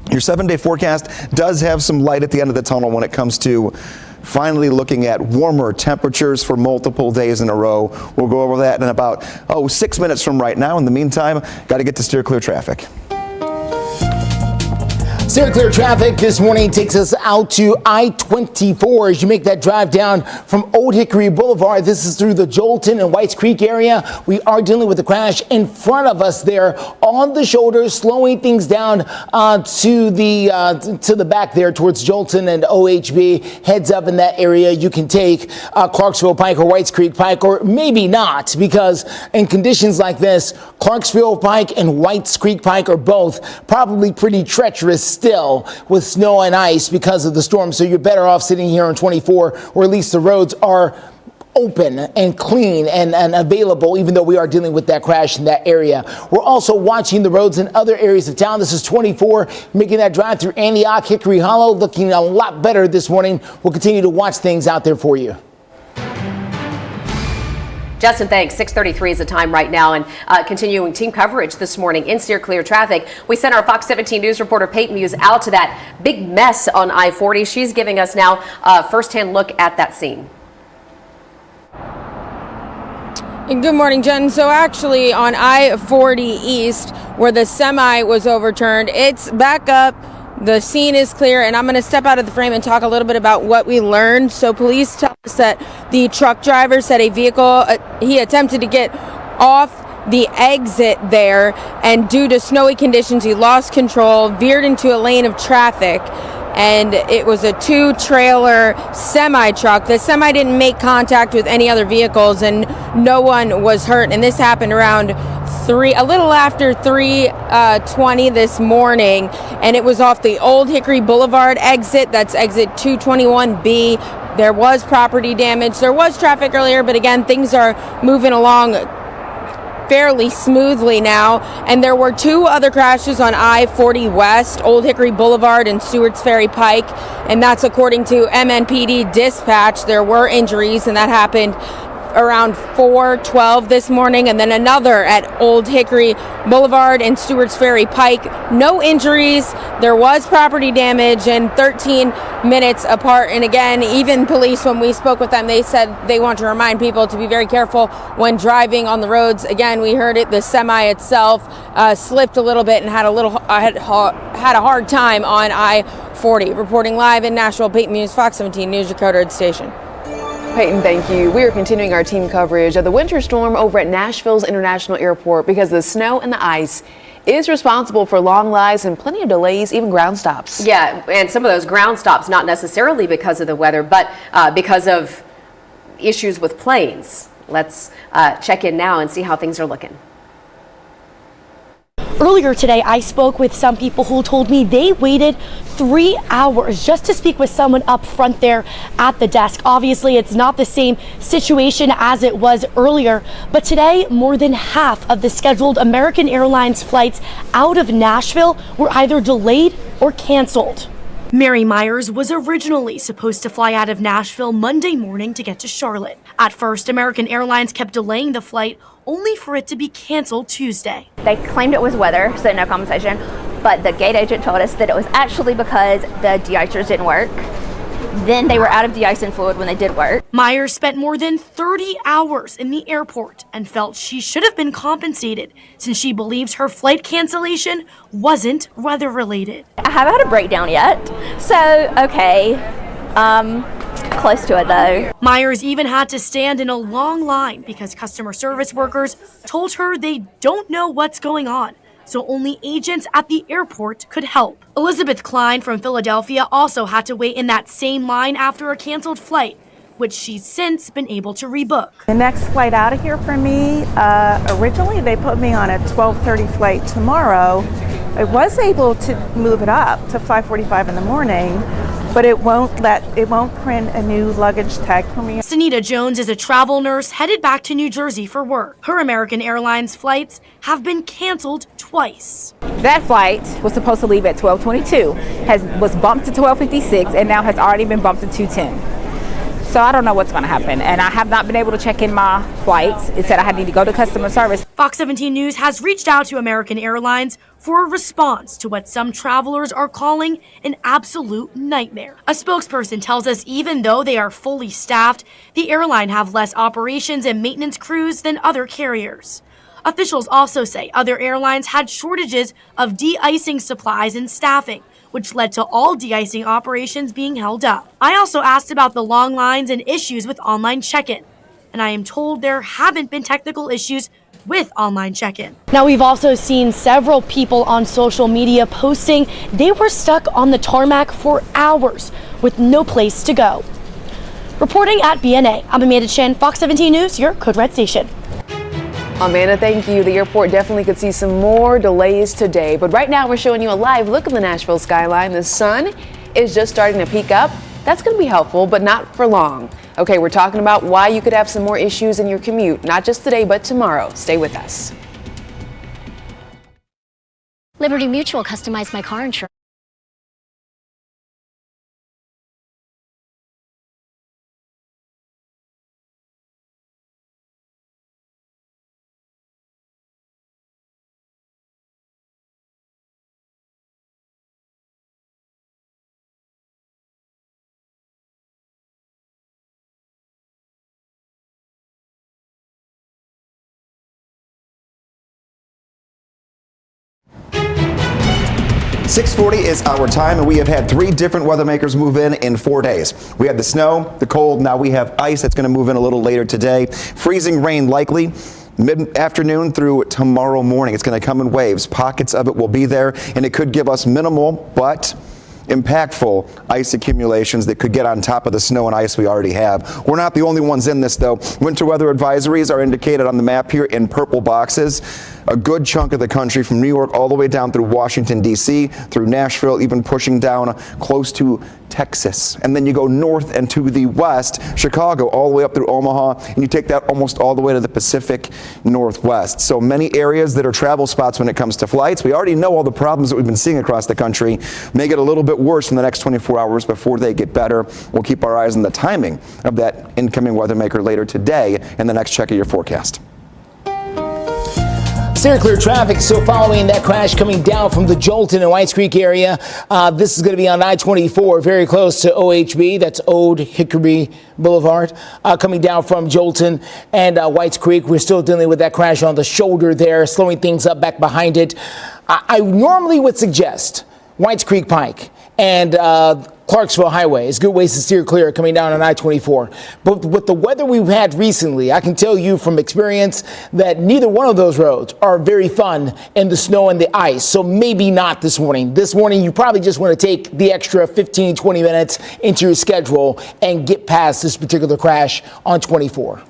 Your 7-day forecast does have some light at the end of the tunnel when it comes to finally looking at warmer temperatures for multiple days in a row. We'll go over that in about 6 minutes from right now. In the meantime, got to get to Steer Clear traffic. Steer Clear traffic this morning takes us out to I-24 as you make that drive down from Old Hickory Boulevard. This is through the Jolton and Whites Creek area. We are dealing with a crash in front of us there on the shoulder, slowing things down to the back there towards Jolton and OHB. Heads up in that area. You can take Clarksville Pike or Whites Creek Pike, or maybe not, because in conditions like this, Clarksville Pike and Whites Creek Pike are both probably pretty treacherous still with snow and ice because of the storm. So you're better off sitting here on 24, or at least the roads are open and clean and available, even though we are dealing with that crash in that area. We're also watching the roads in other areas of town. This is 24, making that drive through Antioch, Hickory Hollow, looking a lot better this morning. We'll continue to watch things out there for you. Justin, thanks. 6:33 is the time right now, and continuing team coverage this morning in Steer Clear traffic. We sent our Fox 17 News reporter Peyton Muse out to that big mess on I-40. She's giving us now a firsthand look at that scene. Good morning, Jen. So actually on I-40 East, where the semi was overturned, it's back up. The scene is clear, and I'm going to step out of the frame and talk a little bit about what we learned. So police tell us that the truck driver said a vehicle, he attempted to get off the exit there, and due to snowy conditions, he lost control, veered into a lane of traffic, and it was a 2-trailer semi-truck. The semi didn't make contact with any other vehicles, and no one was hurt. And this happened around a little after 3:20 this morning, and it was off the Old Hickory Boulevard exit. That's exit 221B. There was property damage. There was traffic earlier, but again, things are moving along fairly smoothly now. And there were 2 other crashes on I-40 West, Old Hickory Boulevard and Stewart's Ferry Pike. And that's according to MNPD dispatch. There were injuries, and that happened around 4:12 this morning, and then another at Old Hickory Boulevard and Stewart's Ferry Pike. No injuries. There was property damage, and 13 minutes apart. And again, even police, when we spoke with them, they said they want to remind people to be very careful when driving on the roads. Again, we heard it. The semi itself slipped a little bit and had a hard time on I-40. Reporting live in Nashville, Peyton Muse, Fox 17 News, your code red station. Peyton, thank you. We are continuing our team coverage of the winter storm over at Nashville's International Airport because the snow and the ice is responsible for long lines and plenty of delays, even ground stops. Yeah, and some of those ground stops, not necessarily because of the weather, but because of issues with planes. Let's check in now and see how things are looking. Earlier today, I spoke with some people who told me they waited 3 hours just to speak with someone up front there at the desk. Obviously, it's not the same situation as it was earlier, but today, more than half of the scheduled American Airlines flights out of Nashville were either delayed or canceled. Mary Myers was originally supposed to fly out of Nashville Monday morning to get to Charlotte. At first, American Airlines kept delaying the flight only for it to be canceled Tuesday. They claimed it was weather, so no compensation, but the gate agent told us that it was actually because the de-icers didn't work. Then they were out of de-icing fluid when they did work. Myers spent more than 30 hours in the airport and felt she should have been compensated since she believes her flight cancellation wasn't weather-related. I haven't had a breakdown yet, so okay. Close to it though. Myers even had to stand in a long line because customer service workers told her they don't know what's going on, so only agents at the airport could help. Elizabeth Klein from Philadelphia also had to wait in that same line after a canceled flight, which she's since been able to rebook. The next flight out of here for me, originally they put me on a 12:30 flight tomorrow. I was able to move it up to 5:45 in the morning, but it won't print a new luggage tag for me. Sunita Jones is a travel nurse headed back to New Jersey for work. Her American Airlines flights have been canceled twice. That flight was supposed to leave at 12:22, was bumped to 12:56, and now has already been bumped to 2:10. So I don't know what's going to happen, and I have not been able to check in my flights. It said I need to go to customer service. Fox 17 News has reached out to American Airlines for a response to what some travelers are calling an absolute nightmare. A spokesperson tells us even though they are fully staffed, the airline have less operations and maintenance crews than other carriers. Officials also say other airlines had shortages of de-icing supplies and staffing, which led to all de-icing operations being held up. I also asked about the long lines and issues with online check-in, and I am told there haven't been technical issues with online check-in. Now, we've also seen several people on social media posting they were stuck on the tarmac for hours with no place to go. Reporting at BNA, I'm Amanda Chen, Fox 17 News, your Code Red station. Amanda, thank you. The airport definitely could see some more delays today, but right now we're showing you a live look of the Nashville skyline. The sun is just starting to peek up. That's going to be helpful, but not for long. Okay, we're talking about why you could have some more issues in your commute, not just today, but tomorrow. Stay with us. Liberty Mutual customized my car insurance. .640 is our time, and we have had 3 different weather makers move in 4 days. We had the snow, the cold, now we have ice that's going to move in a little later today. Freezing rain likely mid-afternoon through tomorrow morning. It's going to come in waves. Pockets of it will be there, and it could give us minimal but impactful ice accumulations that could get on top of the snow and ice we already have. We're not the only ones in this, though. Winter weather advisories are indicated on the map here in purple boxes. a good chunk of the country from New York all the way down through Washington, D.C., through Nashville, even pushing down close to Texas. And then you go north and to the west, Chicago, all the way up through Omaha, and you take that almost all the way to the Pacific Northwest. So many areas that are travel spots when it comes to flights. We already know all the problems that we've been seeing across the country may get a little bit worse in the next 24 hours before they get better. We'll keep our eyes on the timing of that incoming weather maker later today in the next check of your forecast. Stay clear traffic still following that crash coming down from the Jolton and Whites Creek area. This is going to be on I-24, very close to OHB. That's Old Hickory Boulevard, coming down from Jolton and Whites Creek. We're still dealing with that crash on the shoulder there, slowing things up back behind it. I normally would suggest Whites Creek Pike and Clarksville Highway is good ways to steer clear coming down on I-24. But with the weather we've had recently, I can tell you from experience that neither one of those roads are very fun in the snow and the ice. So maybe not this morning. This morning, you probably just want to take the extra 15, 20 minutes into your schedule and get past this particular crash on 24.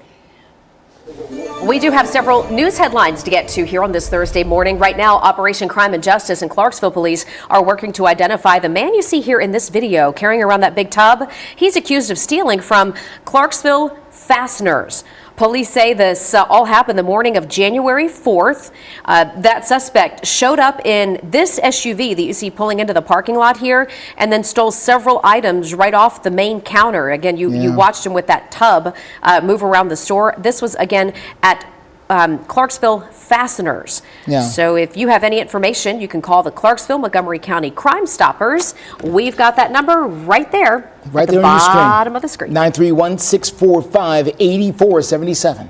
We do have several news headlines to get to here on this Thursday morning. Right now, Operation Crime and Justice and Clarksville police are working to identify the man you see here in this video carrying around that big tub. He's accused of stealing from Clarksville fasteners. Police say this all happened the morning of January 4th. That suspect showed up in this SUV that you see pulling into the parking lot here and then stole several items right off the main counter. Again, you watched him with that tub move around the store. This was, again, at Clarksville Fasteners. Yeah. So if you have any information, you can call the Clarksville Montgomery County Crime Stoppers. We've got that number right there, right at there the on your screen. bottom of the screen. 931-645-8477.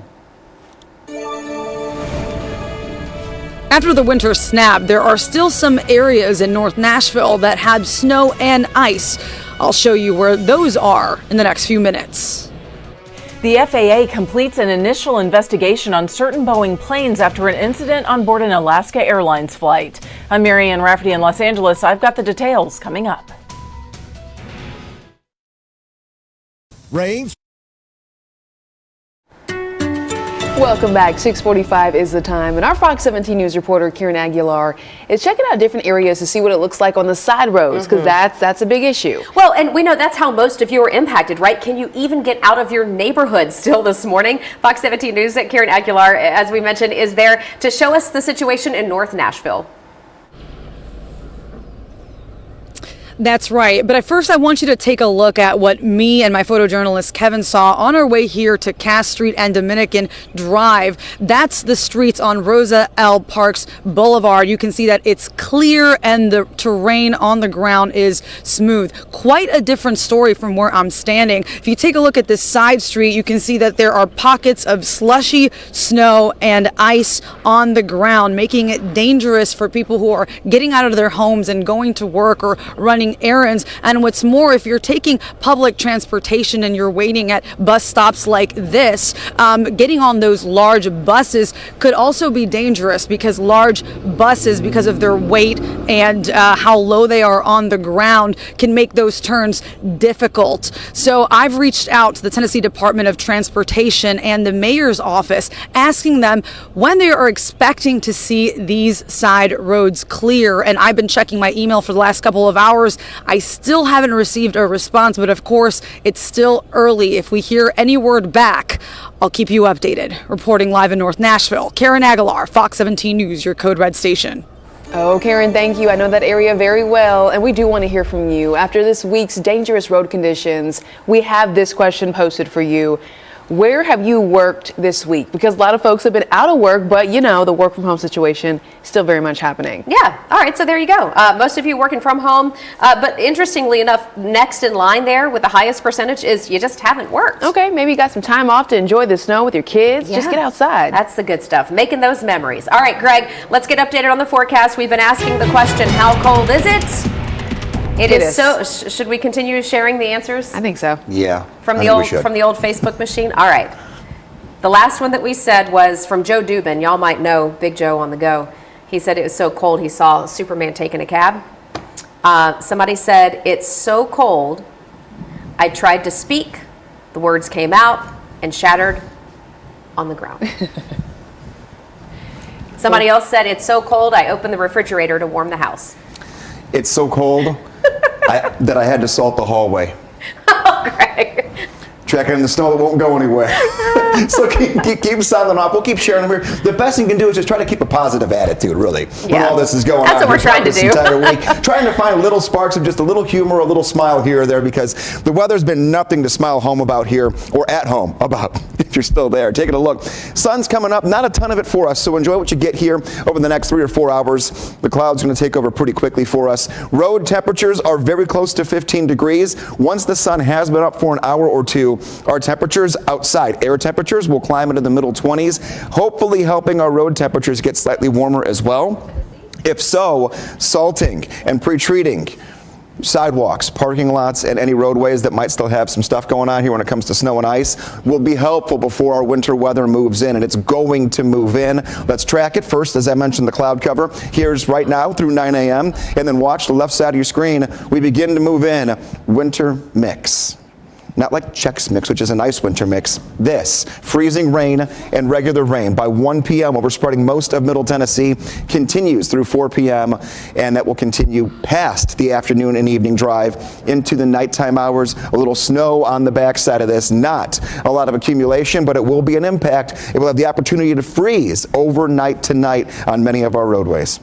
After the winter snap, there are still some areas in North Nashville that had snow and ice. I'll show you where those are in the next few minutes. The FAA completes an initial investigation on certain Boeing planes after an incident on board an Alaska Airlines flight. I'm Marianne Rafferty in Los Angeles. I've got the details coming up. Rain. Welcome back. 6:45 is the time, and our Fox 17 News reporter Kieran Aguilar is checking out different areas to see what it looks like on the side roads, because that's a big issue. Well, and we know that's how most of you are impacted, right? Can you even get out of your neighborhood still this morning? Fox 17 News at Kieran Aguilar, as we mentioned, is there to show us the situation in North Nashville. That's right. But at first, I want you to take a look at what me and my photojournalist Kevin saw on our way here to Cass Street and Dominican Drive. That's the streets on Rosa L. Parks Boulevard. You can see that it's clear and the terrain on the ground is smooth. Quite a different story from where I'm standing. If you take a look at this side street, you can see that there are pockets of slushy snow and ice on the ground, making it dangerous for people who are getting out of their homes and going to work or running errands. And what's more, if you're taking public transportation and you're waiting at bus stops like this, getting on those large buses could also be dangerous, because large buses, because of their weight and how low they are on the ground, can make those turns difficult. So I've reached out to the Tennessee Department of Transportation and the mayor's office, asking them when they are expecting to see these side roads clear. And I've been checking my email for the last couple of hours. I still haven't received a response, but of course, it's still early. If we hear any word back, I'll keep you updated. Reporting live in North Nashville, Karen Aguilar, Fox 17 News, your Code Red station. Oh, Karen, thank you. I know that area very well, and we do want to hear from you. After this week's dangerous road conditions, we have this question posted for you. Where have you worked this week? Because a lot of folks have been out of work, but you know, the work from home situation still very much happening. Yeah. All right. So there you go. Most of you working from home. But interestingly enough, next in line there with the highest percentage is you just haven't worked. Okay. Maybe you got some time off to enjoy the snow with your kids. Yeah. Just get outside. That's the good stuff. Making those memories. All right, Greg, let's get updated on the forecast. We've been asking the question, how cold is it? It is so. Should we continue sharing the answers? I think so. Yeah. From the old Facebook machine. All right. The last one that we said was from Joe Dubin. Y'all might know Big Joe on the go. He said it was so cold he saw Superman taking a cab. Somebody said it's so cold I tried to speak. The words came out and shattered on the ground. Somebody else said it's so cold, I opened the refrigerator to warm the house. It's so cold that I had to salt the hallway. Oh, Greg. Tracking in the snow that won't go anywhere. So keep sounding off. We'll keep sharing them here. The best thing you can do is just try to keep a positive attitude, really, when all this is going on. That's what we're trying to do. Entire week. Trying to find little sparks of just a little humor, a little smile here or there, because the weather's been nothing to smile home about here, or at home about, if you're still there. Taking a look. Sun's coming up, not a ton of it for us, so enjoy what you get here over the next 3 or 4 hours. The clouds are going to take over pretty quickly for us. Road temperatures are very close to 15 degrees. Once the sun has been up for an hour or two, our temperatures outside, air temperatures, will climb into the middle 20s, hopefully helping our road temperatures get slightly warmer as well. If so, salting and pre-treating sidewalks, parking lots, and any roadways that might still have some stuff going on here when it comes to snow and ice will be helpful before our winter weather moves in, and it's going to move in. Let's track it first. As I mentioned, the cloud cover. Here's right now through 9 a.m. and then watch the left side of your screen. We begin to move in winter mix. Not like Chex Mix, which is a nice winter mix. This, freezing rain and regular rain by 1 p.m. overspreading most of Middle Tennessee, continues through 4 p.m. and that will continue past the afternoon and evening drive into the nighttime hours. A little snow on the backside of this. Not a lot of accumulation, but it will be an impact. It will have the opportunity to freeze overnight tonight on many of our roadways.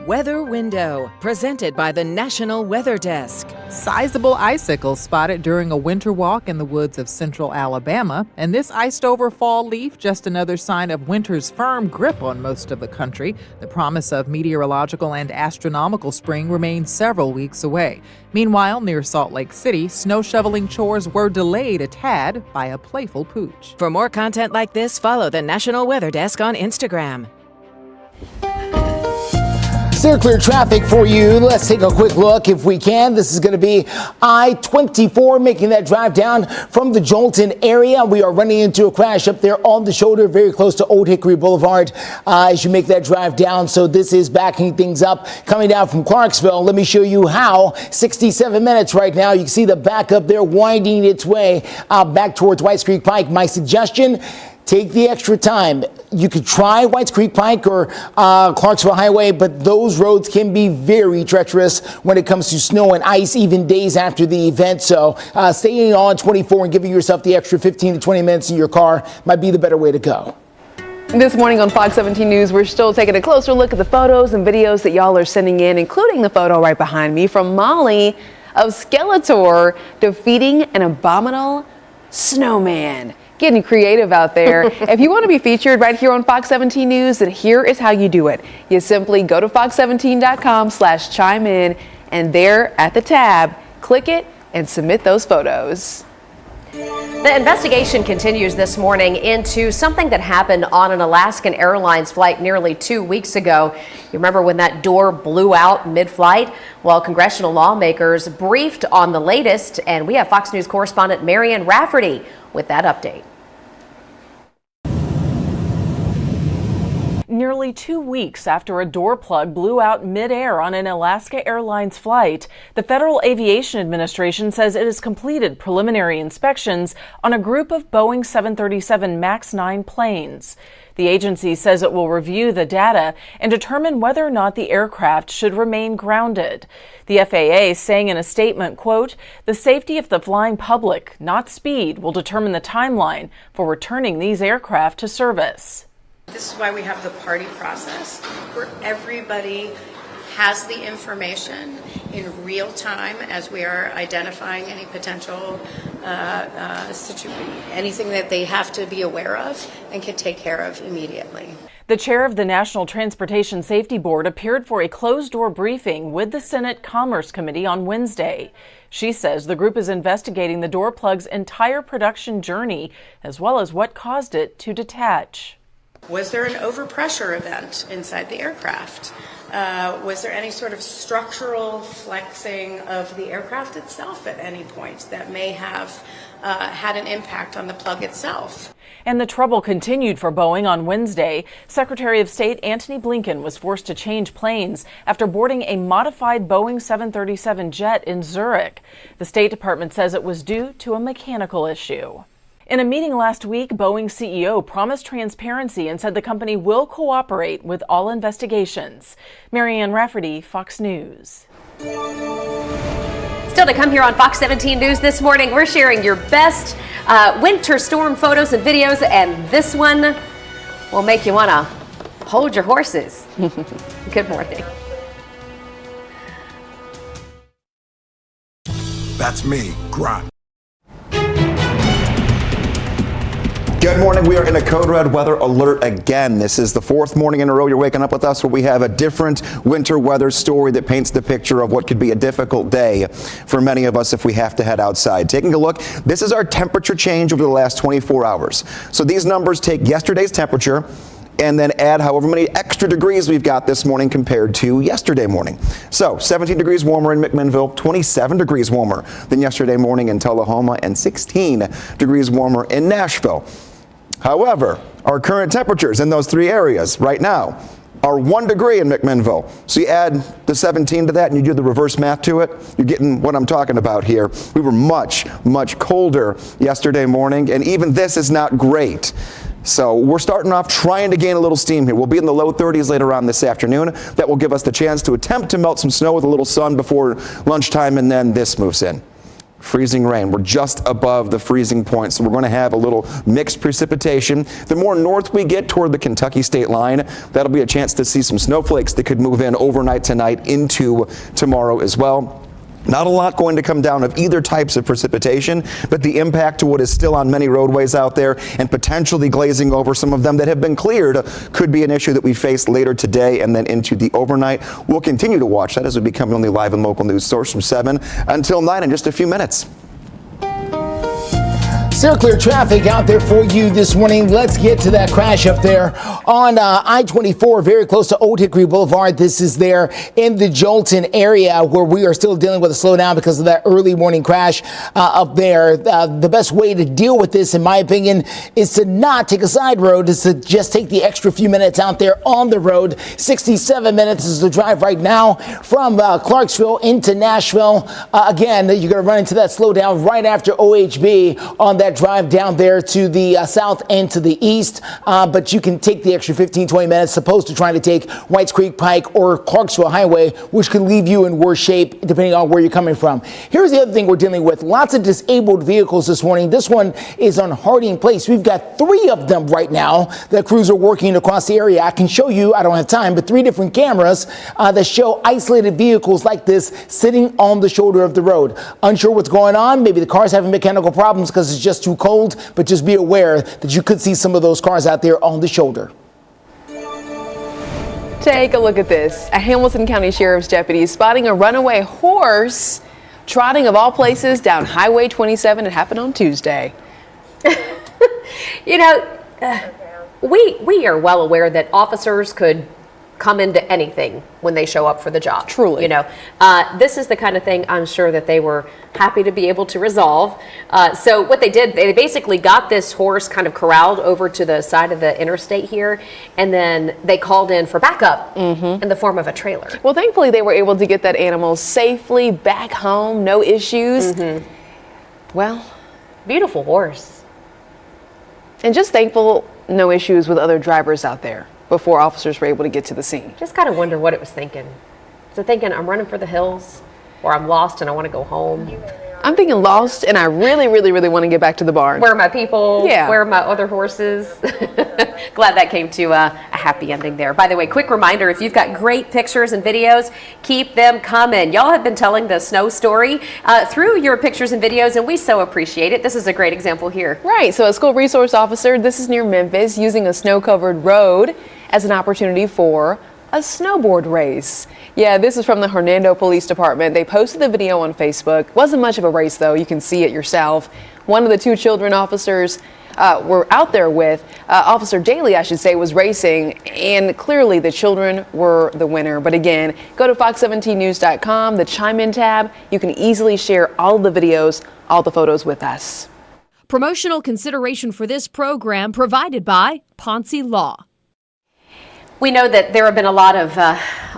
Weather Window, presented by the National Weather Desk. Sizable icicles spotted during a winter walk in the woods of central Alabama, and this iced-over fall leaf just another sign of winter's firm grip on most of the country. The promise of meteorological and astronomical spring remains several weeks away. Meanwhile, near Salt Lake City, snow shoveling chores were delayed a tad by a playful pooch. For more content like this, follow the National Weather Desk on Instagram. Still clear traffic for you. Let's take a quick look if we can. This is going to be I-24 making that drive down from the Jolton area. We are running into a crash up there on the shoulder very close to Old Hickory Boulevard as you make that drive down. So this is backing things up coming down from Clarksville. Let me show you how. 67 minutes right now. You can see the backup there winding its way back towards Whites Creek Pike. My suggestion, take the extra time. You could try Whites Creek Pike or Clarksville Highway, but those roads can be very treacherous when it comes to snow and ice, even days after the event. So staying on 24 and giving yourself the extra 15 to 20 minutes in your car might be the better way to go. This morning on Fox 17 News, we're still taking a closer look at the photos and videos that y'all are sending in, including the photo right behind me from Molly of Skeletor defeating an abominable snowman. Getting creative out there. If you want to be featured right here on Fox 17 News, then here is how you do it. You simply go to fox17.com/chime in, and there at the tab, click it and submit those photos. The investigation continues this morning into something that happened on an Alaskan Airlines flight nearly 2 weeks ago. You remember when that door blew out mid-flight? Well, congressional lawmakers briefed on the latest, and we have Fox News correspondent Marianne Rafferty with that update. Nearly 2 weeks after a door plug blew out midair on an Alaska Airlines flight, the Federal Aviation Administration says it has completed preliminary inspections on a group of Boeing 737 MAX 9 planes. The agency says it will review the data and determine whether or not the aircraft should remain grounded. The FAA saying in a statement, quote, "The safety of the flying public, not speed, will determine the timeline for returning these aircraft to service." This is why we have the party process, where everybody has the information in real time as we are identifying any potential anything that they have to be aware of and can take care of immediately. The chair of the National Transportation Safety Board appeared for a closed-door briefing with the Senate Commerce Committee on Wednesday. She says the group is investigating the door plug's entire production journey, as well as what caused it to detach. Was there an overpressure event inside the aircraft? Was there any sort of structural flexing of the aircraft itself at any point that may have had an impact on the plug itself? And the trouble continued for Boeing on Wednesday. Secretary of State Antony Blinken was forced to change planes after boarding a modified Boeing 737 jet in Zurich. The State Department says it was due to a mechanical issue. In a meeting last week, Boeing CEO promised transparency and said the company will cooperate with all investigations. Marianne Rafferty, Fox News. Still to come here on Fox 17 News this morning, we're sharing your best winter storm photos and videos, and this one will make you want to hold your horses. Good morning. That's me, Grant. Good morning. We are in a code red weather alert again. This is the fourth morning in a row you're waking up with us where we have a different winter weather story that paints the picture of what could be a difficult day for many of us if we have to head outside. Taking a look, this is our temperature change over the last 24 hours. So these numbers take yesterday's temperature and then add however many extra degrees we've got this morning compared to yesterday morning. So 17 degrees warmer in McMinnville, 27 degrees warmer than yesterday morning in Tullahoma, and 16 degrees warmer in Nashville. However, our current temperatures in those three areas right now are 1 degree in McMinnville. So you add the 17 to that and you do the reverse math to it, you're getting what I'm talking about here. We were much, much colder yesterday morning, and even this is not great. So we're starting off trying to gain a little steam here. We'll be in the low 30s later on this afternoon. That will give us the chance to attempt to melt some snow with a little sun before lunchtime, and then this moves in. Freezing rain. We're just above the freezing point, so we're going to have a little mixed precipitation. The more north we get toward the Kentucky state line, that'll be a chance to see some snowflakes that could move in overnight tonight into tomorrow as well. Not a lot going to come down of either types of precipitation, but the impact to what is still on many roadways out there and potentially glazing over some of them that have been cleared could be an issue that we face later today and then into the overnight. We'll continue to watch that as we become the only live and local news source from 7 until 9 in just a few minutes. Still clear traffic out there for you this morning. Let's get to that crash up there on I-24, very close to Old Hickory Boulevard. This is there in the Jolton area where we are still dealing with a slowdown because of that early morning crash up there. The best way to deal with this, in my opinion, is to not take a side road, is to just take the extra few minutes out there on the road. 67 minutes is the drive right now from Clarksville into Nashville. Again, you're going to run into that slowdown right after OHB on that drive down there to the south and to the east, but you can take the extra 15-20 minutes opposed to trying to take Whites Creek Pike or Clarksville Highway, which could leave you in worse shape depending on where you're coming from. Here's the other thing we're dealing with. Lots of disabled vehicles this morning. This one is on Harding Place. We've got 3 of them right now that crews are working across the area. I can show you, I don't have time, but 3 different cameras that show isolated vehicles like this sitting on the shoulder of the road. Unsure what's going on. Maybe the car's having mechanical problems because it's just too cold, but just be aware that you could see some of those cars out there on the shoulder. Take a look at this. A Hamilton County Sheriff's deputy is spotting a runaway horse trotting, of all places, down Highway 27. It happened on Tuesday. You know, we are well aware that officers could come into anything when they show up for the job. Truly. You know, this is the kind of thing I'm sure that they were happy to be able to resolve. So what they did, they basically got this horse kind of corralled over to the side of the interstate here, and then they called in for backup in the form of a trailer. Well, thankfully they were able to get that animal safely back home, no issues. Well, beautiful horse. And just thankful no issues with other drivers out there before officers were able to get to the scene. Just kind of wonder what it was thinking. Is it thinking, I'm running for the hills, or I'm lost and I want to go home? I'm thinking lost and I really, really, really want to get back to the barn. Where are my people? Yeah. Where are my other horses? Glad that came to a happy ending there. By the way, quick reminder, if you've got great pictures and videos, keep them coming. Y'all have been telling the snow story through your pictures and videos, and we so appreciate it. This is a great example here. Right, so a school resource officer, this is near Memphis, using a snow-covered road as an opportunity for a snowboard race. Yeah, this is from the Hernando Police Department. They posted the video on Facebook. Wasn't much of a race though, you can see it yourself. One of the 2 children officers were out there with, Officer Daly, I should say, was racing, and clearly the children were the winner. But again, go to fox17news.com, the Chime In tab. You can easily share all the videos, all the photos with us. Promotional consideration for this program provided by Ponce Law. We know that there have been a lot of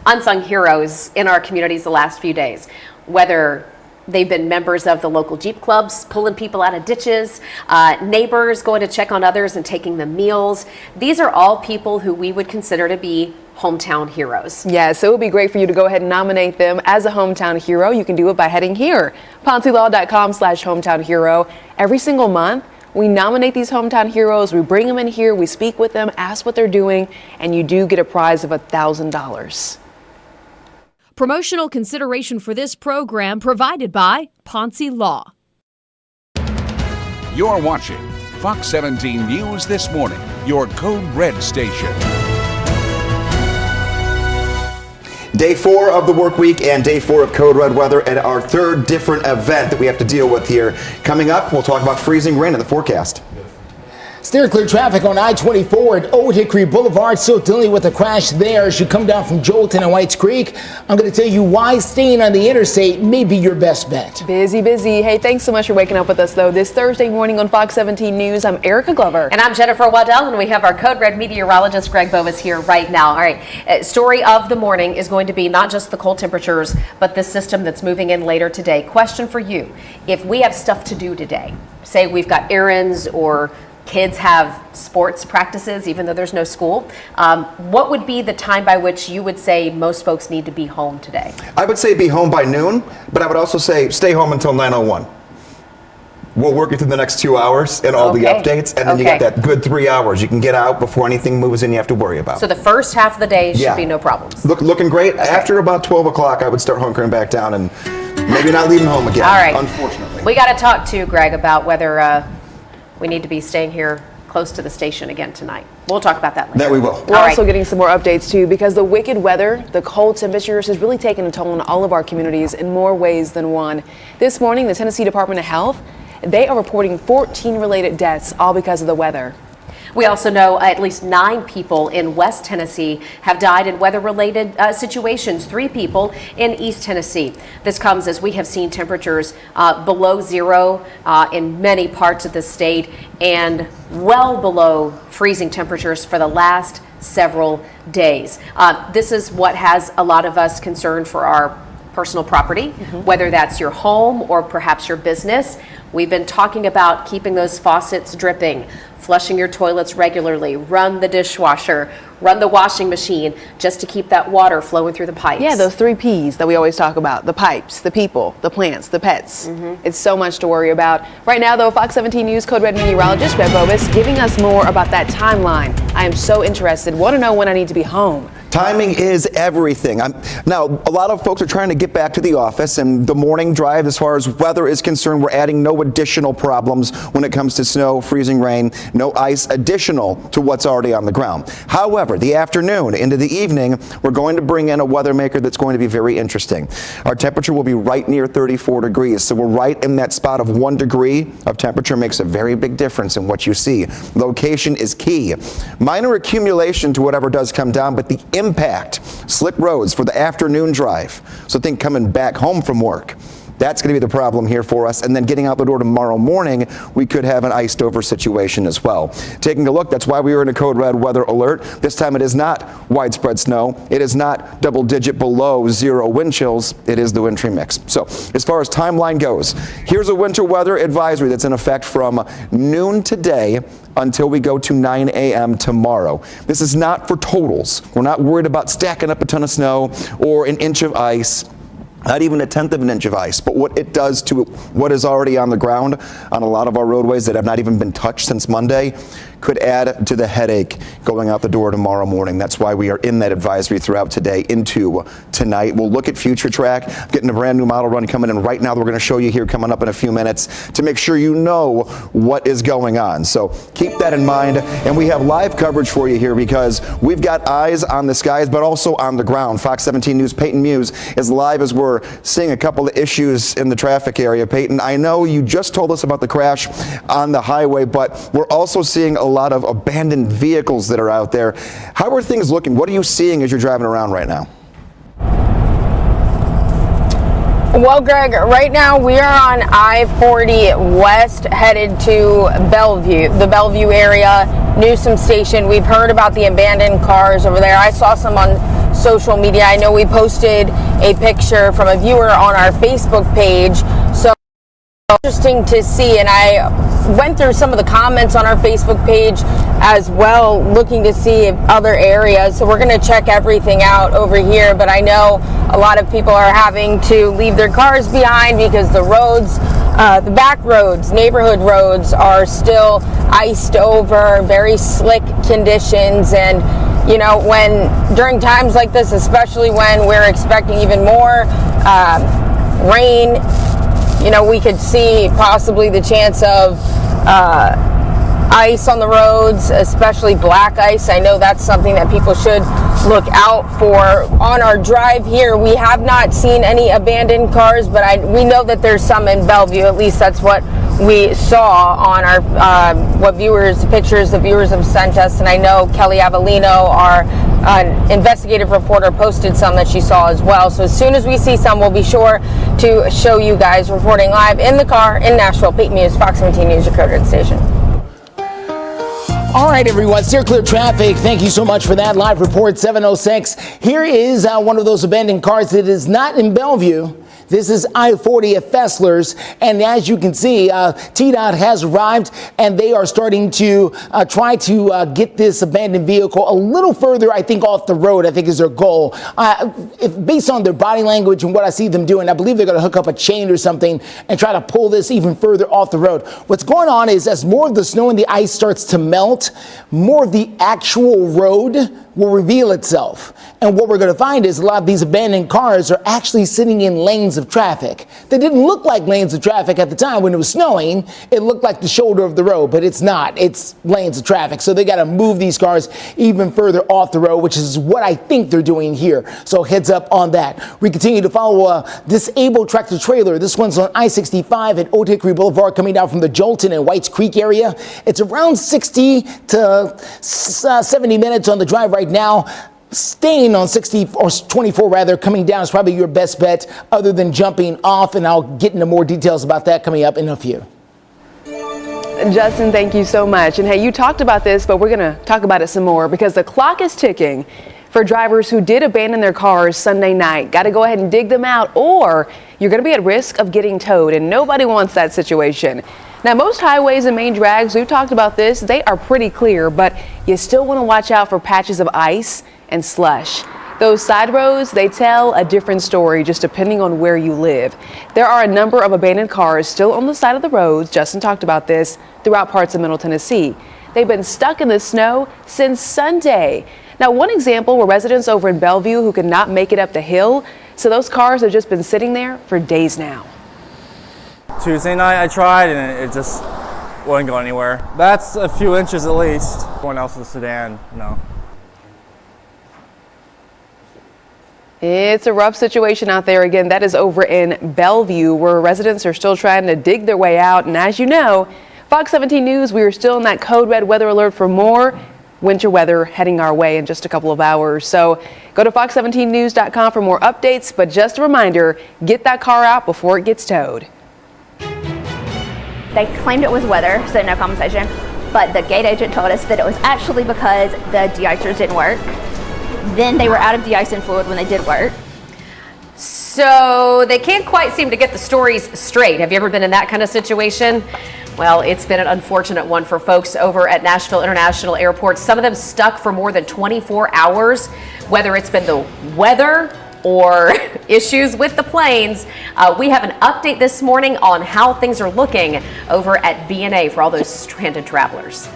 unsung heroes in our communities the last few days, whether They've been members of the local Jeep clubs, pulling people out of ditches, neighbors going to check on others and taking them meals. These are all people who we would consider to be hometown heroes. Yeah, so it would be great for you to go ahead and nominate them as a hometown hero. You can do it by heading here, PonceLaw.com/hometown hero. Every single month, we nominate these hometown heroes. We bring them in here. We speak with them, ask what they're doing, and you do get a prize of $1,000. Promotional consideration for this program provided by Ponce Law. You're watching Fox 17 News This Morning, your Code Red station. Day 4 of the work week and day 4 of Code Red weather, and our third different event that we have to deal with here. Coming up, we'll talk about freezing rain in the forecast. Steer clear traffic on I-24 at Old Hickory Boulevard. Still dealing with a crash there as you come down from Jolton and Whites Creek. I'm going to tell you why staying on the interstate may be your best bet. Busy. Hey, thanks so much for waking up with us, though. This Thursday morning on Fox 17 News, I'm Erica Glover. And I'm Jennifer Waddell, and we have our Code Red meteorologist, Greg Bovis, here right now. All right, story of the morning is going to be not just the cold temperatures, but this system that's moving in later today. Question for you. If we have stuff to do today, say we've got errands or kids have sports practices, even though there's no school, what would be the time by which you would say most folks need to be home today? I would say be home by noon, but I would also say stay home until 9:01. We'll work you through the next 2 hours and all the updates, and then you got that good 3 hours. You can get out before anything moves in you have to worry about. So the first half of the day should be no problems. Looking great. After about 12 o'clock, I would start hunkering back down and maybe not leaving home again, All right. Unfortunately. We got to talk to Greg about whether we need to be staying here close to the station again tonight. We'll talk about that later. That we will. We're also getting some more updates too, because the wicked weather, the cold temperatures has really taken a toll on all of our communities in more ways than one. This morning, the Tennessee Department of Health, they are reporting 14 related deaths, all because of the weather. We also know at least 9 people in West Tennessee have died in weather-related situations, 3 people in East Tennessee. This comes as we have seen temperatures below zero in many parts of the state and well below freezing temperatures for the last several days. This is what has a lot of us concerned for our personal property, whether that's your home or perhaps your business. We've been talking about keeping those faucets dripping, flushing your toilets regularly, run the dishwasher, run the washing machine, just to keep that water flowing through the pipes. Yeah, those 3 Ps that we always talk about, the pipes, the people, the plants, the pets. It's so much to worry about. Right now, though, Fox 17 News Code Red meteorologist Greg Bovis giving us more about that timeline. I am so interested. Want to know when I need to be home. Timing is everything. Now, a lot of folks are trying to get back to the office, and the morning drive, as far as weather is concerned, we're adding no additional problems when it comes to snow, freezing rain, no ice additional to what's already on the ground. However, the afternoon into the evening, we're going to bring in a weather maker that's going to be very interesting. Our temperature will be right near 34 degrees, so we're right in that spot of 1 degree of temperature makes a very big difference in what you see. Location is key. Minor accumulation to whatever does come down, but the impact, slick roads for the afternoon drive. So think coming back home from work. That's going to be the problem here for us. And then getting out the door tomorrow morning, we could have an iced over situation as well. Taking a look, that's why we are in a code red weather alert. This time it is not widespread snow. It is not double digit below zero wind chills. It is the wintry mix. So as far as timeline goes, here's a winter weather advisory that's in effect from noon today until we go to 9 a.m. tomorrow. This is not for totals. We're not worried about stacking up a ton of snow or an inch of ice. Not even 1/10 of an inch of ice, but what it does to what is already on the ground on a lot of our roadways that have not even been touched since Monday could add to the headache going out the door tomorrow morning. That's why we are in that advisory throughout today into tonight. We'll look at Future Track, getting a brand new model run coming in right now that we're going to show you here coming up in a few minutes to make sure you know what is going on. So keep that in mind. And we have live coverage for you here because we've got eyes on the skies, but also on the ground. Fox 17 News' Peyton Muse is live as we're seeing a couple of issues in the traffic area. Peyton, I know you just told us about the crash on the highway, but we're also seeing a lot of abandoned vehicles that are out there. How are things looking? What are you seeing as you're driving around right now? Well, Greg, right now we are on I-40 West headed to Bellevue, the Bellevue area, Newsroom station. We've heard about the abandoned cars over there. I saw some on social media. I know we posted a picture from a viewer on our Facebook page Interesting to see, and I went through some of the comments on our Facebook page as well, looking to see if other areas. So we're going to check everything out over here, but I know a lot of people are having to leave their cars behind because the roads, the back roads, neighborhood roads are still iced over, very slick conditions. And you know, during times like this, especially when we're expecting even more rain, you know, we could see possibly the chance of ice on the roads, especially black ice. I know that's something that people should look out for. On our drive here, we have not seen any abandoned cars, but we know that there's some in Bellevue. At least that's what we saw on our pictures the viewers have sent us. And I know Kelly Avellino, our investigative reporter, posted some that she saw as well. So as soon as we see some, we'll be sure to show you guys. Reporting live in the car in Nashville, Peyton Muse, Fox 17 News, your code red station. All right, everyone, steer clear traffic. Thank you so much for that live report, 706. Here is one of those abandoned cars that is not in Bellevue. This is I-40 at Fessler's, and as you can see, TDOT has arrived, and they are starting to try to get this abandoned vehicle a little further, I think, off the road, I think is their goal. Based on their body language and what I see them doing, I believe they're going to hook up a chain or something and try to pull this even further off the road. What's going on is as more of the snow and the ice starts to melt, more of the actual road will reveal itself. And what we're going to find is a lot of these abandoned cars are actually sitting in lanes of traffic. They didn't look like lanes of traffic at the time when it was snowing. It looked like the shoulder of the road, but it's not. It's lanes of traffic. So they got to move these cars even further off the road, which is what I think they're doing here. So heads up on that. We continue to follow disabled tractor trailer. This one's on I-65 at Old Hickory Boulevard coming down from the Jolton and Whites Creek area. It's around 60 to 70 minutes on the drive right now. Staying on 60 or 24 rather, coming down is probably your best bet other than jumping off, and I'll get into more details about that coming up in a few. Justin, thank you so much. And hey, you talked about this, but we're going to talk about it some more because the clock is ticking for drivers who did abandon their cars Sunday night. Got to go ahead and dig them out, or you're going to be at risk of getting towed, and nobody wants that situation. Now, most highways and main drags, we've talked about this, they are pretty clear, but you still want to watch out for patches of ice and slush. Those side roads, they tell a different story just depending on where you live. There are a number of abandoned cars still on the side of the roads, Justin talked about this, throughout parts of Middle Tennessee. They've been stuck in the snow since Sunday. Now, one example were residents over in Bellevue who could not make it up the hill, so those cars have just been sitting there for days now. Tuesday night I tried and it just wouldn't go anywhere. That's a few inches at least. Everyone else with a sedan, no. It's a rough situation out there. Again, that is over in Bellevue, where residents are still trying to dig their way out. And as you know, Fox 17 News, we are still in that code red weather alert for more winter weather heading our way in just a couple of hours. So go to fox17news.com for more updates. But just a reminder, get that car out before it gets towed. They claimed it was weather, so no compensation. But the gate agent told us that it was actually because the de-icers didn't work. Then they were out of de-icing fluid when they did work. So they can't quite seem to get the stories straight. Have you ever been in that kind of situation? Well, it's been an unfortunate one for folks over at Nashville International Airport. Some of them stuck for more than 24 hours, whether it's been the weather or issues with the planes. We have an update this morning on how things are looking over at B&A for all those stranded travelers.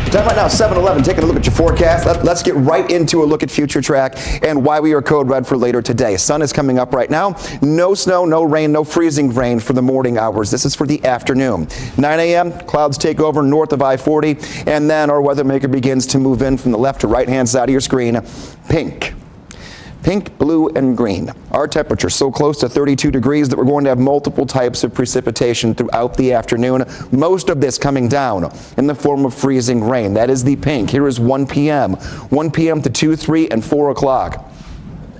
Time right now, 7-11, taking a look at your forecast. Let's get right into a look at future track and why we are code red for later today. Sun is coming up right now. No snow, no rain, no freezing rain for the morning hours. This is for the afternoon. 9 a.m., clouds take over north of I-40, and then our weather maker begins to move in from the left to right-hand side of your screen. Pink. Pink, blue, and green. Our temperature so close to 32 degrees that we're going to have multiple types of precipitation throughout the afternoon. Most of this coming down in the form of freezing rain. That is the pink. Here is 1 p.m. 1 p.m. to 2, 3, and 4 o'clock.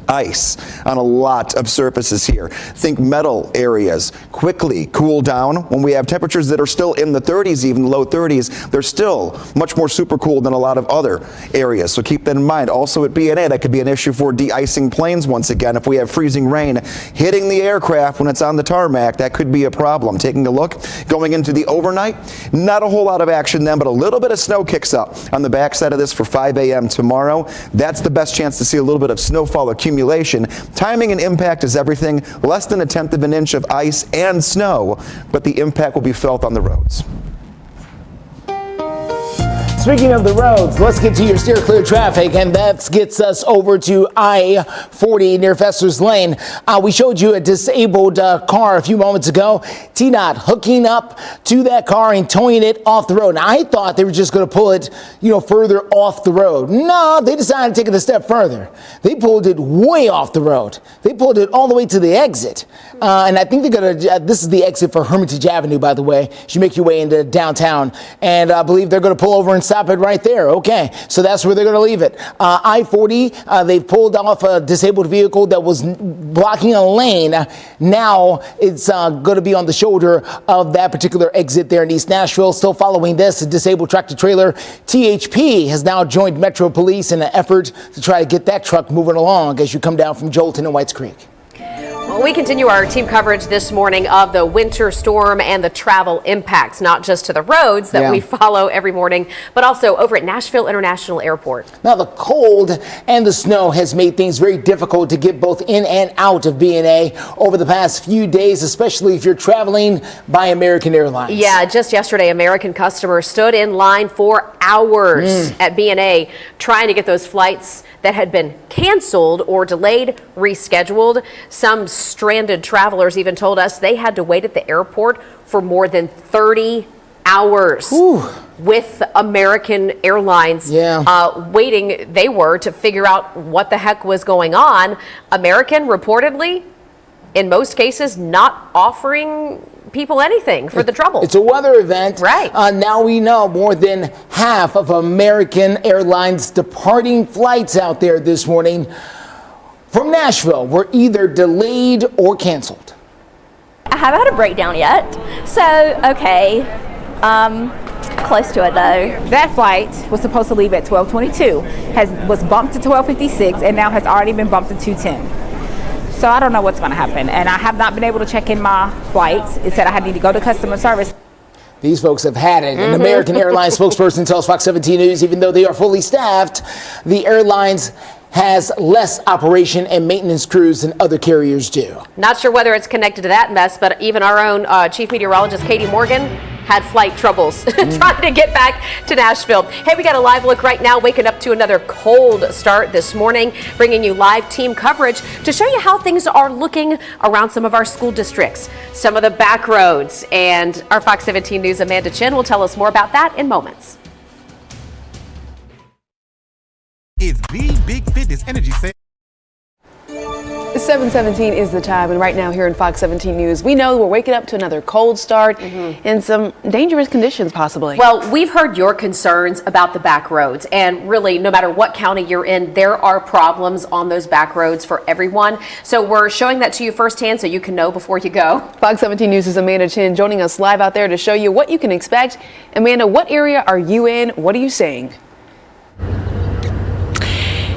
ice on a lot of surfaces here. Think metal areas quickly cool down when we have temperatures that are still in the 30s, even low 30s. They're still much more super cool than a lot of other areas. So keep that in mind. Also at BNA, that could be an issue for de-icing planes once again. If we have freezing rain hitting the aircraft when it's on the tarmac, that could be a problem. Taking a look, going into the overnight, not a whole lot of action then, but a little bit of snow kicks up on the backside of this for 5 a.m. tomorrow. That's the best chance to see a little bit of snowfall accumulation. Timing and impact is everything. Less than 1/10 of an inch of ice and snow, but the impact will be felt on the roads. Speaking of the roads, let's get to your steer clear traffic, and that gets us over to I-40 near Fester's Lane. We showed you a disabled car a few moments ago. TDOT hooking up to that car and towing it off the road. Now, I thought they were just going to pull it, further off the road. No, they decided to take it a step further. They pulled it way off the road. They pulled it all the way to the exit. And I think they're going to, this is the exit for Hermitage Avenue, by the way. You make your way into downtown. And I believe they're going to pull over and stop it right there. Okay, so that's where they're going to leave it. I-40, they've pulled off a disabled vehicle that was blocking a lane. Now it's going to be on the shoulder of that particular exit there in East Nashville. Still following this, a disabled tractor trailer. THP has now joined Metro Police in an effort to try to get that truck moving along as you come down from Jolton and Whites Creek. Well, we continue our team coverage this morning of the winter storm and the travel impacts, not just to the roads that we follow every morning, but also over at Nashville International Airport. Now, the cold and the snow has made things very difficult to get both in and out of BNA over the past few days, especially if you're traveling by American Airlines. Yeah, just yesterday, American customers stood in line for hours at BNA trying to get those flights that had been canceled or delayed rescheduled. Some stranded travelers even told us they had to wait at the airport for more than 30 hours with American Airlines waiting. They were to figure out what the heck was going on. American reportedly, in most cases, not offering people anything for the trouble. It's a weather event. Right. Now we know more than half of American Airlines departing flights out there this morning from Nashville were either delayed or canceled. I haven't had a breakdown yet, so okay. Close to it though. That flight was supposed to leave at 12:22, was bumped to 12:56, and now has already been bumped to 2:10. So I don't know what's going to happen, and I have not been able to check in my flights. It said I need to go to customer service. These folks have had it. An American Airlines spokesperson tells Fox 17 News, even though they are fully staffed, the airlines has less operation and maintenance crews than other carriers do. Not sure whether it's connected to that mess, but even our own chief meteorologist, Katie Morgan, had flight troubles trying to get back to Nashville. Hey, we got a live look right now, waking up to another cold start this morning, bringing you live team coverage to show you how things are looking around some of our school districts, some of the back roads, and our Fox 17 News' Amanda Chin will tell us more about that in moments. It's the Big Fitness Energy Sale. 7:17 is the time, and right now here in Fox 17 News, we know we're waking up to another cold start and some dangerous conditions possibly. Well, we've heard your concerns about the back roads, and really, no matter what county you're in, there are problems on those back roads for everyone. So we're showing that to you firsthand so you can know before you go. Fox 17 News' Amanda Chin joining us live out there to show you what you can expect. Amanda, what area are you in? What are you seeing?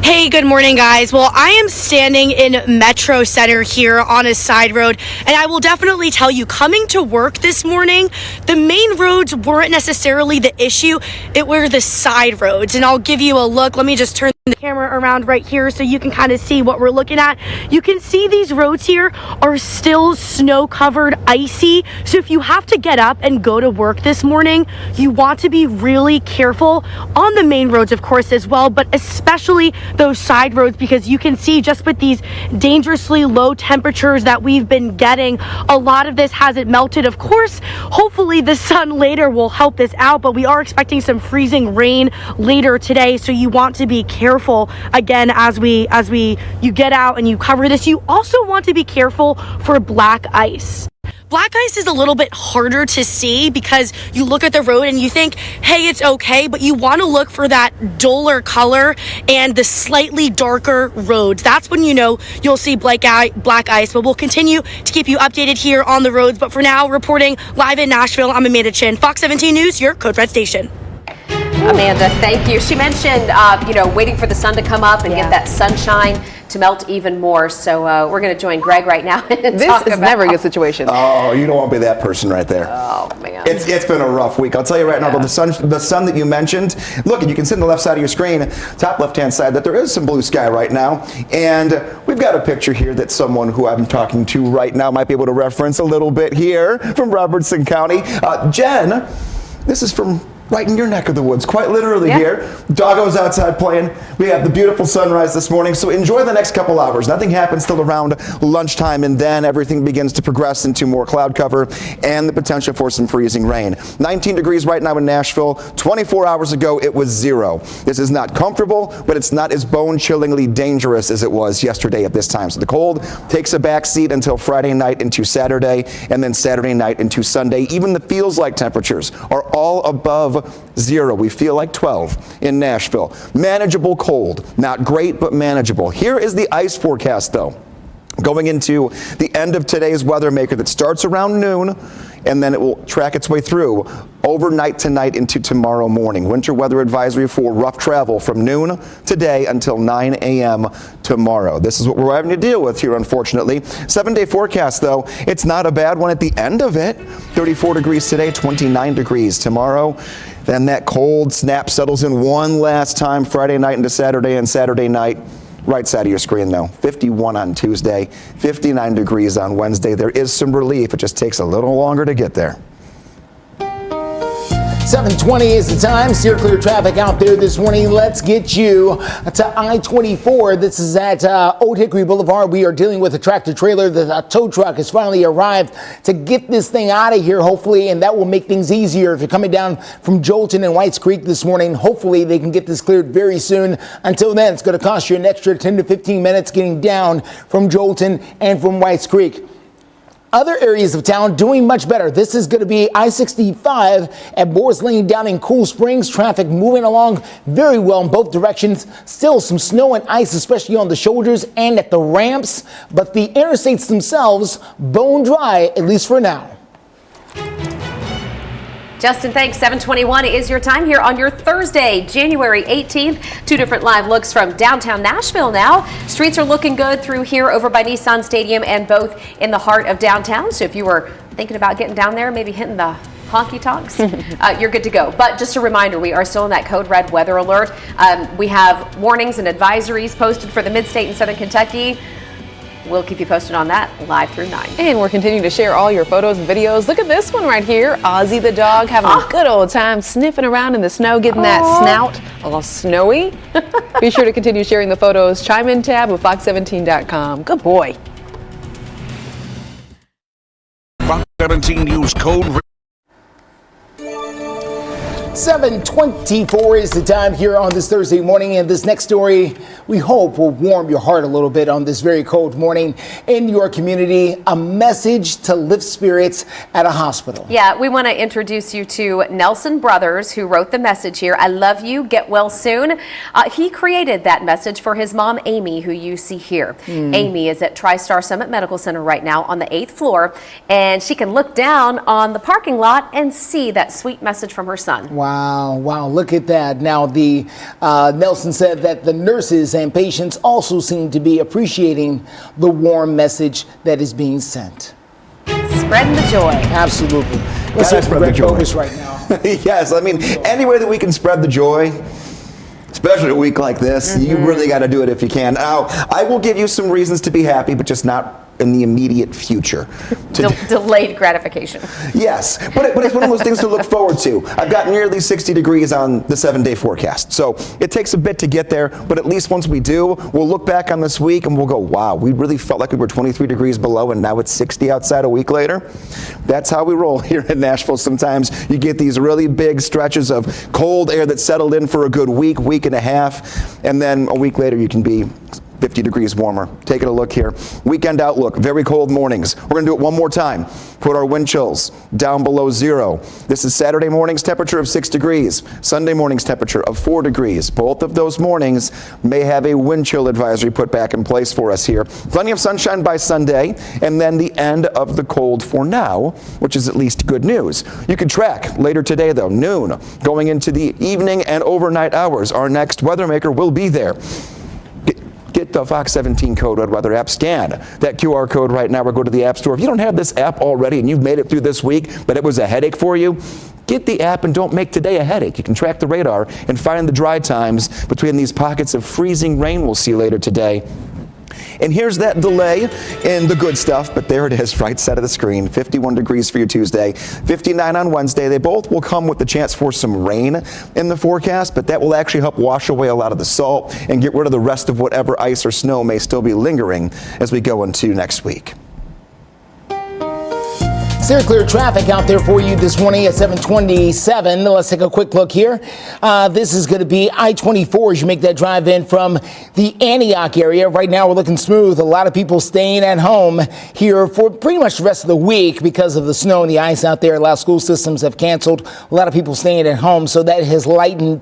Hey, good morning, guys. Well, I am standing in Metro Center here on a side road, and I will definitely tell you, coming to work this morning, the main roads weren't necessarily the issue. It were the side roads, and I'll give you a look. Let me just turn the camera around right here so you can kind of see what we're looking at. You can see these roads here are still snow covered, icy. So if you have to get up and go to work this morning, you want to be really careful on the main roads, of course, as well, but especially those side roads, because you can see just with these dangerously low temperatures that we've been getting, a lot of this hasn't melted. Of course, hopefully the sun later will help this out, but we are expecting some freezing rain later today, so you want to be careful again as you get out and you cover this. You also want to be careful for black ice. Black ice is a little bit harder to see because you look at the road and you think, hey, it's okay, but you want to look for that duller color and the slightly darker roads. That's when you know you'll see black ice, but we'll continue to keep you updated here on the roads. But for now, reporting live in Nashville, I'm Amanda Chin, Fox 17 News, your Code Red station. Amanda, thank you. She mentioned, waiting for the sun to come up and get that sunshine to melt even more. So we're going to join Greg right now and This is never a good situation. Oh, you don't want to be that person right there. Oh, man. It's been a rough week. I'll tell you right now, though, the sun that you mentioned, look, you can see on the left side of your screen, top left-hand side, that there is some blue sky right now. And we've got a picture here that someone who I'm talking to right now might be able to reference a little bit here from Robertson County. Jen, this is from right in your neck of the woods, quite literally here. Doggo's outside playing. We have the beautiful sunrise this morning, so enjoy the next couple hours. Nothing happens till around lunchtime, and then everything begins to progress into more cloud cover and the potential for some freezing rain. 19 degrees right now in Nashville. 24 hours ago, it was 0. This is not comfortable, but it's not as bone-chillingly dangerous as it was yesterday at this time. So the cold takes a back seat until Friday night into Saturday, and then Saturday night into Sunday. Even the feels-like temperatures are all above 0. We feel like 12 in Nashville. Manageable cold. Not great, but manageable. Here is the ice forecast, though. Going into the end of today's weather maker that starts around noon, and then it will track its way through overnight tonight into tomorrow morning. Winter weather advisory for rough travel from noon today until 9 a.m. tomorrow. This is what we're having to deal with here, unfortunately. 7-day forecast, though, it's not a bad one at the end of it. 34 degrees today, 29 degrees tomorrow. Then that cold snap settles in one last time Friday night into Saturday, and Saturday night. Right side of your screen, though. 51 on Tuesday, 59 degrees on Wednesday. There is some relief. It just takes a little longer to get there. 7:20 is the time. Steer clear traffic out there this morning. Let's get you to I-24. This is at Old Hickory Boulevard. We are dealing with a tractor trailer. The tow truck has finally arrived to get this thing out of here, hopefully, and that will make things easier. If you're coming down from Jolton and Whites Creek this morning, hopefully they can get this cleared very soon. Until then, it's going to cost you an extra 10 to 15 minutes getting down from Jolton and from Whites Creek. Other areas of town doing much better. This is going to be I-65 at Boars Lane down in Cool Springs. Traffic moving along very well in both directions. Still some snow and ice, especially on the shoulders and at the ramps. But the interstates themselves bone dry, at least for now. Justin, thanks. 7:21 is your time here on your Thursday, January 18th. 2 different live looks from downtown Nashville now. Streets are looking good through here over by Nissan Stadium and both in the heart of downtown. So if you were thinking about getting down there, maybe hitting the honky tonks, you're good to go. But just a reminder, we are still in that code red weather alert. We have warnings and advisories posted for the mid-state and southern Kentucky. We'll keep you posted on that live through 9. And we're continuing to share all your photos and videos. Look at this one right here. Ozzy the dog having a good old time sniffing around in the snow, getting that snout all snowy. Be sure to continue sharing the photos. Chime in tab with fox17.com. Good boy. Fox 17 News Code. 7:24 is the time here on this Thursday morning, and this next story we hope will warm your heart a little bit on this very cold morning in your community. A message to lift spirits at a hospital. Yeah, we want to introduce you to Nelson Brothers, who wrote the message here. I love you, get well soon. He created that message for his mom, Amy, who you see here. Amy is at TriStar Summit Medical Center right now on the 8th floor, and she can look down on the parking lot and see that sweet message from her son. Wow, look at that. Now, the Nelson said that the nurses and patients also seem to be appreciating the warm message that is being sent. Spreading the joy. Absolutely. Let's hear from Greg Bogus right now. Yes, I mean, any way that we can spread the joy, especially a week like this, you really got to do it if you can. Now, I will give you some reasons to be happy, but just not in the immediate future. Delayed gratification. Yes, but it's one of those things to look forward to. I've got nearly 60 degrees on the 7-day forecast. So it takes a bit to get there, but at least once we do, we'll look back on this week and we'll go, wow, we really felt like we were 23 degrees below and now it's 60 outside a week later. That's how we roll here in Nashville. Sometimes you get these really big stretches of cold air that settled in for a good week, week and a half, and then a week later you can be 50 degrees warmer. Taking a look here. Weekend outlook, very cold mornings. We're going to do it one more time. Put our wind chills down below 0. This is Saturday morning's temperature of 6 degrees. Sunday morning's temperature of 4 degrees. Both of those mornings may have a wind chill advisory put back in place for us here. Plenty of sunshine by Sunday, and then the end of the cold for now, which is at least good news. You can track later today, though, noon, going into the evening and overnight hours. Our next weather maker will be there. Get the Fox 17 Code Red Weather app, scan that QR code right now or go to the App Store. If you don't have this app already and you've made it through this week, but it was a headache for you, get the app and don't make today a headache. You can track the radar and find the dry times between these pockets of freezing rain we'll see later today. And here's that delay in the good stuff, but there it is, right side of the screen. 51 degrees for your Tuesday, 59 on Wednesday. They both will come with the chance for some rain in the forecast, but that will actually help wash away a lot of the salt and get rid of the rest of whatever ice or snow may still be lingering as we go into next week. Clear traffic out there for you this morning at 727. Let's take a quick look here. This is going to be I-24 as you make that drive in from the Antioch area. Right now we're looking smooth. A lot of people staying at home here for pretty much the rest of the week because of the snow and the ice out there. A lot of school systems have canceled. A lot of people staying at home, so that has lightened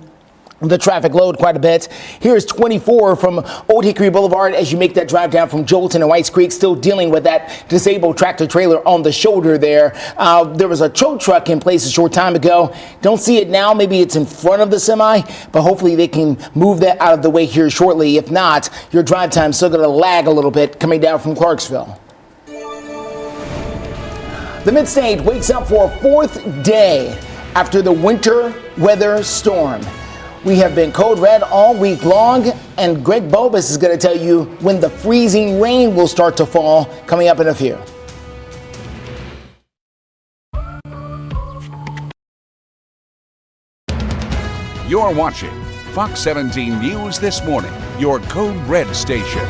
the traffic load quite a bit. Here's 24 from Old Hickory Boulevard as you make that drive down from Jolton and Whites Creek, still dealing with that disabled tractor trailer on the shoulder there. There was a tow truck in place a short time ago. Don't see it now. Maybe it's in front of the semi, but hopefully they can move that out of the way here shortly. If not, your drive time's still going to lag a little bit coming down from Clarksville. The Mid-State wakes up for a 4th day after the winter weather storm. We have been code red all week long, and Greg Bobus is going to tell you when the freezing rain will start to fall coming up in a few. You're watching Fox 17 News This Morning, your Code Red station.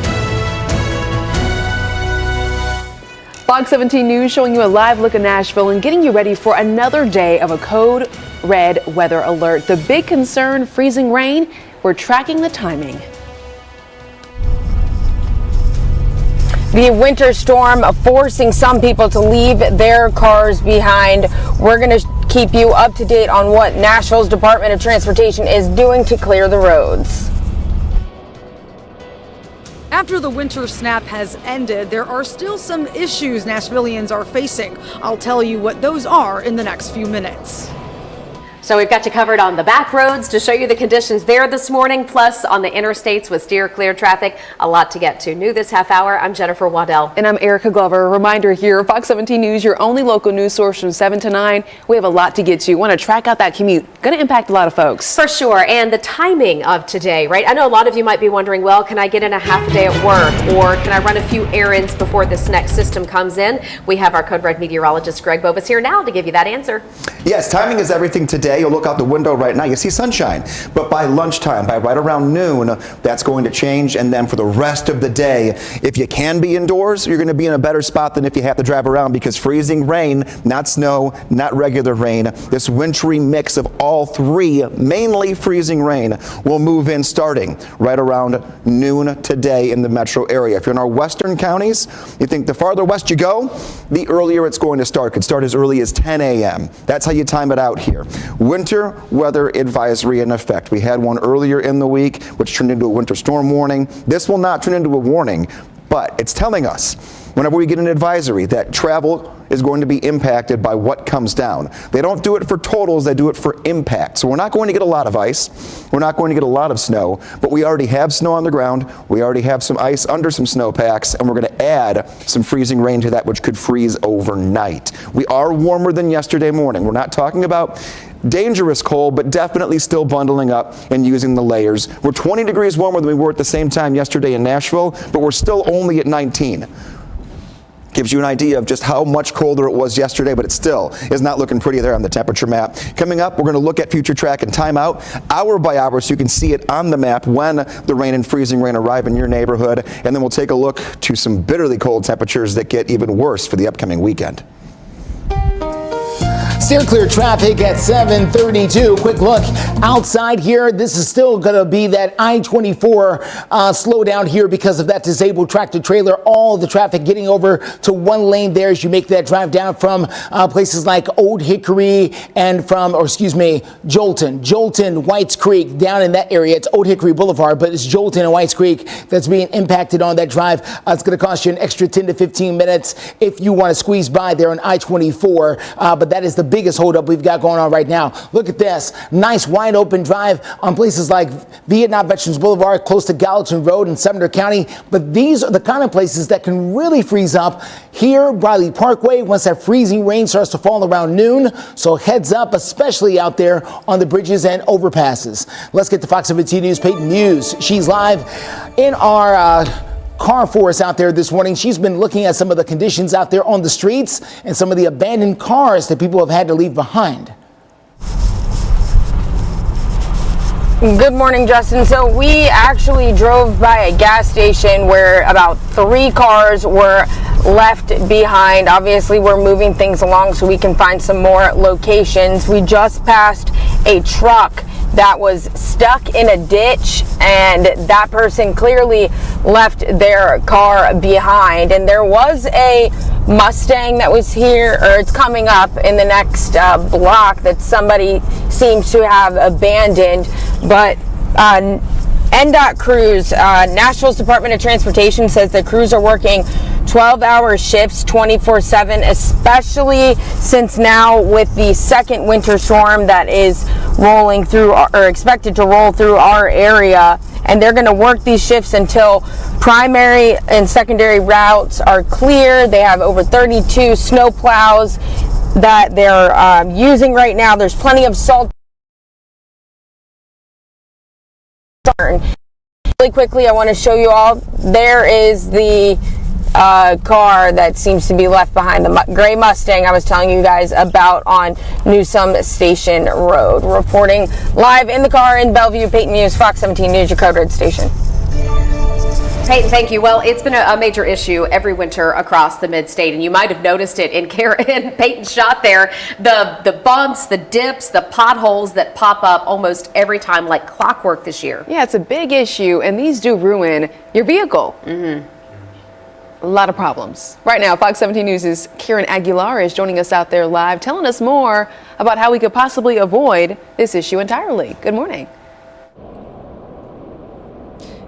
Fox 17 News showing you a live look at Nashville and getting you ready for another day of a code red weather alert. The big concern, freezing rain. We're tracking the timing. The winter storm forcing some people to leave their cars behind. We're going to keep you up to date on what Nashville's Department of Transportation is doing to clear the roads. After the winter snap has ended, there are still some issues Nashvillians are facing. I'll tell you what those are in the next few minutes. So we've got you covered on the back roads to show you the conditions there this morning, plus on the interstates with steer clear traffic. A lot to get to. New this half hour, I'm Jennifer Waddell. And I'm Erica Glover. A reminder here, Fox 17 News, your only local news source from 7 to 9. We have a lot to get to. Want to track out that commute. Going to impact a lot of folks. For sure. And the timing of today, right? I know a lot of you might be wondering, well, can I get in a half a day at work? Or can I run a few errands before this next system comes in? We have our Code Red meteorologist Greg Bobus here now to give you that answer. Yes, timing is everything today. You'll look out the window right now, you see sunshine, but by lunchtime, by right around noon, that's going to change. And then for the rest of the day, if you can be indoors, you're going to be in a better spot than if you have to drive around, because freezing rain, not snow, not regular rain, this wintry mix of all three, mainly freezing rain, will move in starting right around noon today in the metro area. If you're in our western counties, you think the farther west you go, the earlier it's going to start. Could start as early as 10 a.m. That's how you time it out here. Winter weather advisory in effect. We had one earlier in the week, which turned into a winter storm warning. This will not turn into a warning, but it's telling us whenever we get an advisory that travel is going to be impacted by what comes down. They don't do it for totals, they do it for impact. So we're not going to get a lot of ice, we're not going to get a lot of snow, but we already have snow on the ground, we already have some ice under some snowpacks, and we're going to add some freezing rain to that, which could freeze overnight. We are warmer than yesterday morning. We're not talking about dangerous cold, but definitely still bundling up and using the layers. We're 20 degrees warmer than we were at the same time yesterday in Nashville, but we're still only at 19. Gives you an idea of just how much colder it was yesterday, but it still is not looking pretty there on the temperature map. Coming up, we're going to look at future track and timeout hour by hour so you can see it on the map when the rain and freezing rain arrive in your neighborhood. And then we'll take a look to some bitterly cold temperatures that get even worse for the upcoming weekend. Steer clear traffic at 7:32. Quick look outside here. This is still going to be that I-24 slowdown here because of that disabled tractor trailer. All the traffic getting over to one lane there as you make that drive down from places like Old Hickory and Jolton, Whites Creek, down in that area. It's Old Hickory Boulevard, but it's Jolton and Whites Creek that's being impacted on that drive. It's going to cost you an extra 10 to 15 minutes if you want to squeeze by there on I-24. But that is the biggest holdup we've got going on right now. Look at this. Nice wide open drive on places like Vietnam Veterans Boulevard, close to Gallatin Road in Sumner County. But these are the kind of places that can really freeze up. Here, Briley Parkway, once that freezing rain starts to fall around noon. So heads up, especially out there on the bridges and overpasses. Let's get to Fox 17 News, Peyton Muse. She's live in our car for us out there this morning. She's been looking at some of the conditions out there on the streets and some of the abandoned cars that people have had to leave behind. Good morning, Justin. So we actually drove by a gas station where about 3 cars were left behind. Obviously, we're moving things along so we can find some more locations. We just passed a truck that was stuck in a ditch, and that person clearly left their car behind. And there was a Mustang that was here, or it's coming up in the next block, that somebody seems to have abandoned. But NDOT crews, Nashville's Department of Transportation, says the crews are working 12-hour shifts 24/7, especially since now with the second winter storm that is rolling through, or expected to roll through our area. And they're going to work these shifts until primary and secondary routes are clear. They have over 32 snow plows that they're using right now. There's plenty of salt. Really quickly, I want to show you all. There is the car that seems to be left behind, the gray Mustang I was telling you guys about on Newsome Station Road. Reporting live in the car in Bellevue, Peyton Muse, Fox 17 News, your Code Red station. Peyton, thank you. Well, it's been a major issue every winter across the mid-state, and you might have noticed it in Peyton's shot there. The bumps, the dips, the potholes that pop up almost every time like clockwork this year. Yeah, it's a big issue, and these do ruin your vehicle. A lot of problems. Right now, Fox 17 News' Karen Aguilar is joining us out there live, telling us more about how we could possibly avoid this issue entirely. Good morning.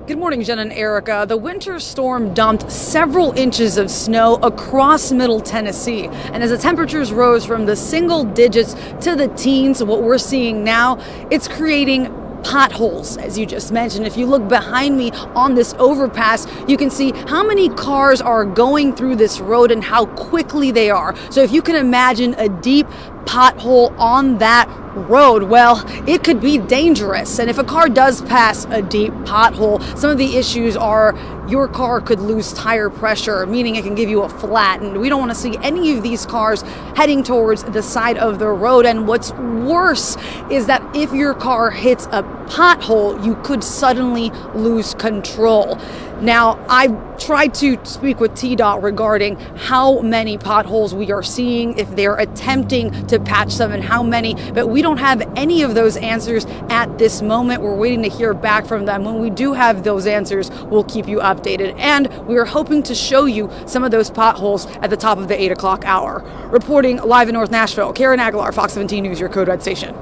Good morning, Jen and Erica. The winter storm dumped several inches of snow across Middle Tennessee. And as the temperatures rose from the single digits to the teens, what we're seeing now, it's creating potholes, as you just mentioned. If you look behind me on this overpass, you can see how many cars are going through this road and how quickly they are. So if you can imagine a deep pothole on that road, well, it could be dangerous. And if a car does pass a deep pothole, some of the issues are your car could lose tire pressure, meaning it can give you a flat. And we don't want to see any of these cars heading towards the side of the road. And what's worse is that if your car hits a pothole, you could suddenly lose control. Now, I've tried to speak with TDOT regarding how many potholes we are seeing, if they're attempting to patch them, and how many, but we don't have any of those answers at this moment. We're waiting to hear back from them. When we do have those answers, we'll keep you updated. And we are hoping to show you some of those potholes at the top of the 8 o'clock hour. Reporting live in North Nashville, Karen Aguilar, Fox 17 News, your Code Red station.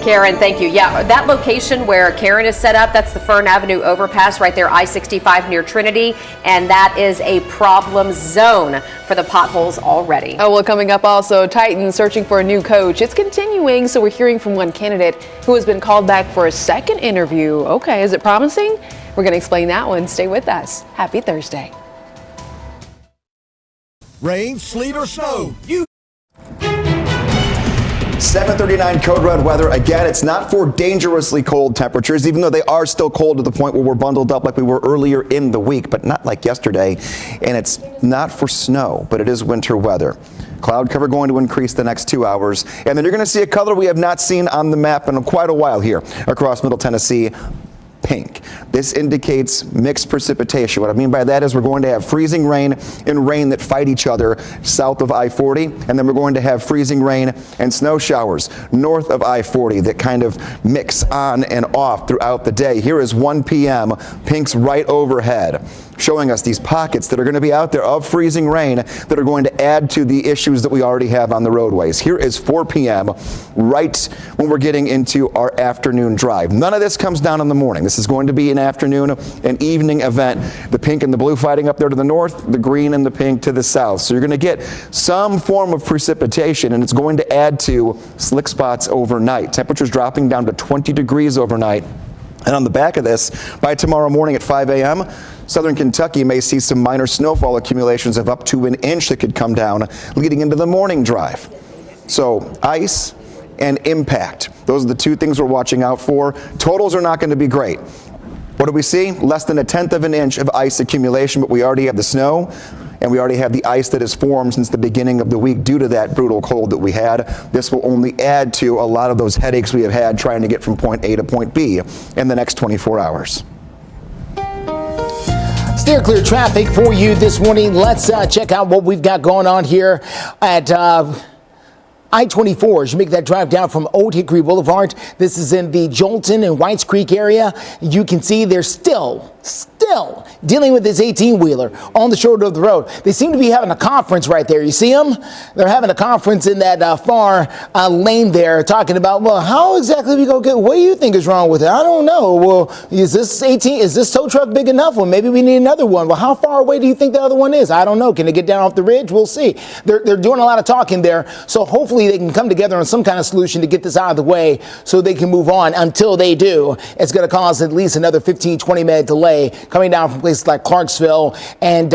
Karen, thank you. Yeah, that location where Karen is set up, that's the Fern Avenue overpass right there, I-65 near Trinity, and that is a problem zone for the potholes already. Oh, well, coming up also, Titans searching for a new coach. It's continuing, so we're hearing from one candidate who has been called back for a second interview. Okay, is it promising? We're going to explain that one. Stay with us. Happy Thursday. Rain, sleet, or snow, 7:39 Code Red weather. Again, it's not for dangerously cold temperatures, even though they are still cold to the point where we're bundled up like we were earlier in the week, but not like yesterday. And it's not for snow, but it is winter weather. Cloud cover going to increase the next 2 hours. And then you're going to see a color we have not seen on the map in quite a while here across Middle Tennessee. pink. This indicates mixed precipitation. What I mean by that is we're going to have freezing rain and rain that fight each other south of I-40, and then we're going to have freezing rain and snow showers north of I-40 that kind of mix on and off throughout the day. Here is 1 p.m., pink's right overhead, showing us these pockets that are going to be out there of freezing rain that are going to add to the issues that we already have on the roadways. Here is 4 p.m., right when we're getting into our afternoon drive. None of this comes down in the morning. This is going to be an afternoon and evening event. The pink and the blue fighting up there to the north, the green and the pink to the south. So you're going to get some form of precipitation, and it's going to add to slick spots overnight. Temperatures dropping down to 20 degrees overnight. And on the back of this, by tomorrow morning at 5 a.m., southern Kentucky may see some minor snowfall accumulations of up to an inch that could come down leading into the morning drive. So ice and impact. Those are the two things we're watching out for. Totals are not going to be great. What do we see? Less than 1/10 of an inch of ice accumulation, but we already have the snow and we already have the ice that has formed since the beginning of the week due to that brutal cold that we had. This will only add to a lot of those headaches we have had trying to get from point A to point B in the next 24 hours. Steer clear traffic for you this morning. Let's check out what we've got going on here at I-24, as you make that drive down from Old Hickory Boulevard. This is in the Jolton and Whites Creek area. You can see they're still dealing with this 18-wheeler on the shoulder of the road. They seem to be having a conference right there. You see them? They're having a conference in that far lane there, talking about, well, how exactly we go get, what do you think is wrong with it? I don't know. Well, is this tow truck big enough? Well, maybe we need another one. Well, how far away do you think the other one is? I don't know. Can it get down off the ridge? We'll see. They're doing a lot of talking there. So hopefully they can come together on some kind of solution to get this out of the way so they can move on. Until they do, it's going to cause at least another 15-20 minute delay coming down from places like Clarksville and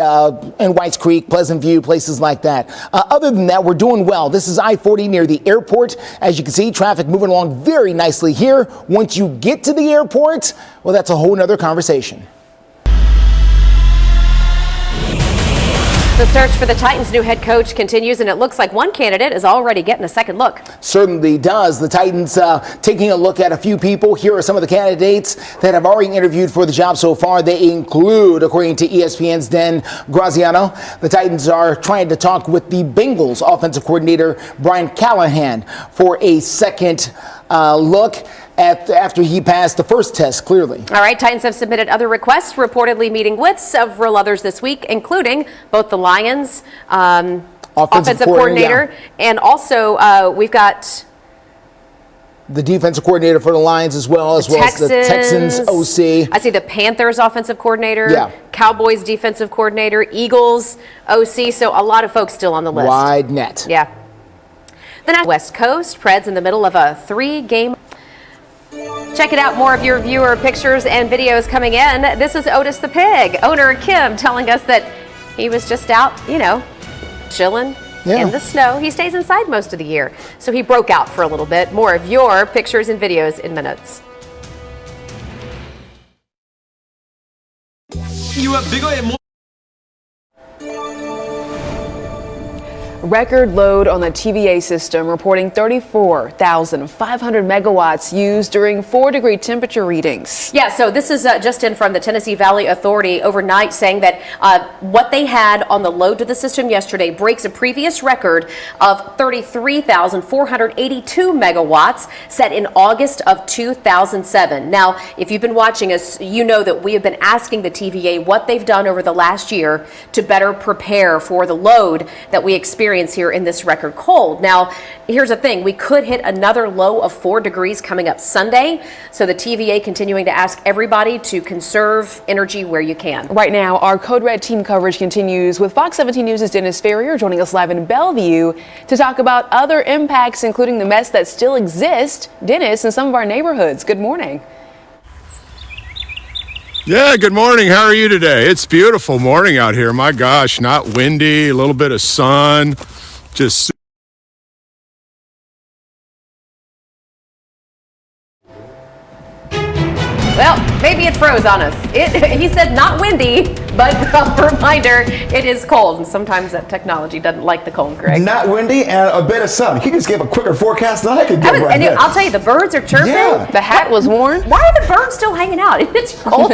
Whites Creek, Pleasant View, places like that. Other than that, we're doing well. This is I-40 near the airport. As you can see, traffic moving along very nicely here. Once you get to the airport, well, that's a whole nother conversation. The search for the Titans' new head coach continues, and it looks like one candidate is already getting a second look. Certainly does. The Titans taking a look at a few people. Here are some of the candidates that have already interviewed for the job so far. They include, according to ESPN's Dan Graziano, the Titans are trying to talk with the Bengals offensive coordinator Brian Callahan for a second look after he passed the first test, clearly. All right, Titans have submitted other requests, reportedly meeting with several others this week, including both the Lions offensive coordinator, and also we've got the defensive coordinator for the Lions as well as the Texans OC. I see the Panthers offensive coordinator, Cowboys defensive coordinator, Eagles OC, so a lot of folks still on the list. Wide net. Yeah. The West Coast, Preds in the middle of a 3-game. Check it out. More of your viewer pictures and videos coming in. This is Otis the Pig, owner Kim, telling us that he was just out, chilling in the snow. He stays inside most of the year, so he broke out for a little bit. More of your pictures and videos in minutes. You are bigger and more. Record load on the TVA system, reporting 34,500 megawatts used during 4-degree temperature readings. Yeah, so this is just in from the Tennessee Valley Authority overnight, saying that what they had on the load to the system yesterday breaks a previous record of 33,482 megawatts set in August of 2007. Now, if you've been watching us, you know that we have been asking the TVA what they've done over the last year to better prepare for the load that we experience here in this record cold. Now, here's the thing. We could hit another low of 4 degrees coming up Sunday. So the TVA continuing to ask everybody to conserve energy where you can. Right now, our Code Red team coverage continues with Fox 17 News' Dennis Ferrier joining us live in Bellevue to talk about other impacts, including the mess that still exists, Dennis, in some of our neighborhoods. Good morning. Yeah, good morning. How are you today? It's beautiful morning out here. My gosh, not windy, a little bit of sun, just Well, maybe it froze on us. He said not windy, but a reminder, it is cold. And sometimes that technology doesn't like the cold, Greg. Not windy and a bit of sun. He just gave a quicker forecast than I could give right there. I'll tell you, the birds are chirping. Yeah. The hat was worn. Why are the birds still hanging out? It's cold.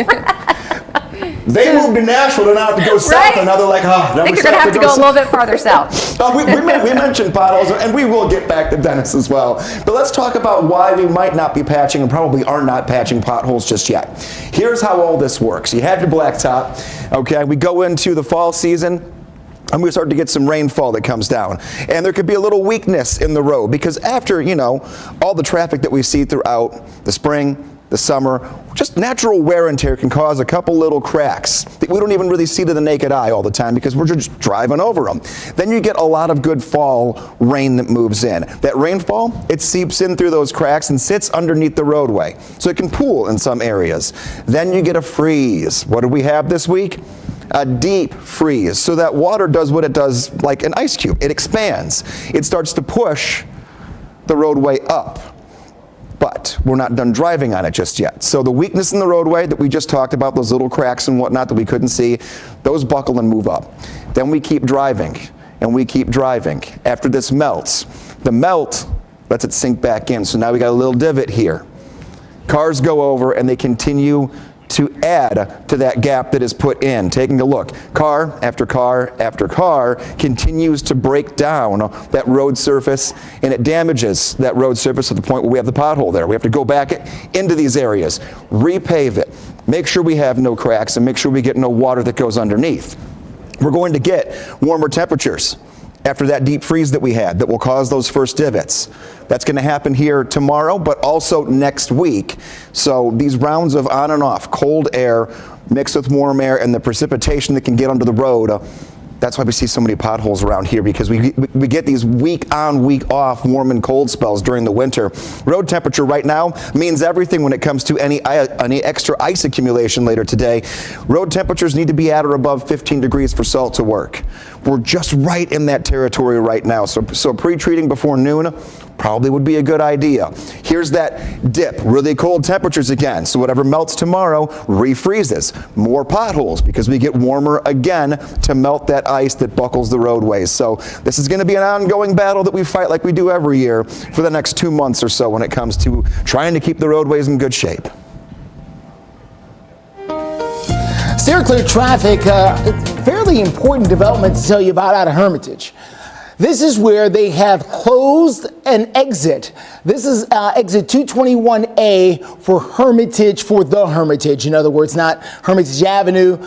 They moved to Nashville and now have to go south, Right? and now they're like, I think they're going to have to go a little bit farther south. We mentioned potholes, and we will get back to Dennis as well. But let's talk about why we might not be patching and probably are not patching potholes just yet. Here's how all this works. You have your blacktop, okay? We go into the fall season, and we start to get some rainfall that comes down. And there could be a little weakness in the road because after, all the traffic that we see throughout the spring, the summer, just natural wear and tear can cause a couple little cracks that we don't even really see to the naked eye all the time because we're just driving over them. Then you get a lot of good fall rain that moves in. That rainfall, it seeps in through those cracks and sits underneath the roadway. So it can pool in some areas. Then you get a freeze. What do we have this week? A deep freeze. So that water does what it does like an ice cube. It expands. It starts to push the roadway up. But we're not done driving on it just yet. So the weakness in the roadway that we just talked about, those little cracks and whatnot that we couldn't see, those buckle and move up. Then we keep driving, and we keep driving. After this melts, the melt lets it sink back in. So now we got a little divot here. Cars go over, and they continue to add to that gap that is put in. Taking a look, car after car after car continues to break down that road surface, and it damages that road surface to the point where we have the pothole there. We have to go back into these areas, repave it, make sure we have no cracks, and make sure we get no water that goes underneath. We're going to get warmer temperatures after that deep freeze that we had that will cause those first divots. That's going to happen here tomorrow, but also next week. So these rounds of on and off cold air mixed with warm air and the precipitation that can get under the road, that's why we see so many potholes around here, because we get these week on, week off warm and cold spells during the winter. Road temperature right now means everything when it comes to any extra ice accumulation later today. Road temperatures need to be at or above 15 degrees for salt to work. We're just right in that territory right now. So pre-treating before noon probably would be a good idea. Here's that dip, really cold temperatures again. So whatever melts tomorrow refreezes. More potholes because we get warmer again to melt that ice that buckles the roadways. So this is going to be an ongoing battle that we fight like we do every year for the next 2 months or so when it comes to trying to keep the roadways in good shape. Steer clear traffic, fairly important development to tell you about out of Hermitage. This is where they have closed an exit. This is exit 221A for Hermitage, for the Hermitage. In other words, not Hermitage Avenue,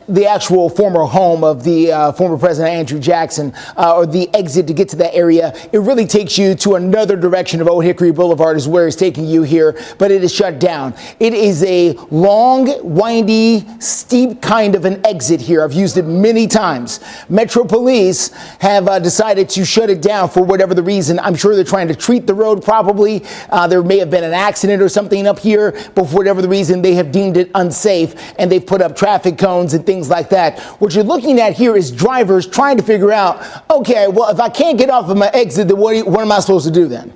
the actual former home of the former President Andrew Jackson, or the exit to get to that area. It really takes you to another direction of Old Hickory Boulevard is where it's taking you here, but it is shut down. It is a long, windy, steep kind of an exit here. I've used it many times. Metro Police have decided to shut it down for whatever the reason. I'm sure they're trying to treat the road probably. There may have been an accident or something up here, but for whatever the reason, they have deemed it unsafe, and they've put up traffic cones and things like that. What you're looking at here is drivers trying to figure out, okay, well, if I can't get off of my exit, then what am I supposed to do then?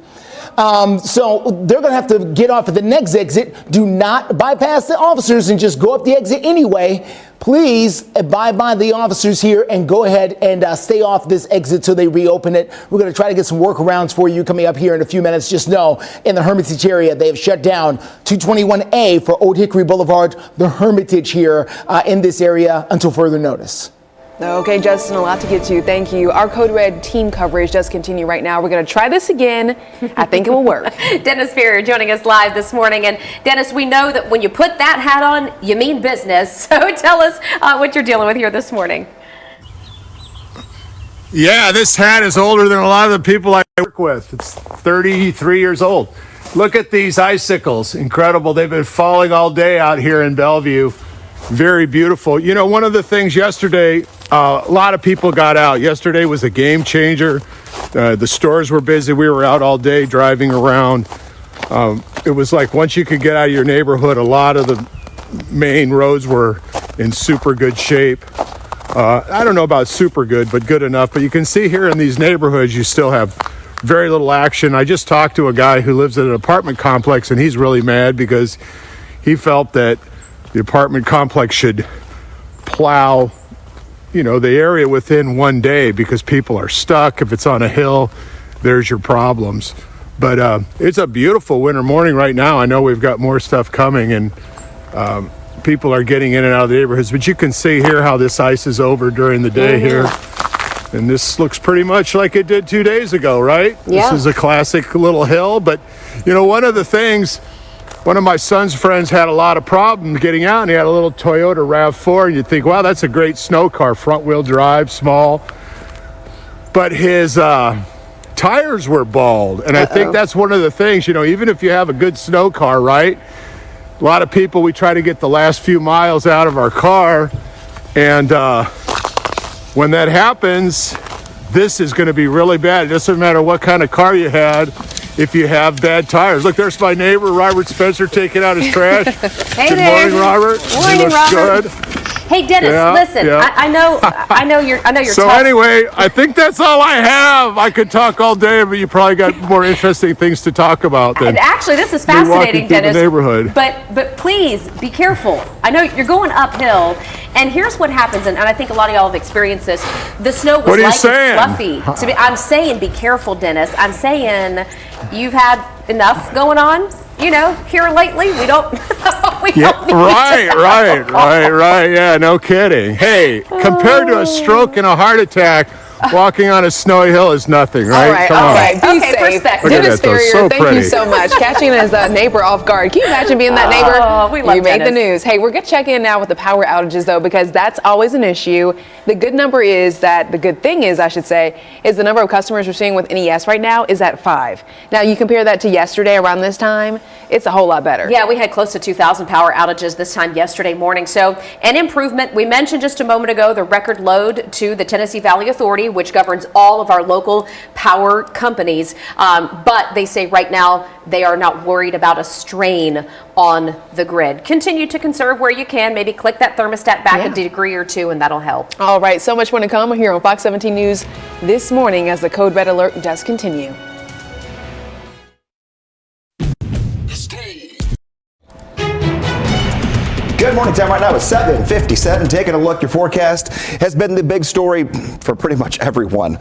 So they're going to have to get off at the next exit. Do not bypass the officers and just go up the exit anyway. Please abide by the officers here and go ahead and stay off this exit till they reopen it. We're going to try to get some workarounds for you coming up here in a few minutes. Just know, in the Hermitage area, they have shut down 221A for Old Hickory Boulevard, the Hermitage here in this area until further notice. Okay, Justin, a lot to get to. Thank you. Our Code Red team coverage does continue right now. We're going to try this again. I think it will work. Dennis Ferrier joining us live this morning. And Dennis, we know that when you put that hat on, you mean business. So tell us what you're dealing with here this morning. Yeah, this hat is older than a lot of the people I work with. It's 33 years old. Look at these icicles. Incredible. They've been falling all day out here in Bellevue. Very beautiful. You know, one of the things yesterday, a lot of people got out. Yesterday was a game changer. The stores were busy. We were out all day driving around. It was like once you could get out of your neighborhood, a lot of the main roads were in super good shape. I don't know about super good, but good enough. But you can see here in these neighborhoods, you still have very little action. I just talked to a guy who lives in an apartment complex, and he's really mad because he felt that the apartment complex should plow, the area within one day because people are stuck. If it's on a hill, there's your problems. But it's a beautiful winter morning right now. I know we've got more stuff coming, and people are getting in and out of the neighborhoods. But you can see here how this ice is over during the day here. And this looks pretty much like it did 2 days ago, right? Yeah. This is a classic little hill. But, one of the things, one of my son's friends had a lot of problems getting out, and he had a little Toyota RAV4. And you'd think, wow, that's a great snow car, front-wheel drive, small. But his tires were bald. And I think that's one of the things, even if you have a good snow car, right? A lot of people, we try to get the last few miles out of our car. And when that happens, this is going to be really bad. It doesn't matter what kind of car you had if you have bad tires. Look, there's my neighbor, Robert Spencer, taking out his trash. Hey Good there. morning, Robert. Morning, Robert. Good. Hey, Dennis, listen. Yeah. I know you're So tough. anyway, I think that's all I have. I could talk all day, but you probably got more interesting things to talk about than Actually, this is me walking fascinating, through Dennis. the neighborhood. But please be careful. I know you're going uphill, and here's what happens, and I think a lot of y'all have experienced this. The snow was What are you light saying? and fluffy. I'm saying be careful, Dennis. I'm saying you've had enough going on. Here lately, we don't. Right. Yeah, no kidding. Hey, compared to a stroke and a heart attack, walking on a snowy hill is nothing, right? All right. Be safe. perspective. Look at Dennis that, though. Ferrier, So thank pretty. you so much. Catching his neighbor off guard. Can you imagine being that neighbor? Oh, we love You made the Dennis. news. Hey, we're going to check in now with the power outages, though, because that's always an issue. The good thing is, I should say, is the number of customers we're seeing with NES right now is at 5. Now, you compare that to yesterday around this time, it's a whole lot better. Yeah, we had close to 2,000 power outages this time yesterday morning. So an improvement. We mentioned just a moment ago the record load to the Tennessee Valley Authority, which governs all of our local power companies. But they say right now they are not worried about a strain on the grid. Continue to conserve where you can. Maybe click that thermostat back a degree or two, and that'll help. All right, so much more to come here on Fox 17 News this morning as the Code Red Alert does continue. Good morning, time right now is 7:57. Taking a look, your forecast has been the big story for pretty much everyone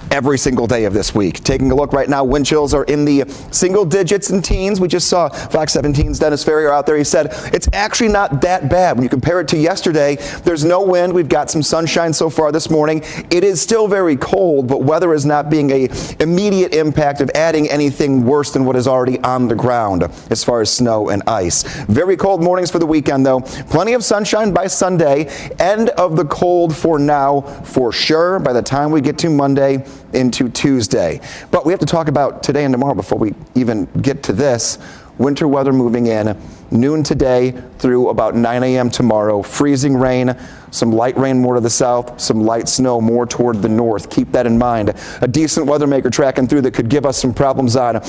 every single day of this week. Taking a look right now, wind chills are in the single digits and teens. We just saw Fox 17's Dennis Ferrier out there. He said it's actually not that bad. When you compare it to yesterday, there's no wind. We've got some sunshine so far this morning. It is still very cold, but weather is not being an immediate impact of adding anything worse than what is already on the ground as far as snow and ice. Very cold mornings for the weekend, though. Plenty of sunshine by Sunday. End of the cold for now, for sure, by the time we get to Monday into Tuesday. But we have to talk about today and tomorrow before we even get to this. Winter weather moving in, noon today through about 9 a.m. tomorrow. Freezing rain, some light rain more to the south, some light snow more toward the north. Keep that in mind. A decent weather maker tracking through that could give us some problems on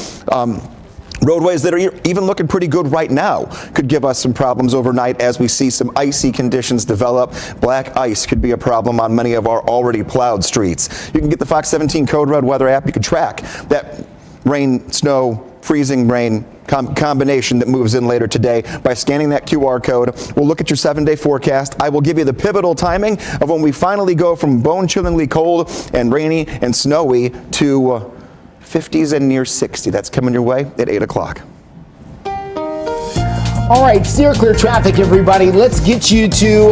roadways that are even looking pretty good right now. Could give us some problems overnight as we see some icy conditions develop. Black ice could be a problem on many of our already plowed streets. You can get the Fox 17 Code Red weather app. You can track that rain, snow, freezing rain combination that moves in later today by scanning that QR code. We'll look at your 7-day forecast. I will give you the pivotal timing of when we finally go from bone-chillingly cold and rainy and snowy to 50s and near 60. That's coming your way at 8 o'clock. All right, steer clear traffic, everybody. Let's get you to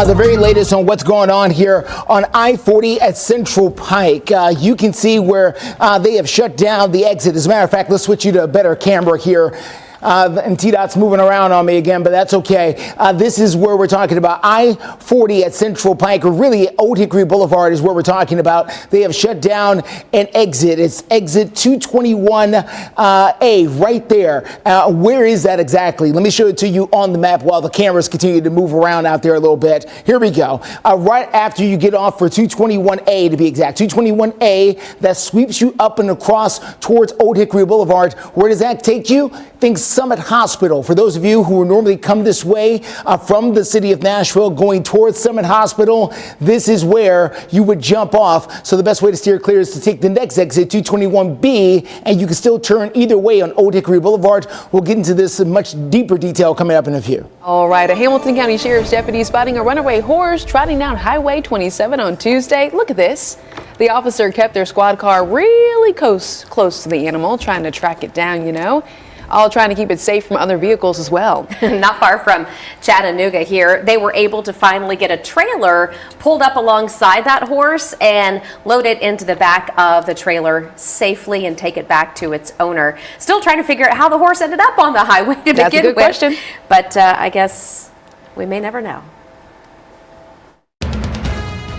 the very latest on what's going on here on I-40 at Central Pike. You can see where they have shut down the exit. As a matter of fact, let's switch you to a better camera here. And T-Dot's moving around on me again, but that's okay. This is where we're talking about I-40 at Central Pike, or really Old Hickory Boulevard is where we're talking about. They have shut down an exit. It's exit 221A right there. Where is that exactly? Let me show it to you on the map while the cameras continue to move around out there a little bit. Here we go. Right after you get off for 221A to be exact. 221A, that sweeps you up and across towards Old Hickory Boulevard. Where does that take you? Think Summit Hospital. For those of you who would normally come this way from the city of Nashville going towards Summit Hospital, this is where you would jump off. So the best way to steer clear is to take the next exit, 221B, and you can still turn either way on Old Hickory Boulevard. We'll get into this in much deeper detail coming up in a few. All right, a Hamilton County Sheriff's deputy spotting a runaway horse trotting down Highway 27 on Tuesday. Look at this. The officer kept their squad car really close to the animal, trying to track it down, you know, all trying to keep it safe from other vehicles as well. Not far from Chattanooga here, they were able to finally get a trailer pulled up alongside that horse and load it into the back of the trailer safely and take it back to its owner. Still trying to figure out how the horse ended up on the highway to begin with. That's a good question. But I guess we may never know.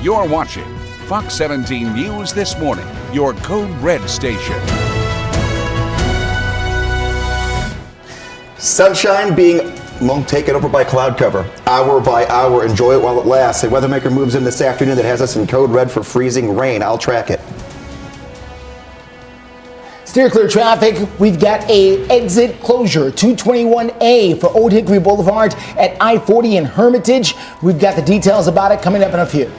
You're watching Fox 17 News This Morning, your Code Red station. Sunshine being taken over by cloud cover, hour by hour. Enjoy it while it lasts. A weathermaker moves in this afternoon that has us in code red for freezing rain. I'll track it. Steer clear traffic. We've got a exit closure, 221A for Old Hickory Boulevard at I-40 in Hermitage. We've got the details about it coming up in a few.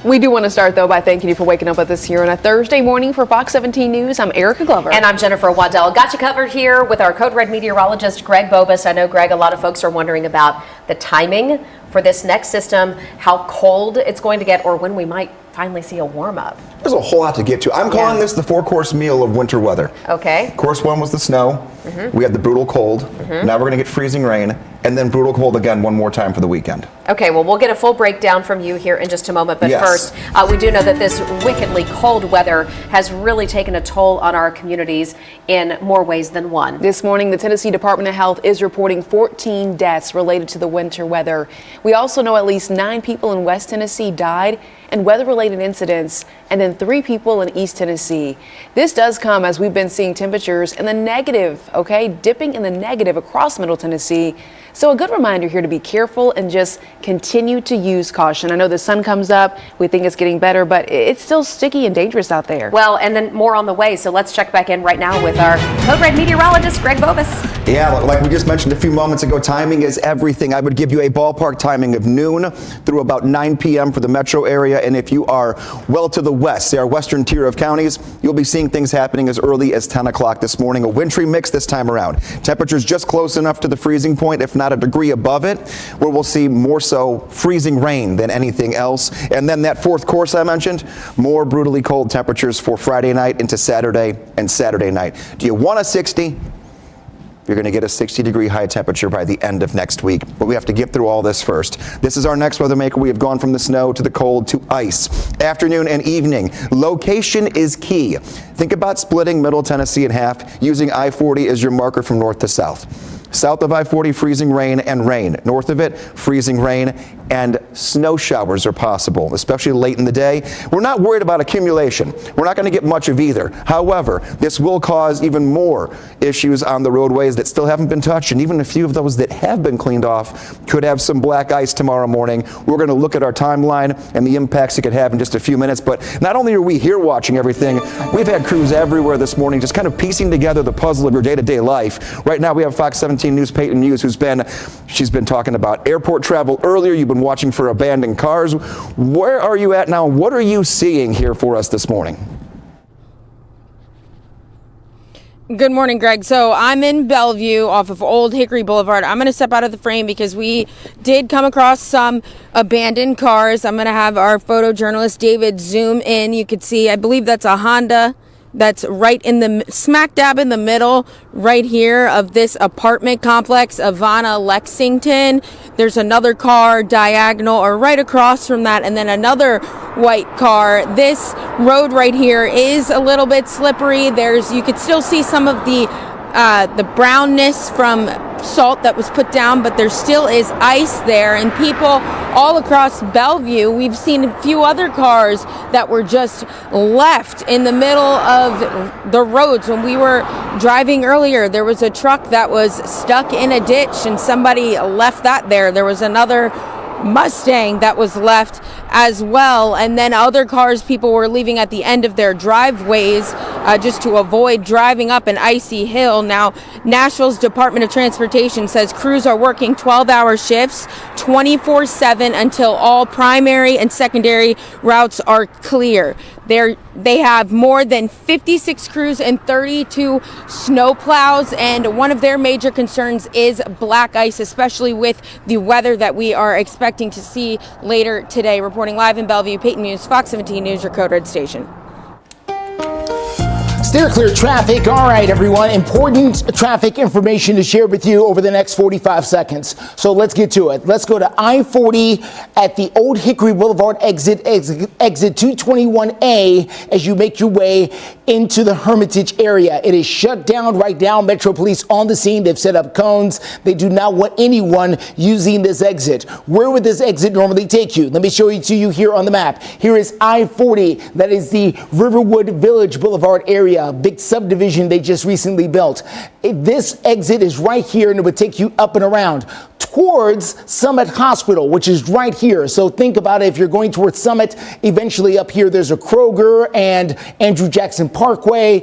We do want to start, though, by thanking you for waking up with us here on a Thursday morning for Fox 17 News. I'm Erica Glover. And I'm Jennifer Waddell. Got you covered here with our Code Red meteorologist, Greg Bobus. I know, Greg, a lot of folks are wondering about the timing for this next system, how cold it's going to get, or when we might finally see a warm up. There's a whole lot to get to. I'm calling this the four-course meal of winter weather. Okay. Course one was the snow. We had the brutal cold. Now we're going to get freezing rain, and then brutal cold again one more time for the weekend. Okay, well, we'll get a full breakdown from you here in just a moment. But first, we do know that this wickedly cold weather has really taken a toll on our communities in more ways than one. This morning, the Tennessee Department of Health is reporting 14 deaths related to the winter weather. We also know at least 9 people in West Tennessee died in weather-related incidents, and then 3 people in East Tennessee. This does come as we've been seeing temperatures in the negative, dipping in the negative across Middle Tennessee. So a good reminder here to be careful and just continue to use caution. I know the sun comes up, we think it's getting better, but it's still sticky and dangerous out there. Well, and then more on the way. So let's check back in right now with our Code Red meteorologist, Greg Bobus. Yeah, like we just mentioned a few moments ago, timing is everything. I would give you a ballpark timing of noon through about 9 p.m. for the metro area. And if you are well to the west, say our western tier of counties, you'll be seeing things happening as early as 10 o'clock this morning. A wintry mix this time around. Temperatures just close enough to the freezing point, if not a degree above it, where we'll see more so freezing rain than anything else. And then that fourth course I mentioned, more brutally cold temperatures for Friday night into Saturday and Saturday night. Do you want a 60? You're going to get a 60-degree high temperature by the end of next week. But we have to get through all this first. This is our next weather maker. We have gone from the snow to the cold to ice. Afternoon and evening. Location is key. Think about splitting Middle Tennessee in half, using I-40 as your marker from north to south. South of I-40, freezing rain and rain. North of it, freezing rain and snow showers are possible, especially late in the day. We're not worried about accumulation. We're not going to get much of either. However, this will cause even more issues on the roadways that still haven't been touched, and even a few of those that have been cleaned off could have some black ice tomorrow morning. We're going to look at our timeline and the impacts it could have in just a few minutes. But not only are we here watching everything, we've had crews everywhere this morning just kind of piecing together the puzzle of your day-to-day life. Right now we have Fox 17 News Peyton Muse, she's been talking about airport travel earlier. You've been watching for abandoned cars. Where are you at now? What are you seeing here for us this morning? Good morning, Greg. So I'm in Bellevue off of Old Hickory Boulevard. I'm going to step out of the frame because we did come across some abandoned cars. I'm going to have our photojournalist David zoom in. You could see, I believe that's a Honda. That's right in the smack dab in the middle right here of this apartment complex, Avana Lexington. There's another car diagonal or right across from that, and then another white car. This road right here is a little bit slippery. You could still see some of the brownness from salt that was put down, but there still is ice there, and people all across Bellevue, we've seen a few other cars that were just left in the middle of the roads. When we were driving earlier, there was a truck that was stuck in a ditch and somebody left that there. There was another Mustang that was left as well. And then other cars, people were leaving at the end of their driveways just to avoid driving up an icy hill. Now, Nashville's Department of Transportation says crews are working 12-hour shifts 24/7 until all primary and secondary routes are clear. They have more than 56 crews and 32 snowplows, and one of their major concerns is black ice, especially with the weather that we are expecting to see later today. Reporting live in Bellevue, Peyton Muse, Fox 17 News, your Code Red station. Steer clear traffic. All right, everyone. Important traffic information to share with you over the next 45 seconds. So let's get to it. Let's go to I-40 at the Old Hickory Boulevard exit 221A as you make your way into the Hermitage area. It is shut down right now. Metro Police on the scene. They've set up cones. They do not want anyone using this exit. Where would this exit normally take you? Let me show it to you here on the map. Here is I-40. That is the Riverwood Village Boulevard area. Big subdivision they just recently built. This exit is right here, and it would take you up and around towards Summit Hospital, which is right here. So think about it. If you're going towards Summit, eventually up here, there's a Kroger and Andrew Jackson Parkway,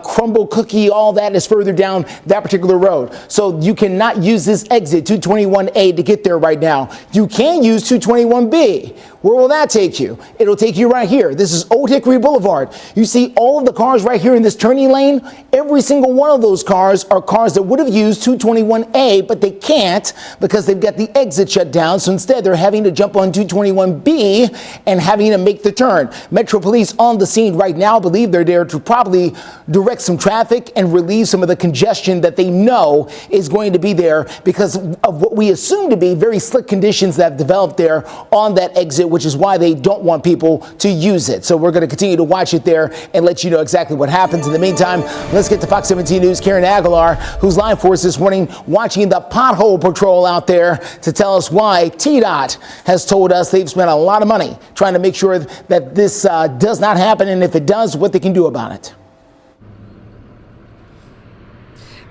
Crumble Cookie, all that is further down that particular road. So you cannot use this exit 221A to get there right now. You can use 221B. Where will that take you? It'll take you right here. This is Old Hickory Boulevard. You see all of the cars right here in this turning lane? Every single one of those cars are cars that would have used 221A, but they can't because they've got the exit shut down. So instead, they're having to jump on 221B and having to make the turn. Metro Police on the scene right now believe they're there to probably direct some traffic and relieve some of the congestion that they know is going to be there because of what we assume to be very slick conditions that have developed there on that exit, which is why they don't want people to use it. So we're going to continue to watch it there and let you know exactly what happens. In the meantime, let's get to Fox 17 News' Karen Aguilar, who's live for us this morning, watching the pothole patrol out there to tell us why TDOT has told us they've spent a lot of money trying to make sure that this does not happen, and if it does, what they can do about it.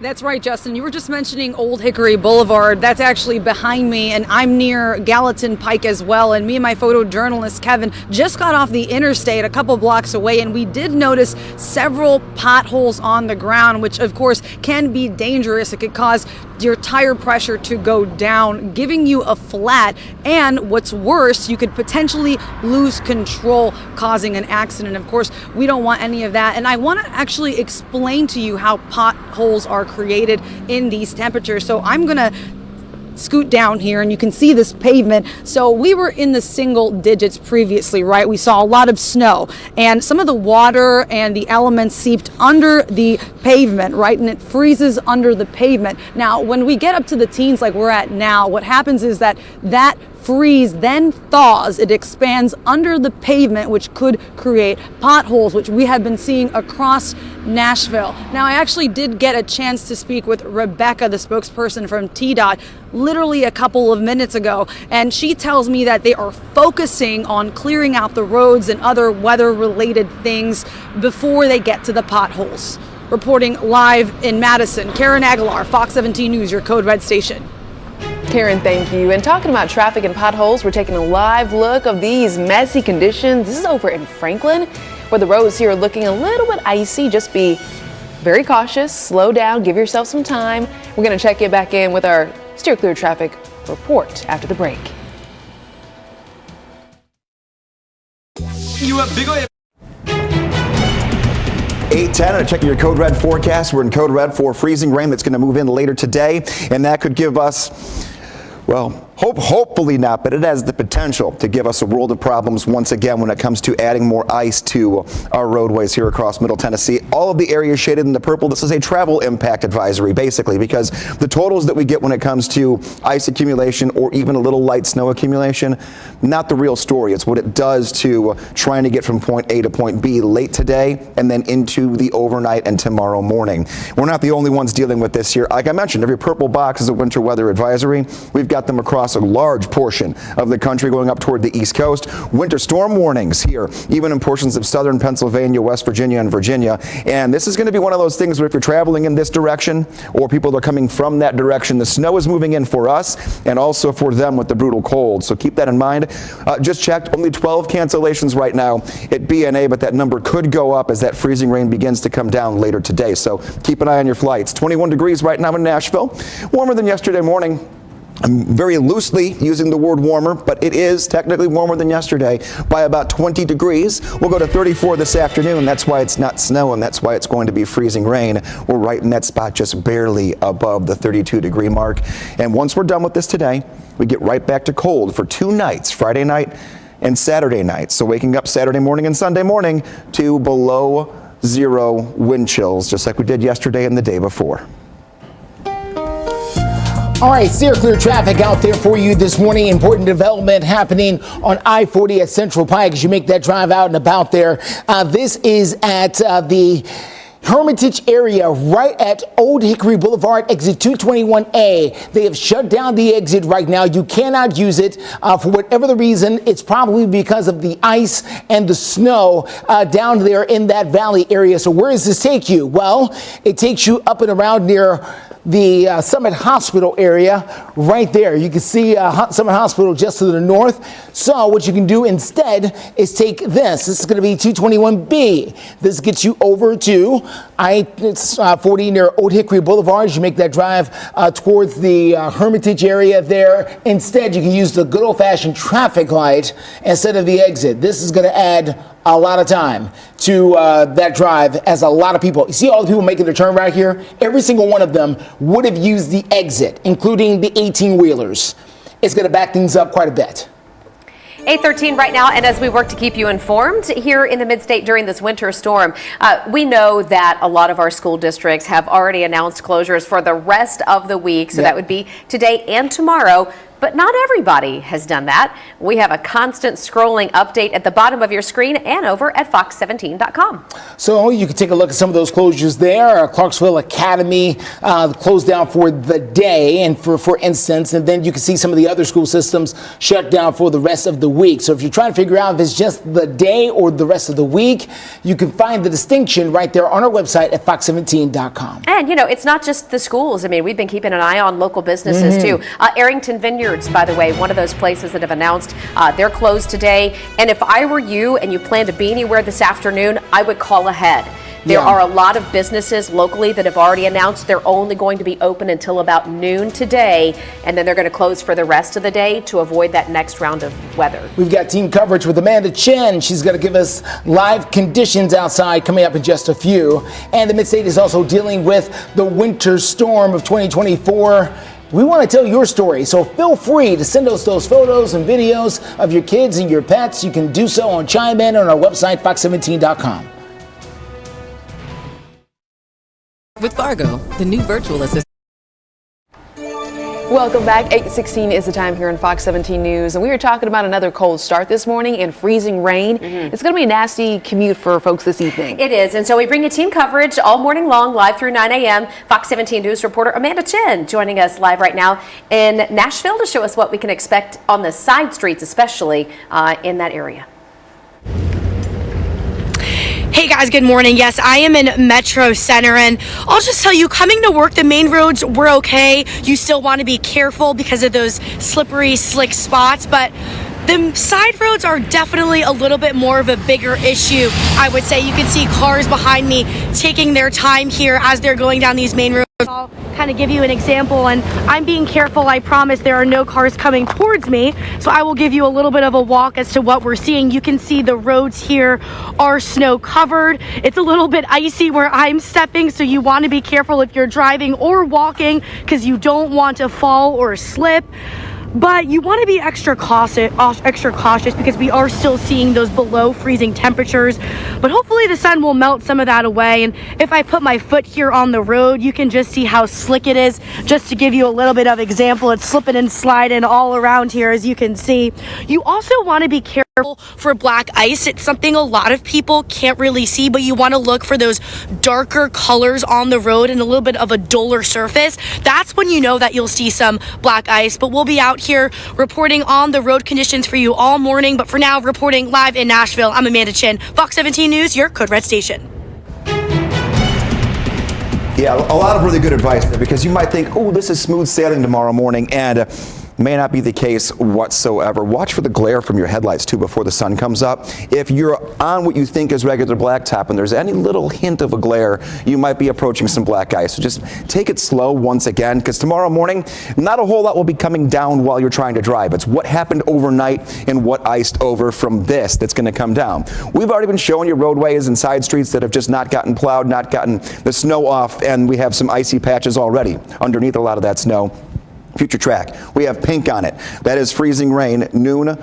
That's right, Justin. You were just mentioning Old Hickory Boulevard. That's actually behind me, and I'm near Gallatin Pike as well. And me and my photojournalist, Kevin, just got off the interstate a couple blocks away, and we did notice several potholes on the ground, which, of course, can be dangerous. It could cause your tire pressure to go down, giving you a flat. And what's worse, you could potentially lose control, causing an accident. Of course, we don't want any of that. And I want to actually explain to you how potholes are created in these temperatures. So I'm going to scoot down here and you can see this pavement. So we were in the single digits previously, right? We saw a lot of snow and some of the water and the elements seeped under the pavement, right? And it freezes under the pavement. Now, when we get up to the teens like we're at now, what happens is that freeze then thaws. It expands under the pavement, which could create potholes, which we have been seeing across Nashville. Now, I actually did get a chance to speak with Rebecca, the spokesperson from TDOT, literally a couple of minutes ago, and she tells me that they are focusing on clearing out the roads and other weather-related things before they get to the potholes. Reporting live in Madison, Karen Aguilar, Fox 17 News, your Code Red station. Karen, thank you. And talking about traffic and potholes, we're taking a live look of these messy conditions. This is over in Franklin, where the roads here are looking a little bit icy. Just be very cautious, slow down, give yourself some time. We're going to check it back in with our Steer Clear Traffic report after the break. You have bigger 8:10 and checking your Code Red forecast. We're in Code Red for freezing rain that's going to move in later today, and that could give us, well, hopefully not, but it has the potential to give us a world of problems once again when it comes to adding more ice to our roadways here across Middle Tennessee. All of the areas shaded in the purple, this is a travel impact advisory, basically, because the totals that we get when it comes to ice accumulation or even a little light snow accumulation, not the real story. It's what it does to trying to get from point A to point B late today and then into the overnight and tomorrow morning. We're not the only ones dealing with this here. Like I mentioned, every purple box is a winter weather advisory. We've got them across across a large portion of the country going up toward the East Coast. Winter storm warnings here, even in portions of southern Pennsylvania, West Virginia, and Virginia. And this is going to be one of those things where if you're traveling in this direction or people are coming from that direction, the snow is moving in for us and also for them with the brutal cold. So keep that in mind. Just checked, only 12 cancellations right now at BNA, but that number could go up as that freezing rain begins to come down later today. So keep an eye on your flights. 21 degrees right now in Nashville. Warmer than yesterday morning. I'm very loosely using the word warmer, but it is technically warmer than yesterday by about 20 degrees. We'll go to 34 this afternoon. That's why it's not snow, and that's why it's going to be freezing rain. We're right in that spot just barely above the 32-degree mark. And once we're done with this today, we get right back to cold for 2 nights, Friday night and Saturday night. So waking up Saturday morning and Sunday morning to below 0 wind chills, just like we did yesterday and the day before. All right, steer clear traffic out there for you this morning. Important development happening on I-40 at Central Pike as you make that drive out and about there. This is at the Hermitage area right at Old Hickory Boulevard, exit 221A. They have shut down the exit right now. You cannot use it for whatever the reason. It's probably because of the ice and the snow down there in that valley area. So where does this take you? Well, it takes you up and around near the Summit Hospital area right there. You can see Summit Hospital just to the north. So what you can do instead is take this. This is going to be 221B. This gets you over to I-40 near Old Hickory Boulevard. As you make that drive towards the Hermitage area there. Instead, you can use the good old-fashioned traffic light instead of the exit. This is going to add a lot of time to that drive, as a lot of people, you see all the people making their turn right here, every single one of them would have used the exit, including the 18-wheelers. It's going to back things up quite a bit. 8:13 right now, and as we work to keep you informed here in the Mid-State during this winter storm, we know that a lot of our school districts have already announced closures for the rest of the week, so that would be today and tomorrow. But not everybody has done that. We have a constant scrolling update at the bottom of your screen and over at fox17.com. So you can take a look at some of those closures there. Clarksville Academy closed down for the day, and for instance, and then you can see some of the other school systems shut down for the rest of the week. So if you're trying to figure out if it's just the day or the rest of the week, you can find the distinction right there on our website at fox17.com. And you know, it's not just the schools. I mean, we've been keeping an eye on local businesses too. Arrington Vineyards, by the way, one of those places that have announced they're closed today. And if I were you and you plan to be anywhere this afternoon, I would call ahead. There are a lot of businesses locally that have already announced they're only going to be open until about noon today, and then they're going to close for the rest of the day to avoid that next round of weather. We've got team coverage with Amanda Chen. She's going to give us live conditions outside coming up in just a few. And the Mid-State is also dealing with the winter storm of 2024. We want to tell your story, so feel free to send us those photos and videos of your kids and your pets. You can do so on Chime In on our website, fox17.com. With Fargo, the new virtual assistant. Welcome back. 8:16 is the time here on Fox 17 News, and we were talking about another cold start this morning and freezing rain. It's going to be a nasty commute for folks this evening. It is, and so we bring you team coverage all morning long, live through 9 a.m. Fox 17 News reporter Amanda Chen joining us live right now in Nashville to show us what we can expect on the side streets, especially in that area. Hey guys, good morning. Yes, I am in Metro Center, and I'll just tell you, coming to work, the main roads were okay. You still want to be careful because of those slippery, slick spots, but the side roads are definitely a little bit more of a bigger issue. I would say you can see cars behind me taking their time here as they're going down these main roads. I'll kind of give you an example, and I'm being careful. I promise there are no cars coming towards me, so I will give you a little bit of a walk as to what we're seeing. You can see the roads here are snow covered. It's a little bit icy where I'm stepping, so you want to be careful if you're driving or walking because you don't want to fall or slip. But you want to be extra cautious because we are still seeing those below freezing temperatures. But hopefully the sun will melt some of that away. And if I put my foot here on the road, you can just see how slick it is. Just to give you a little bit of example, it's slipping and sliding all around here, as you can see. You also want to be careful For black ice, it's something a lot of people can't really see, but you want to look for those darker colors on the road and a little bit of a duller surface. That's when you know that you'll see some black ice. But we'll be out here reporting on the road conditions for you all morning. But for now, reporting live in Nashville, I'm Amanda Chin, Fox 17 News, your Code Red station. Yeah, a lot of really good advice there, because you might think, oh, this is smooth sailing tomorrow morning, and may not be the case whatsoever. Watch for the glare from your headlights too before the sun comes up. If you're on what you think is regular blacktop and there's any little hint of a glare, you might be approaching some black ice. So just take it slow once again, because tomorrow morning, not a whole lot will be coming down while you're trying to drive. It's what happened overnight and what iced over from this that's going to come down. We've already been showing you roadways and side streets that have just not gotten plowed, not gotten the snow off, and we have some icy patches already underneath a lot of that snow. Future track, we have pink on it. That is freezing rain, noon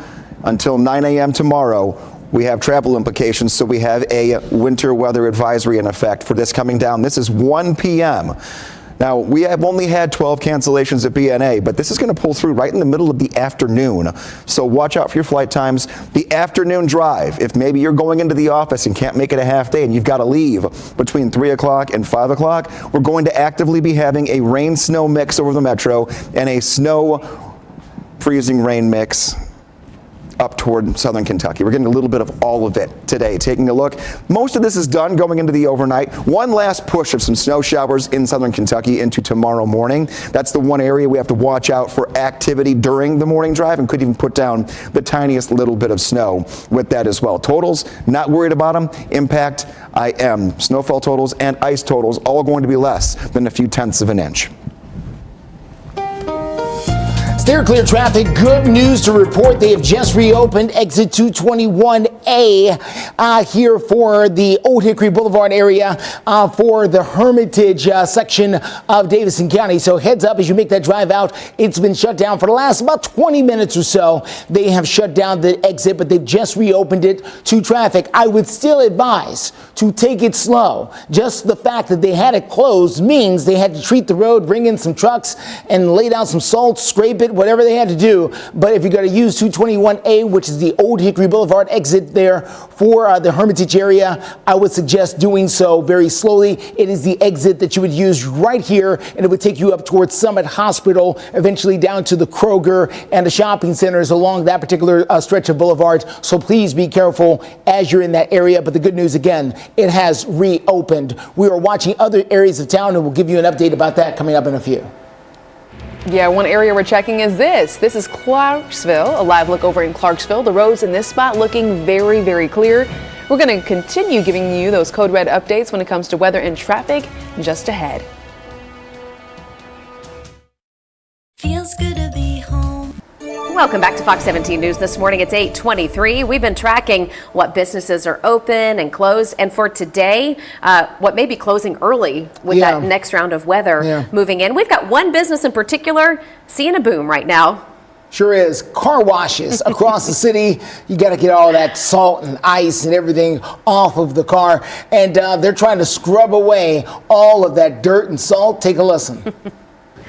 until 9 a.m. tomorrow. We have travel implications, so we have a winter weather advisory in effect for this coming down. This is 1 p.m. Now, we have only had 12 cancellations at BNA, but this is going to pull through right in the middle of the afternoon. So watch out for your flight times. The afternoon drive, if maybe you're going into the office and can't make it a half day and you've got to leave between 3 o'clock and 5 o'clock, we're going to actively be having a rain-snow mix over the metro and a snow-freezing rain mix up toward southern Kentucky. We're getting a little bit of all of it today. Taking a look, most of this is done going into the overnight. One last push of some snow showers in southern Kentucky into tomorrow morning. That's the one area we have to watch out for activity during the morning drive, and could even put down the tiniest little bit of snow with that as well. Totals, not worried about them. Impact, I am. Snowfall totals and ice totals all going to be less than a few tenths of an inch. Steer clear traffic. Good news to report. They have just reopened exit 221A here for the Old Hickory Boulevard area for the Hermitage section of Davidson County. So heads up as you make that drive out. It's been shut down for the last about 20 minutes or so. They have shut down the exit, but they've just reopened it to traffic. I would still advise to take it slow. Just the fact that they had it closed means they had to treat the road, bring in some trucks, and lay down some salt, scrape it, whatever they had to do. But if you're going to use 221A, which is the Old Hickory Boulevard exit there for the Hermitage area, I would suggest doing so very slowly. It is the exit that you would use right here, and it would take you up towards Summit Hospital, eventually down to the Kroger and the shopping centers along that particular stretch of boulevard. So please be careful as you're in that area. But the good news, again, it has reopened. We are watching other areas of town, and we'll give you an update about that coming up in a few. Yeah, one area we're checking is this. This is Clarksville, a live look over in Clarksville. The roads in this spot looking very, very clear. We're going to continue giving you those Code Red updates when it comes to weather and traffic just ahead. Feels good to be home. Welcome back to Fox 17 News this morning. It's 8:23. We've been tracking what businesses are open and closed. And for today, what may be closing early with that next round of weather moving in. We've got one business in particular seeing a boom right now. Sure is. Car washes across the city. You got to get all that salt and ice and everything off of the car. And they're trying to scrub away all of that dirt and salt. Take a listen.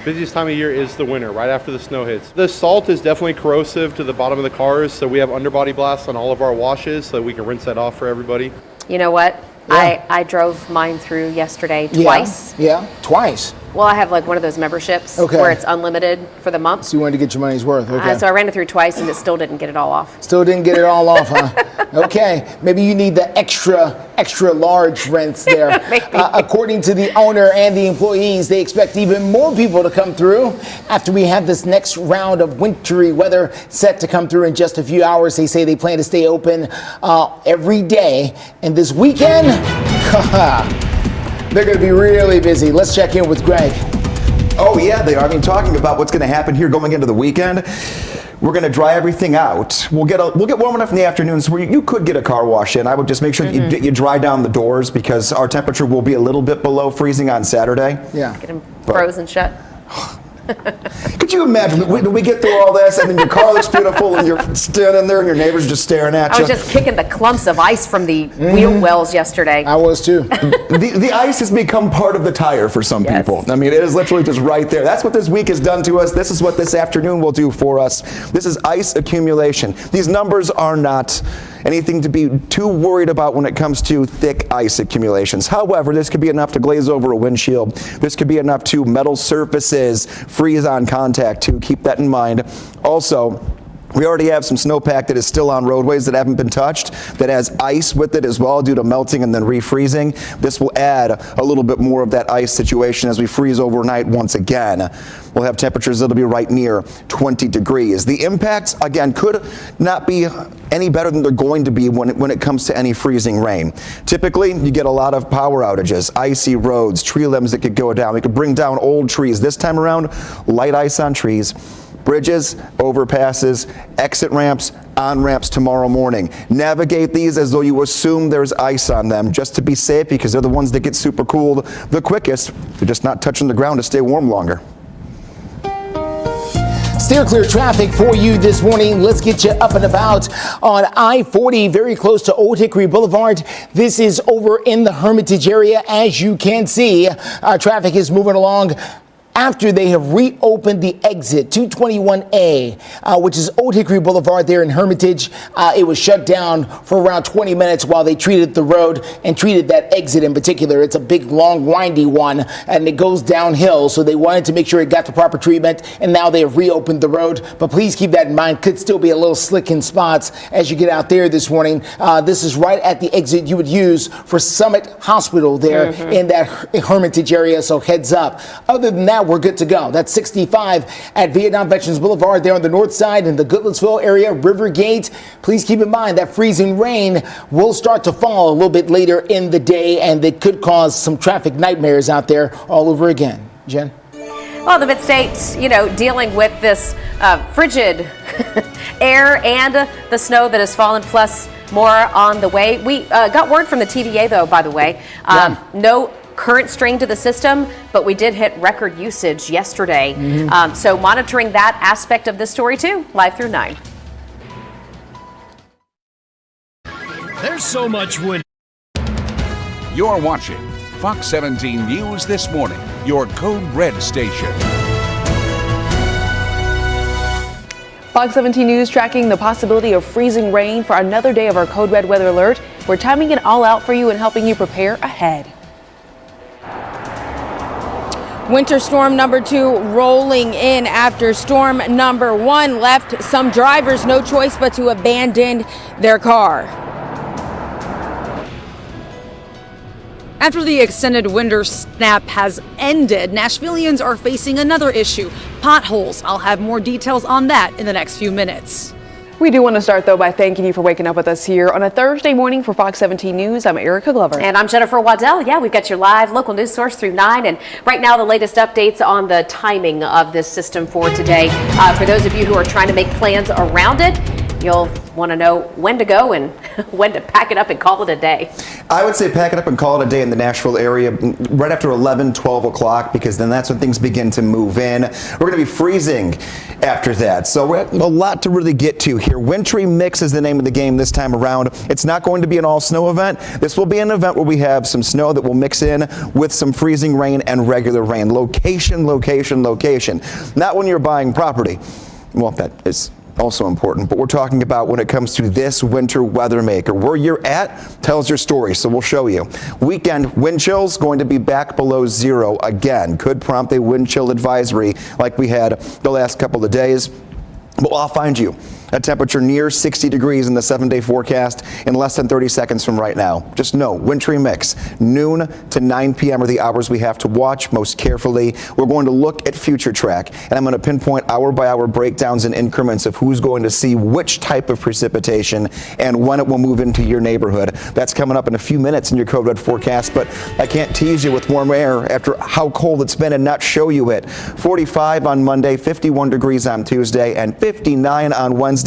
Busiest time of year is the winter, right after the snow hits. The salt is definitely corrosive to the bottom of the cars, so we have underbody blasts on all of our washes so we can rinse that off for everybody. You know what? I drove mine through yesterday twice. Yeah, twice. Well, I have like one of those memberships where it's unlimited for the month. So you wanted to get your money's worth. Okay. So I ran it through twice and it still didn't get it all off. Still didn't get it all off, huh? Okay. Maybe you need the extra large rents there. According to the owner and the employees, they expect even more people to come through after we have this next round of wintry weather set to come through in just a few hours. They say they plan to stay open every day. And this weekend, they're going to be really busy. Let's check in with Greg. Oh, yeah, they are. I mean, talking about what's going to happen here going into the weekend, we're going to dry everything out. We'll get warm enough in the afternoons where you could get a car wash in. I would just make sure that you dry down the doors because our temperature will be a little bit below freezing on Saturday. Yeah. Get them frozen shut. Could you imagine? We get through all this, and then your car looks beautiful, and you're standing there, and your neighbor's just staring at you. I was just kicking the clumps of ice from the wheel wells yesterday. I was too. The ice has become part of the tire for some people. I mean, it is literally just right there. That's what this week has done to us. This is what this afternoon will do for us. This is ice accumulation. These numbers are not anything to be too worried about when it comes to thick ice accumulations. However, this could be enough to glaze over a windshield. This could be enough to metal surfaces freeze on contact too. Keep that in mind. Also, we already have some snowpack that is still on roadways that haven't been touched, that has ice with it as well due to melting and then refreezing. This will add a little bit more of that ice situation as we freeze overnight once again. We'll have temperatures that'll be right near 20 degrees. The impacts, again, could not be any better than they're going to be when it comes to any freezing rain. Typically, you get a lot of power outages, icy roads, tree limbs that could go down. We could bring down old trees. This time around, light ice on trees. Bridges, overpasses, exit ramps, on-ramps tomorrow morning. Navigate these as though you assume there's ice on them just to be safe, because they're the ones that get super cooled the quickest. They're just not touching the ground to stay warm longer. Steer clear traffic for you this morning. Let's get you up and about on I-40, very close to Old Hickory Boulevard. This is over in the Hermitage area. As you can see, traffic is moving along after they have reopened the exit, 221A, which is Old Hickory Boulevard there in Hermitage. It was shut down for around 20 minutes while they treated the road and treated that exit in particular. It's a big, long, windy one, and it goes downhill, so they wanted to make sure it got the proper treatment, and now they have reopened the road. But please keep that in mind. Could still be a little slick in spots as you get out there this morning. This is right at the exit you would use for Summit Hospital there in that Hermitage area, so heads up. Other than that, we're good to go. That's 65 at Vietnam Veterans Boulevard there on the north side in the Goodlettsville area, Rivergate. Please keep in mind that freezing rain will start to fall a little bit later in the day, and it could cause some traffic nightmares out there all over again. Jen? Well, the mid-state, dealing with this frigid air and the snow that has fallen, plus more on the way. We got word from the TVA, though, by the way. No current strain to the system, but we did hit record usage yesterday. So monitoring that aspect of this story too, live through 9. There's so much wind. You're watching Fox 17 News This Morning, your Code Red station. Fox 17 News tracking the possibility of freezing rain for another day of our Code Red weather alert. We're timing it all out for you and helping you prepare ahead. Winter storm number 2 rolling in after storm number 1 left some drivers no choice but to abandon their car. After the extended winter snap has ended, Nashvillians are facing another issue, potholes. I'll have more details on that in the next few minutes. We do want to start, though, by thanking you for waking up with us here on a Thursday morning for Fox 17 News. I'm Erica Glover. And I'm Jennifer Waddell. Yeah, we've got your live local news source through 9. And right now, the latest updates on the timing of this system for today. For those of you who are trying to make plans around it, you'll want to know when to go and when to pack it up and call it a day. I would say pack it up and call it a day in the Nashville area right after 11, 12 o'clock, because then that's when things begin to move in. We're going to be freezing after that. So we're a lot to really get to here. Wintry mix is the name of the game this time around. It's not going to be an all snow event. This will be an event where we have some snow that will mix in with some freezing rain and regular rain. Location, location, location. Not when you're buying property. Well, that is also important, but we're talking about when it comes to this winter weather maker. Where you're at tells your story, so we'll show you. Weekend wind chills going to be back below 0 again. Could prompt a wind chill advisory like we had the last couple of days. But I'll find you a temperature near 60 degrees in the 7-day forecast in less than 30 seconds from right now. Just know, wintry mix. Noon to 9 p.m. are the hours we have to watch most carefully. We're going to look at future track, and I'm going to pinpoint hour-by-hour breakdowns and increments of who's going to see which type of precipitation and when it will move into your neighborhood. That's coming up in a few minutes in your Code Red forecast, but I can't tease you with warm air after how cold it's been and not show you it. 45 on Monday, 51 degrees on Tuesday, and 59 on Wednesday.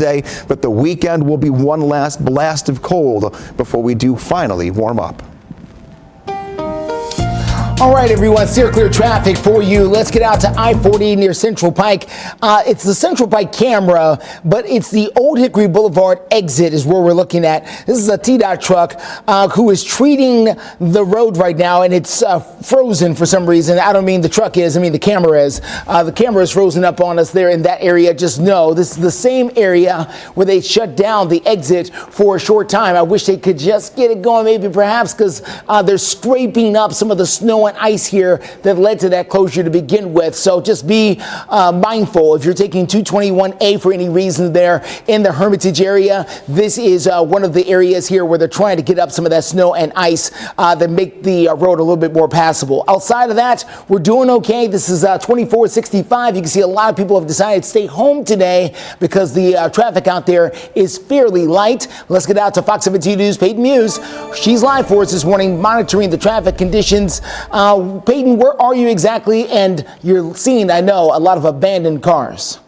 But the weekend will be one last blast of cold before we do finally warm up. All right, everyone, steer clear traffic for you. Let's get out to I-40 near Central Pike. It's the Central Pike camera, but it's the Old Hickory Boulevard exit is where we're looking at. This is a TDOT truck who is treating the road right now, and it's frozen for some reason. I don't mean the truck is, I mean the camera is. The camera is frozen up on us there in that area. Just know this is the same area where they shut down the exit for a short time. I wish they could just get it going, maybe perhaps because they're scraping up some of the snow and ice here that led to that closure to begin with. So just be mindful if you're taking 221A for any reason there in the Hermitage area. This is one of the areas here where they're trying to get up some of that snow and ice that make the road a little bit more passable. Outside of that, we're doing okay. This is 2465. You can see a lot of people have decided to stay home today because the traffic out there is fairly light. Let's get out to Fox 17 News' Peyton Muse. She's live for us this morning monitoring the traffic conditions. Peyton, where are you exactly? And you're seeing, I know, a lot of abandoned cars.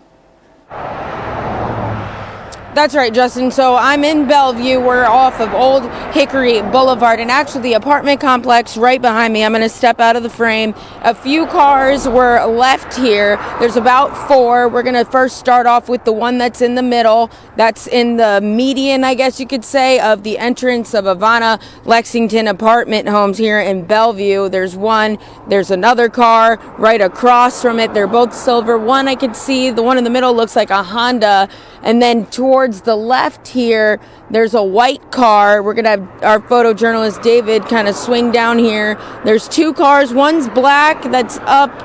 That's right, Justin. So I'm in Bellevue. We're off of Old Hickory Boulevard, and actually the apartment complex right behind me. I'm going to step out of the frame. A few cars were left here. There's about 4. We're going to first start off with the one that's in the middle. That's in the median, I guess you could say, of the entrance of Havana Lexington apartment homes here in Bellevue. There's one. There's another car right across from it. They're both silver. One I can see. The one in the middle looks like a Honda. And then towards the left here, there's a white car. We're going to have our photojournalist David kind of swing down here. There's 2 cars. One's black that's up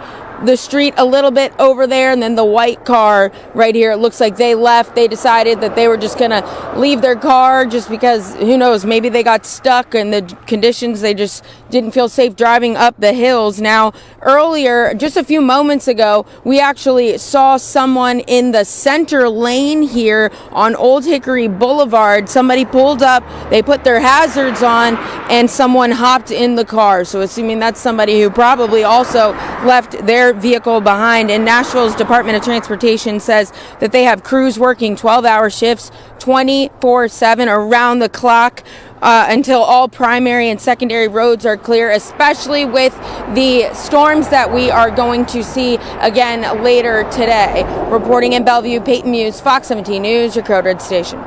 the street a little bit over there, and then the white car right here. It looks like they left. They decided that they were just going to leave their car just because, who knows, maybe they got stuck in the conditions. They just didn't feel safe driving up the hills. Now, earlier, just a few moments ago, we actually saw someone in the center lane here on Old Hickory Boulevard. Somebody pulled up, they put their hazards on, and someone hopped in the car. So assuming that's somebody who probably also left their vehicle behind. And Nashville's Department of Transportation says that they have crews working 12-hour shifts 24/7 around the clock until all primary and secondary roads are clear, especially with the storms that we are going to see again later today. Reporting in Bellevue, Peyton Muse, Fox 17 News, your Code Red station.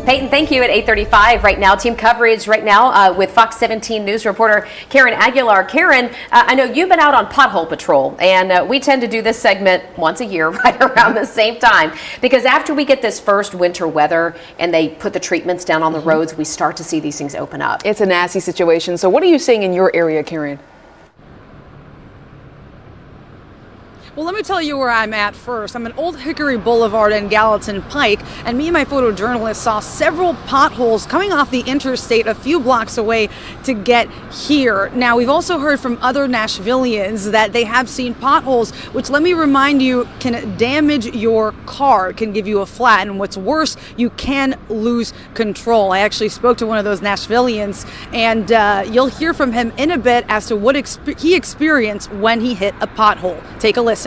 Peyton, thank you. At 8:35 right now, team coverage right now with Fox 17 News reporter Karen Aguilar. Karen, I know you've been out on pothole patrol, and we tend to do this segment once a year right around the same time, because after we get this first winter weather and they put the treatments down on the roads, we start to see these things open up. It's a nasty situation. So what are you seeing in your area, Karen? Well, let me tell you where I'm at first. I'm at Old Hickory Boulevard and Gallatin Pike, and me and my photojournalist saw several potholes coming off the interstate a few blocks away to get here. Now, we've also heard from other Nashvillians that they have seen potholes, which, let me remind you, can damage your car, can give you a flat, and what's worse, you can lose control. I actually spoke to one of those Nashvillians, and you'll hear from him in a bit as to what he experienced when he hit a pothole. Take a listen.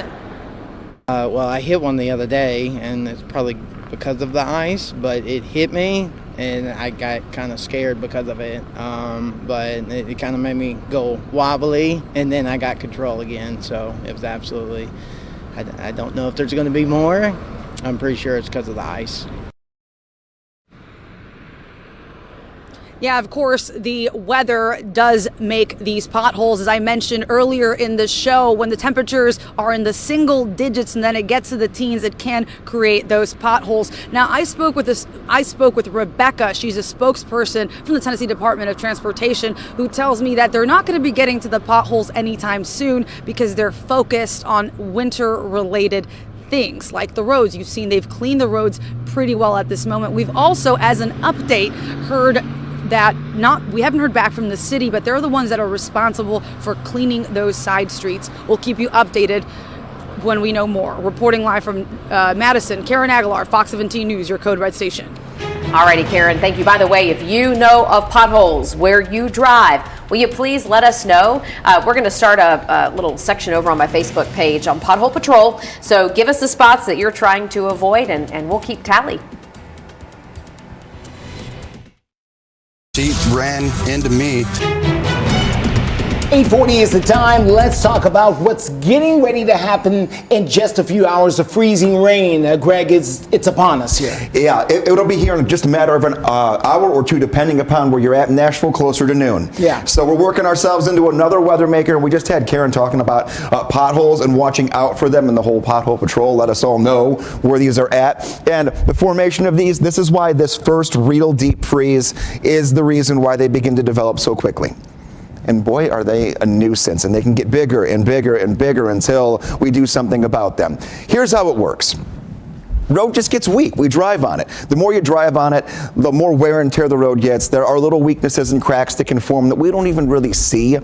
Well, I hit one the other day, and it's probably because of the ice, but it hit me, and I got kind of scared because of it. But it kind of made me go wobbly, and then I got control again. So it was absolutely, I don't know if there's going to be more. I'm pretty sure it's because of the ice. Yeah, of course, the weather does make these potholes. As I mentioned earlier in the show, when the temperatures are in the single digits and then it gets to the teens, it can create those potholes. Now, I spoke with Rebecca. She's a spokesperson from the Tennessee Department of Transportation, who tells me that they're not going to be getting to the potholes anytime soon because they're focused on winter-related things like the roads. You've seen they've cleaned the roads pretty well at this moment. We've also, as an update, heard that we haven't heard back from the city, but they're the ones that are responsible for cleaning those side streets. We'll keep you updated when we know more. Reporting live from Madison, Karen Aguilar, Fox 17 News, your Code Red station. Alrighty, Karen, thank you. By the way, if you know of potholes where you drive, will you please let us know? We're going to start a little section over on my Facebook page on Pothole Patrol. So give us the spots that you're trying to avoid, and we'll keep tally. She ran into me. 8:40 is the time. Let's talk about what's getting ready to happen in just a few hours of freezing rain. Greg, it's upon us here. Yeah, it'll be here in just a matter of an hour or two, depending upon where you're at in Nashville, closer to noon. Yeah. So we're working ourselves into another weather maker. We just had Karen talking about potholes and watching out for them, and the whole pothole patrol let us all know where these are at. And the formation of these, this is why this first real deep freeze is the reason why they begin to develop so quickly. And boy, are they a nuisance, and they can get bigger and bigger and bigger until we do something about them. Here's how it works. Road just gets weak. We drive on it. The more you drive on it, the more wear and tear the road gets. There are little weaknesses and cracks that can form that we don't even really see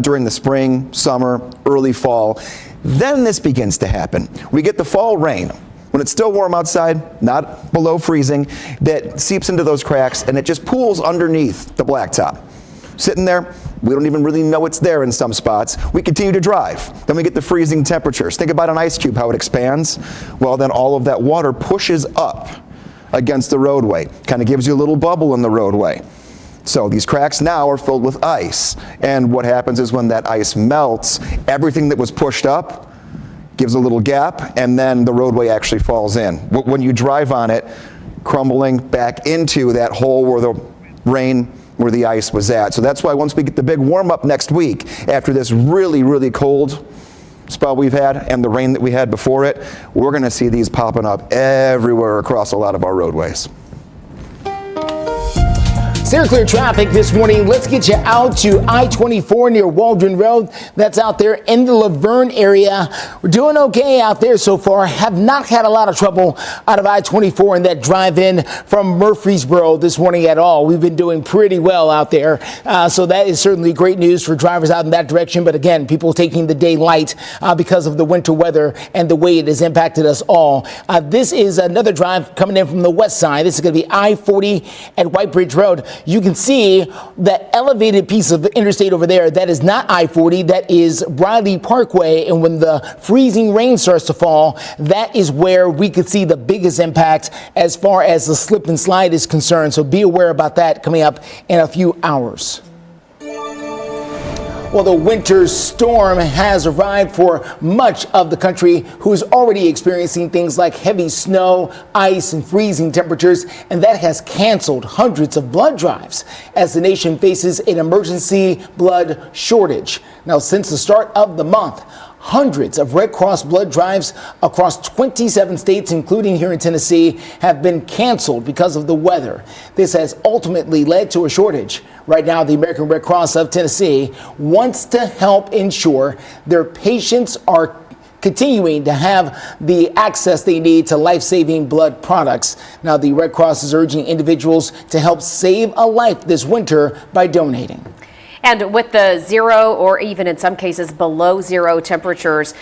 during the spring, summer, early fall. Then this begins to happen. We get the fall rain. When it's still warm outside, not below freezing, that seeps into those cracks, and it just pools underneath the blacktop. Sitting there, we don't even really know it's there in some spots. We continue to drive. Then we get the freezing temperatures. Think about an ice cube, how it expands. Well, then all of that water pushes up against the roadway. Kind of gives you a little bubble in the roadway. So these cracks now are filled with ice. And what happens is when that ice melts, everything that was pushed up gives a little gap, and then the roadway actually falls in. When you drive on it, crumbling back into that hole where the rain, where the ice was at. So that's why once we get the big warm up next week, after this really, really cold spell we've had and the rain that we had before it, we're going to see these popping up everywhere across a lot of our roadways. Steer clear traffic this morning. Let's get you out to I-24 near Waldron Road. That's out there in the Laverne area. We're doing okay out there so far. Have not had a lot of trouble out of I-24 in that drive-in from Murfreesboro this morning at all. We've been doing pretty well out there. So that is certainly great news for drivers out in that direction. But again, people taking the day light because of the winter weather and the way it has impacted us all. This is another drive coming in from the west side. This is going to be I-40 at White Bridge Road. You can see that elevated piece of the interstate over there. That is not I-40. That is Briley Parkway. And when the freezing rain starts to fall, that is where we could see the biggest impact as far as the slip and slide is concerned. So be aware about that coming up in a few hours. Well, the winter storm has arrived for much of the country, who is already experiencing things like heavy snow, ice, and freezing temperatures, and that has canceled hundreds of blood drives as the nation faces an emergency blood shortage. Now, since the start of the month, hundreds of Red Cross blood drives across 27 states, including here in Tennessee, have been canceled because of the weather. This has ultimately led to a shortage. Right now, the American Red Cross of Tennessee wants to help ensure their patients are continuing to have the access they need to life-saving blood products. Now, the Red Cross is urging individuals to help save a life this winter by donating. And with the 0 or even in some cases below 0 temperatures,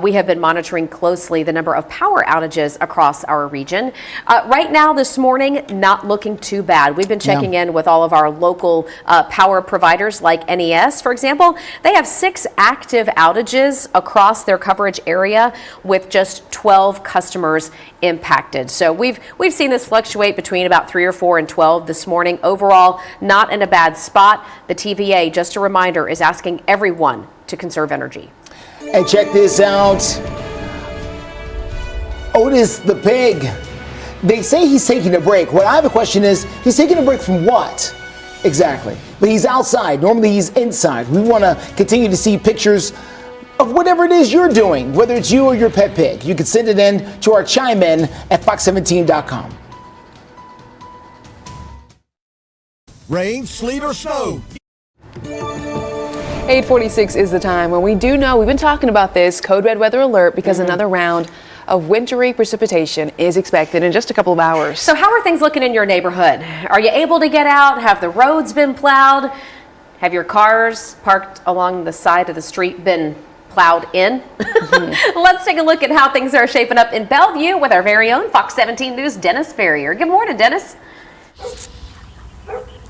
we have been monitoring closely the number of power outages across our region. Right now this morning, not looking too bad. We've been checking in with all of our local power providers like NES, for example. They have 6 active outages across their coverage area with just 12 customers impacted. So we've seen this fluctuate between about 3 or 4 and 12 this morning. Overall, not in a bad spot. The TVA, just a reminder, is asking everyone to conserve energy. And check this out. Otis the pig. They say he's taking a break. What I have a question is, he's taking a break from what? Exactly. But he's outside. Normally he's inside. We want to continue to see pictures of whatever it is you're doing, whether it's you or your pet pig. You can send it in to our chime in at fox17.com. Rain, sleet, or snow. 8:46 is the time when we do know, we've been talking about this code red weather alert because another round of wintry precipitation is expected in just a couple of hours. So how are things looking in your neighborhood? Are you able to get out? Have the roads been plowed? Have your cars parked along the side of the street been plowed in? Let's take a look at how things are shaping up in Bellevue with our very own Fox 17 News Dennis Ferrier. Good morning, Dennis.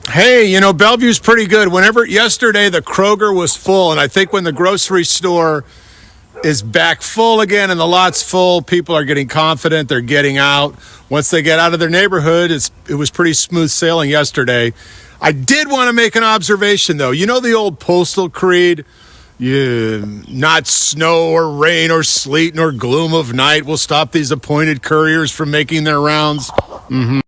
Hey, you know, Bellevue's pretty good. Yesterday the Kroger was full, and I think when the grocery store is back full again, and the lot's full. People are getting confident. They're getting out. Once they get out of their neighborhood, it was pretty smooth sailing yesterday. I did want to make an observation, though. You know the old postal creed? Not snow or rain or sleet nor gloom of night will stop these appointed couriers from making their rounds. Mm-hmm.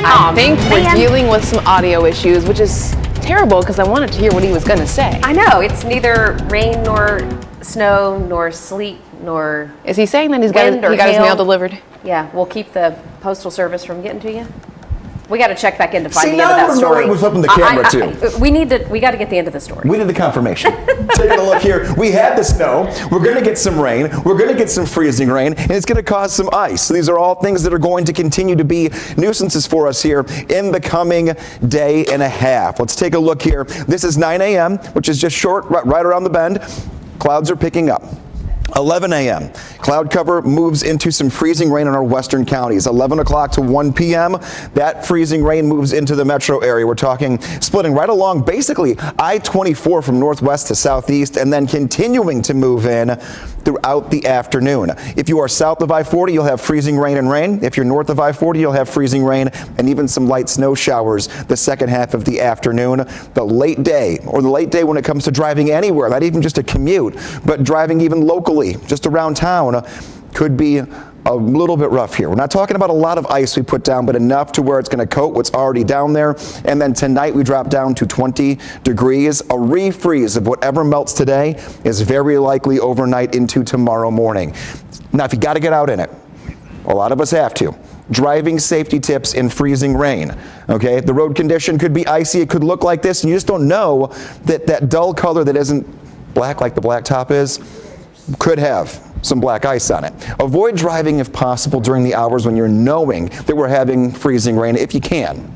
I think we're dealing with some audio issues, which is terrible because I wanted to hear what he was going to say. I know, it's neither rain nor snow nor sleet nor Is he saying that he got his mail delivered? Yeah, we'll keep the postal service from getting to you. We got to check back in to find See, the end of now that I know story. it was up in the camera, too. We got to get the end of the story. We did the confirmation. Taking a look here, we had the snow. We're going to get some rain. We're going to get some freezing rain, and it's going to cause some ice. So these are all things that are going to continue to be nuisances for us here in the coming day and a half. Let's take a look here. This is 9 a.m., which is just short, right around the bend. Clouds are picking up. 11 a.m. Cloud cover moves into some freezing rain in our western counties. 11 o'clock to 1 p.m. That freezing rain moves into the metro area. We're talking splitting right along basically I-24 from northwest to southeast and then continuing to move in throughout the afternoon. If you are south of I-40, you'll have freezing rain and rain. If you're north of I-40, you'll have freezing rain and even some light snow showers the second half of the afternoon. The late day when it comes to driving anywhere, not even just a commute, but driving even locally, just around town, could be a little bit rough here. We're not talking about a lot of ice we put down, but enough to where it's going to coat what's already down there. And then tonight we drop down to 20 degrees. A refreeze of whatever melts today is very likely overnight into tomorrow morning. Now, if you got to get out in it, a lot of us have to. Driving safety tips in freezing rain. Okay, the road condition could be icy. It could look like this, and you just don't know that dull color that isn't black like the black top is could have some black ice on it. Avoid driving if possible during the hours when you're knowing that we're having freezing rain if you can.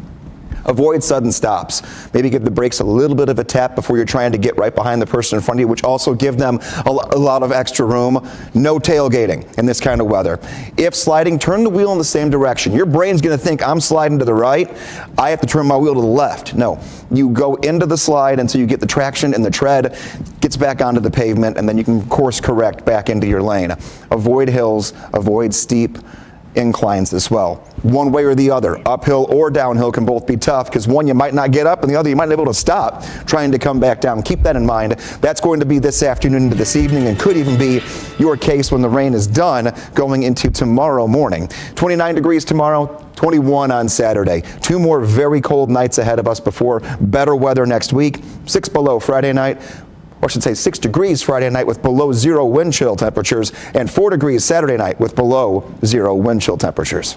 Avoid sudden stops. Maybe give the brakes a little bit of a tap before you're trying to get right behind the person in front of you, which also give them a lot of extra room. No tailgating in this kind of weather. If sliding, turn the wheel in the same direction. Your brain's going to think I'm sliding to the right. I have to turn my wheel to the left. No, you go into the slide until you get the traction and the tread gets back onto the pavement, and then you can course correct back into your lane. Avoid hills, avoid steep inclines as well. One way or the other, uphill or downhill, can both be tough because one you might not get up and the other you might not be able to stop trying to come back down. Keep that in mind. That's going to be this afternoon into this evening and could even be your case when the rain is done going into tomorrow morning. 29 degrees tomorrow, 21 on Saturday. 2 more very cold nights ahead of us before better weather next week. 6 below Friday night. Or I should say 6 degrees Friday night with below 0 wind chill temperatures, and 4 degrees Saturday night with below 0 wind chill temperatures.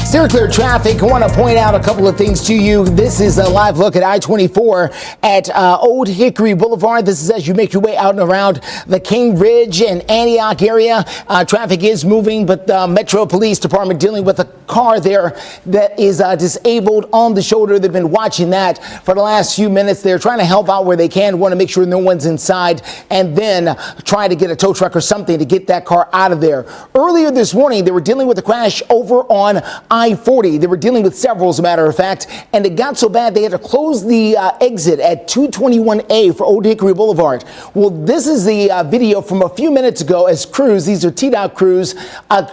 Steer clear traffic. I want to point out a couple of things to you. This is a live look at I-24 at Old Hickory Boulevard. This is as you make your way out and around the King Ridge and Antioch area. Traffic is moving, but the Metro Police Department dealing with a car there that is disabled on the shoulder. They've been watching that for the last few minutes. They're trying to help out where they can, want to make sure no one's inside, and then try to get a tow truck or something to get that car out of there. Earlier this morning, they were dealing with a crash over on I-40. They were dealing with several, as a matter of fact, and it got so bad they had to close the exit at 221A for Old Hickory Boulevard. Well, this is the video from a few minutes ago as crews, these are TDOT crews,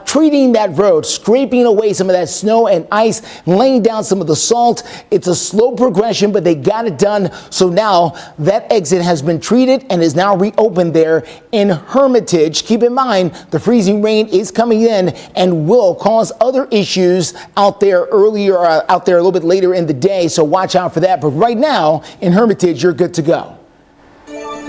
treating that road, scraping away some of that snow and ice, laying down some of the salt. It's a slow progression, but they got it done. So now that exit has been treated and is now reopened there in Hermitage. Keep in mind, the freezing rain is coming in and will cause other issues out there a little bit later in the day, so watch out for that. But right now in Hermitage, you're good to go.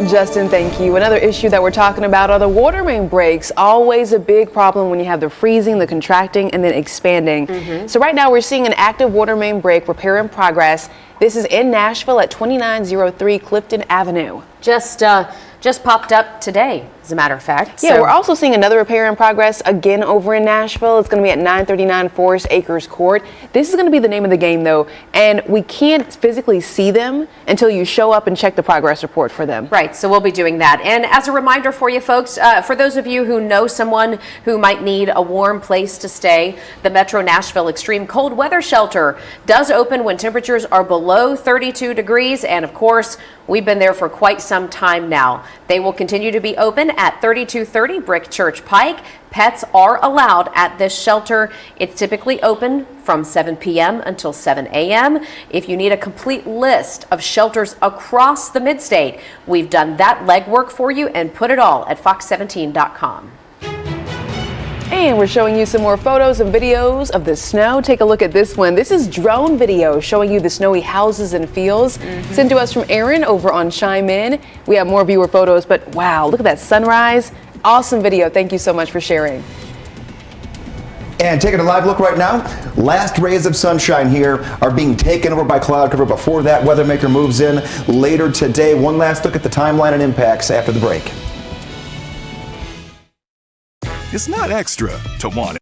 Justin, thank you. Another issue that we're talking about are the water main breaks. Always a big problem when you have the freezing, the contracting, and then expanding. So right now we're seeing an active water main break, repair in progress. This is in Nashville at 2903 Clifton Avenue. Just popped up today. as a matter of fact. Yeah, we're also seeing another repair in progress again over in Nashville. It's going to be at 939 Forest Acres Court. This is going to be the name of the game, though, and we can't physically see them until you show up and check the progress report for them. Right, so we'll be doing that. And as a reminder for you folks, for those of you who know someone who might need a warm place to stay, the Metro Nashville Extreme Cold Weather Shelter does open when temperatures are below 32 degrees, and of course, we've been there for quite some time now. They will continue to be open at 3230 Brick Church Pike. Pets are allowed at this shelter. It's typically open from 7 p.m. until 7 a.m. If you need a complete list of shelters across the Mid-State, we've done that legwork for you and put it all at fox17.com. And we're showing you some more photos and videos of the snow. Take a look at this one. This is drone video showing you the snowy houses and fields. Sent to us from Aaron over on Chime In. We have more viewer photos, but wow, look at that sunrise. Awesome video. Thank you so much for sharing. And taking a live look right now, last rays of sunshine here are being taken over by cloud cover before that weather maker moves in later today. One last look at the timeline and impacts after the break. It's not extra to want it.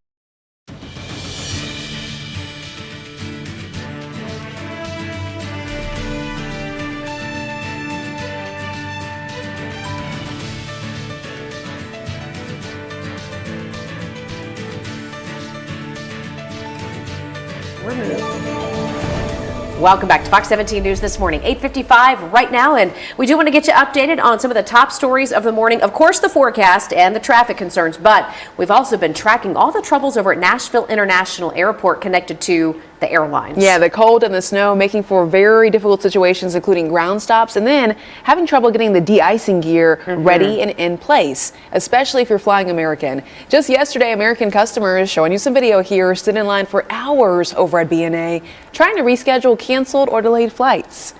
Welcome back to Fox 17 News this morning, 8:55 right now, and we do want to get you updated on some of the top stories of the morning. Of course, the forecast and the traffic concerns, but we've also been tracking all the troubles over at Nashville International Airport connected to the airlines. Yeah, the cold and the snow making for very difficult situations, including ground stops, and then having trouble getting the de-icing gear ready and in place, especially if you're flying American. Just yesterday, American customers, showing you some video here, stood in line for hours over at BNA, trying to reschedule canceled or delayed flights.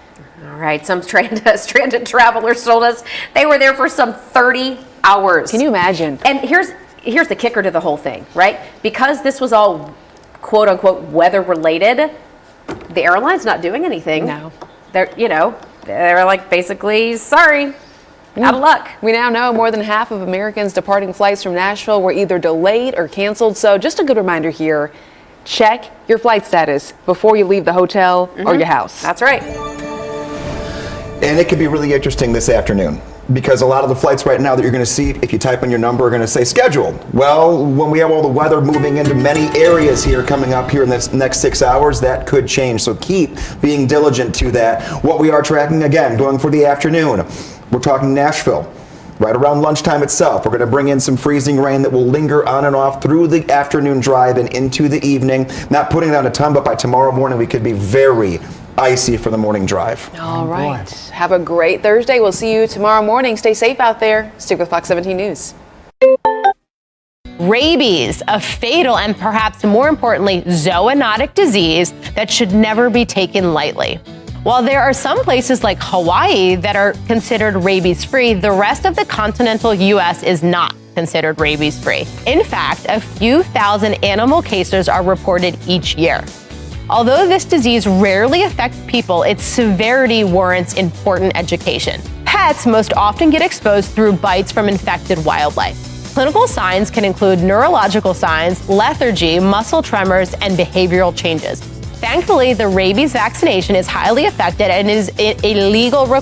All right, some stranded travelers told us they were there for some 30 hours. Can you imagine? And here's the kicker to the whole thing, right? Because this was all quote unquote weather related, the airline's not doing anything. No. They're like basically, sorry, out of luck. We now know more than half of Americans departing flights from Nashville were either delayed or canceled. So just a good reminder here, check your flight status before you leave the hotel or your house. That's right. And it could be really interesting this afternoon, because a lot of the flights right now that you're going to see, if you type in your number, are going to say scheduled. Well, when we have all the weather moving into many areas here coming up here in the next 6 hours, that could change. So keep being diligent to that. What we are tracking, again, going for the afternoon, we're talking Nashville. Right around lunchtime itself, we're going to bring in some freezing rain that will linger on and off through the afternoon drive and into the evening. Not putting down a ton, but by tomorrow morning we could be very icy for the morning drive. All right. Have a great Thursday. We'll see you tomorrow morning. Stay safe out there. Stick with Fox 17 News. Rabies, a fatal and perhaps more importantly, zoonotic disease that should never be taken lightly. While there are some places like Hawaii that are considered rabies-free, the rest of the continental U.S. is not considered rabies-free. In fact, a few thousand animal cases are reported each year. Although this disease rarely affects people, its severity warrants important education. Pets most often get exposed through bites from infected wildlife. Clinical signs can include neurological signs, lethargy, muscle tremors, and behavioral changes. Thankfully, the rabies vaccination is highly effective and is a legal requirement